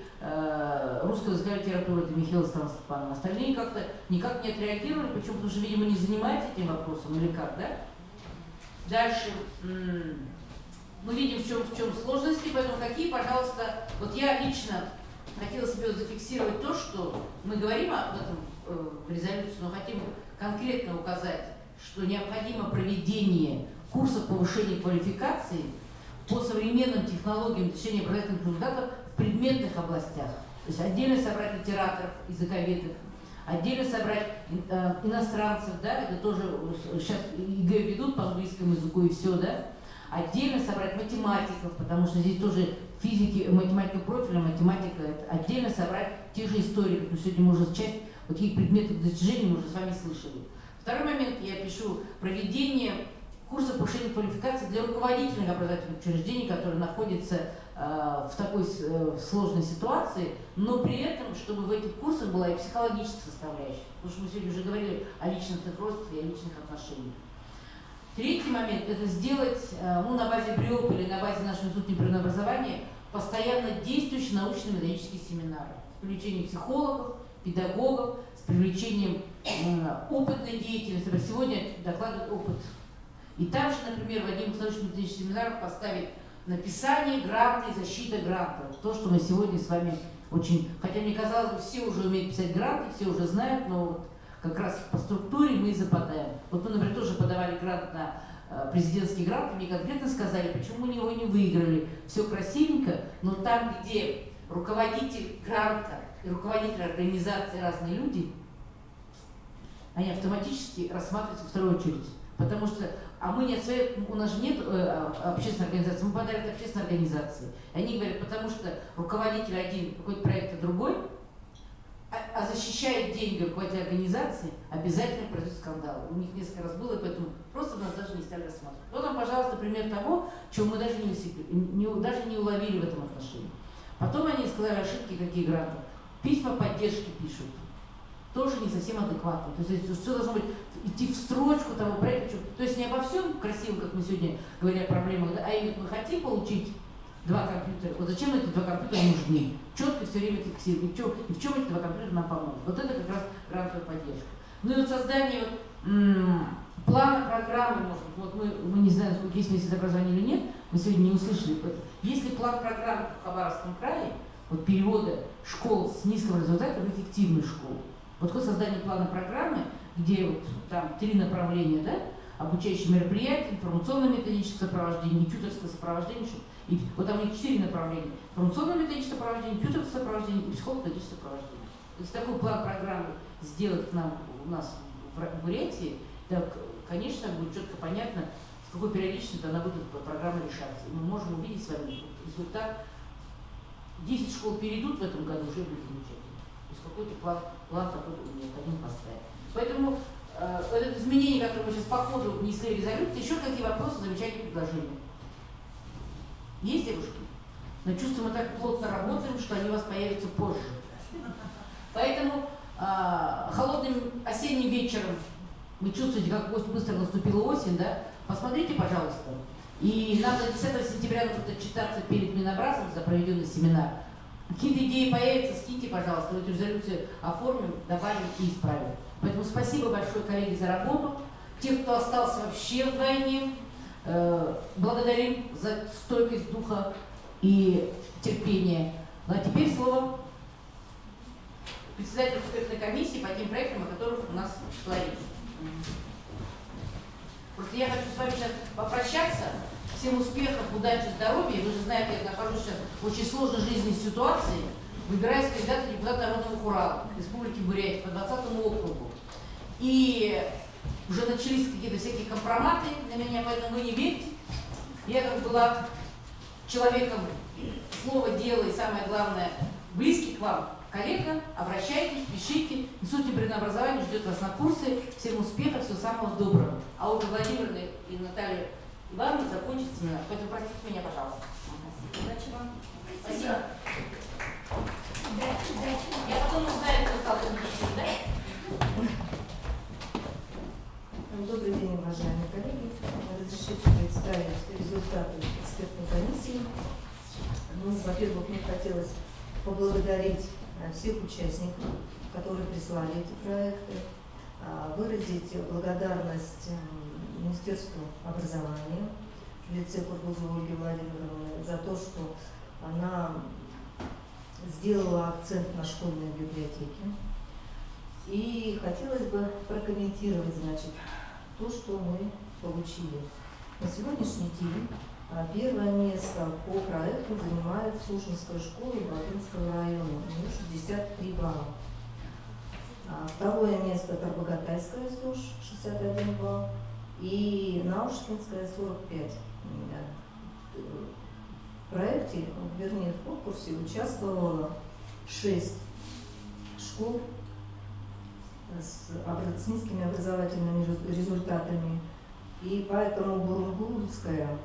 Speaker 5: русского языка и литературы, это Михаил Степанов. Остальные как-то никак не отреагировали, почему? Потому что, видимо, не занимаются этим вопросом, или как, да? Дальше. Мы видим, в чем сложности, поэтому какие, пожалуйста, вот я лично хотела себе зафиксировать то, что мы говорим об этом в резолюции, но хотим конкретно указать, что необходимо проведение курсов повышения квалификации по современным технологиям достижения образовательных результатов в предметных областях. То есть отдельно собрать литераторов, языковедов, отдельно собрать иностранцев, да, это тоже сейчас ЕГЭ ведут по английскому языку и все, да, отдельно собрать математиков, потому что здесь тоже физики, математика профиля, математика, отдельно собрать тех же историков, потому что сегодня мы уже часть вот таких предметов достижений мы уже с вами слышали. Второй момент, я пишу проведение курсов повышения квалификации для руководительных образовательных учреждений, которые находятся в такой сложной ситуации, но при этом, чтобы в этих курсах была и психологическая составляющая, потому что мы сегодня уже говорили о личностных ростах и о личных отношениях. Третий момент – это сделать, на базе БРИОП или на базе нашего института непрерывного образования постоянно действующие научно-методические семинары с привлечением психологов, педагогов, с привлечением опытной деятельности. Сегодня докладывает опыт. И также, например, в один из научно-методических семинаров поставить написание гранта и защита грантов. То, что мы сегодня с вами очень... Хотя мне казалось бы, все уже умеют писать гранты, все уже знают, но вот как раз по структуре мы и западаем. Вот мы, например, тоже подавали грант на президентский грант, и мне конкретно сказали, почему мы его не выиграли. Все красивенько, но там, где руководитель гранта и руководитель организации разные люди, они автоматически рассматриваются в вторую очередь. Потому что, у нас же нет общественной организации, мы подали от общественной организации. И они говорят, потому что руководитель один какой-то проект, другой, а защищает деньги руководителя организации, обязательно произойдет скандал. У них несколько раз было, и поэтому просто нас даже не стали рассматривать. Вот вам, пожалуйста, пример того, чего мы даже не уловили в этом отношении. Потом они сказали ошибки, какие гранты. Письма поддержки пишут. Тоже не совсем адекватно. То есть все должно быть идти в строчку того проекта. То есть не обо всем красивом, как мы сегодня говорили о проблемах, да, а именно мы хотим получить 2 компьютера. Вот зачем эти 2 компьютера нужны? Четко все время фиксировать. И в чем эти 2 компьютера нам помогут? Вот это как раз грантовая поддержка. Ну и вот создание плана программы, может быть, вот мы не знаем, сколько есть месяцев образования или нет, мы сегодня не услышали. Есть ли план программы в Хабаровском крае, вот перевода школ с низким результатом в эффективную школу? Вот такое создание плана программы, где вот там 3 направления, да, обучающие мероприятия, информационно-методическое сопровождение, тьюторское сопровождение, и вот там у них 4 направления: информационно-методическое сопровождение, тьюторское сопровождение и психолого-методическое сопровождение. Если такой план программы сделать у нас в Бурятии, так, конечно, будет четко понятно, с какой периодичностью она будет программа решаться. И мы можем увидеть с вами результат. 10 школ перейдут в этом году, уже будет замечательно. То есть какой-то план такой необходимо поставить. Поэтому это изменение, которое мы сейчас по ходу внесли в резолюцию, еще какие вопросы, замечания, предложения? Есть, девушки? Но чувствую, мы так плотно работаем, что они у вас появятся позже. Поэтому холодным осенним вечером вы чувствуете, как быстро наступила осень, да? Посмотрите, пожалуйста. И нам до 10 сентября нужно отчитаться перед Минобразом за проведенный семинар. Какие-то идеи появятся, скиньте, пожалуйста, в эту резолюцию оформим, добавим и исправим. Поэтому спасибо большое, коллеги, за работу. Тех, кто остался вообще вдвойне, благодарим за стойкость духа и терпение. Ну а теперь слово председателю экспертной комиссии по тем проектам, о которых у нас шла речь. Просто я хочу с вами сейчас попрощаться. Всем успехов, удачи, здоровья. Вы же знаете, я нахожусь сейчас в очень сложной жизненной ситуации. Выбираюсь кандидата в депутат Народного Хурала Республики Бурятия по 20-му округу. И уже начались какие-то всякие компроматы на меня, поэтому вы не верьте. Я как была человеком слова, дела и, самое главное, близкий к вам коллега, обращайтесь, пишите. Институт непрерывного образования ждет вас на курсы. Всем успехов, всего самого доброго. А Ольга Владимировна и Наталья Ивановна закончит семинар. Поэтому простите меня, пожалуйста. Удачи вам. Спасибо. Я потом узнаю, кто стал комиссией, да?
Speaker 6: Добрый день, уважаемые коллеги. Разрешите представить результаты экспертной комиссии. Ну, во-первых, мне хотелось поблагодарить всех участников, которые прислали эти проекты, выразить благодарность Министерству образования в лице Кургузовой Ольги Владимировны за то, что она сделала акцент на школьные библиотеки. И хотелось бы прокомментировать, значит, то, что мы получили. На сегодняшний день первое место по проекту занимает Сушинская школа Балтинского района, у нее 63 балла. Второе место – Тарбагатайская СУШ, 61 балл, и Наушкинская, 45. В проекте, вернее, в конкурсе участвовало 6 школ с низкими образовательными результатами, и поэтому Бурунгулская,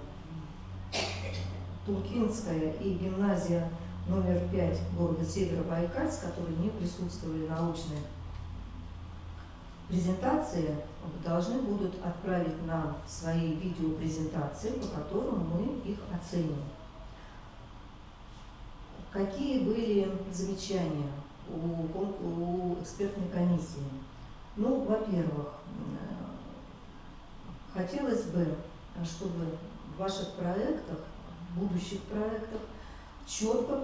Speaker 6: Тулкинская и гимназия номер 5 города Северобайкальск, которые не присутствовали на очной
Speaker 14: презентации должны будут отправить нам свои видеопрезентации, по которым мы их оценим. Какие были замечания у экспертной комиссии? Ну, во-первых, хотелось бы, чтобы в ваших проектах, будущих проектах, четко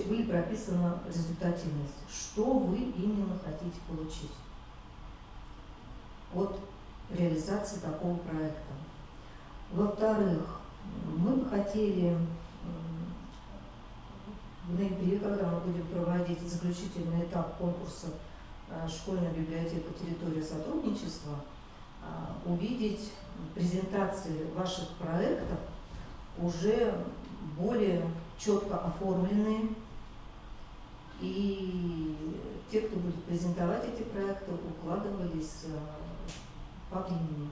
Speaker 14: были прописана результативность. Что вы именно хотите получить от реализации такого проекта? Во-вторых, мы бы хотели в ноябре, когда мы будем проводить заключительный этап конкурса «Школьная библиотека. Территория сотрудничества», увидеть презентации ваших проектов уже более четко оформленные, и те, кто будет презентовать эти проекты, укладывались по времени.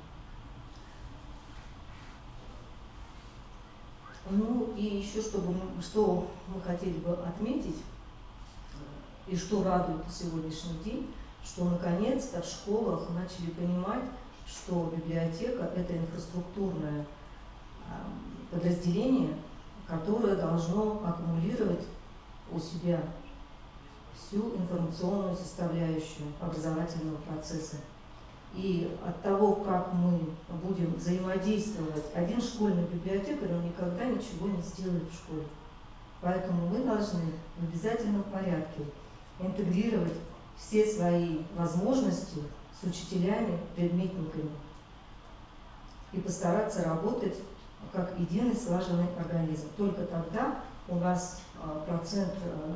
Speaker 14: Ну и еще, что мы хотели бы отметить, и что радует на сегодняшний день, что наконец-то в школах начали понимать, что библиотека – это инфраструктурное подразделение, которое должно аккумулировать у себя всю информационную составляющую образовательного процесса. И от того, как мы будем взаимодействовать, один школьный библиотекарь, он никогда ничего не сделает в школе. Поэтому мы должны в обязательном порядке интегрировать все свои возможности с учителями, предметниками и постараться работать как единый слаженный организм. Только тогда у нас процент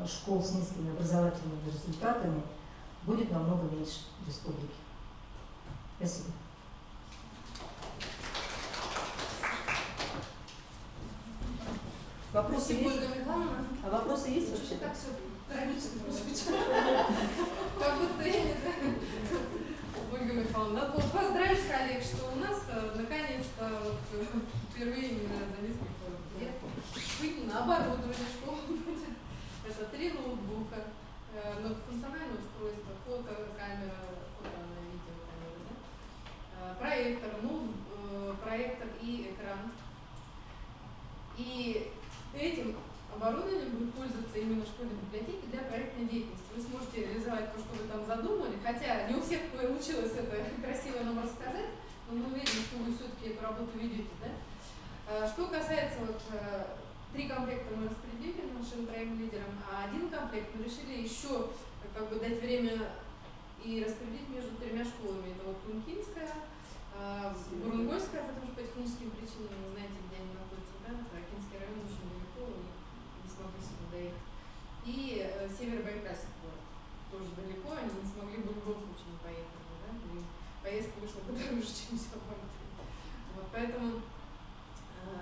Speaker 14: школ с низкими образовательными результатами будет намного меньше в республике. Спасибо. Вопросы есть? А вопросы есть вообще?
Speaker 3: Так все трагически прозвучало. Как будто, я не знаю, Ольга Михайловна, надо было поздравить коллег, что у нас наконец-то впервые именно за несколько лет выделено оборудование школы. Это 3 ноутбука, многофункциональное устройство, фотокамера, видеокамера, да? Проектор и экран. И этим оборудованием будет пользоваться именно школьной библиотеки для проектной деятельности. Вы сможете реализовать то, что вы там задумали, хотя не у всех получилось это красиво нам рассказать, но мы уверены, что вы все-таки эту работу видите. Да? Что касается 3 комплекта мы распределили нашим троим лидерам, а 1 комплект мы решили еще дать время и распределить между 3 школами. Это Тункинская, Бурунгойская, потому что по техническим причинам, вы знаете, где они находятся, да? Тракинский район очень далеко, не смогли сюда доехать. И Северобайкальский город, тоже далеко, они не смогли бы в любом случае не поехать, да? И поездка вышла подороже, чем все оборудование. Вот, поэтому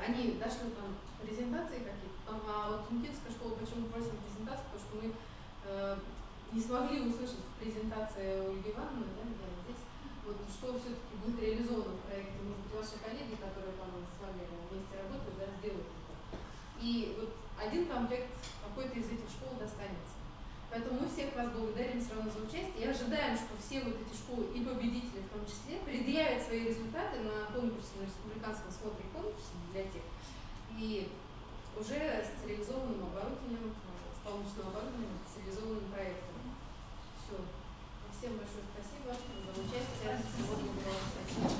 Speaker 3: они дошли там презентации какие-то, а Тункинская школа почему просим презентацию, потому что мы не смогли услышать в презентации Ольги Ивановны, да, здесь, вот, что все-таки будет реализовано в проекте. Может быть, ваши коллеги, которые там с вами вместе работают, да, сделают это. И вот 1 комплект какой-то из этих школ достанется. Поэтому мы всех вас благодарим все равно за участие и ожидаем, что все вот эти школы и победители в том числе предъявят свои результаты на конкурсе, на республиканском смотре конкурсе библиотек. И уже с реализованным оборудованием, с полученным оборудованием, с реализованным проектом. Все. Всем большое спасибо за участие. Сегодня было спасибо.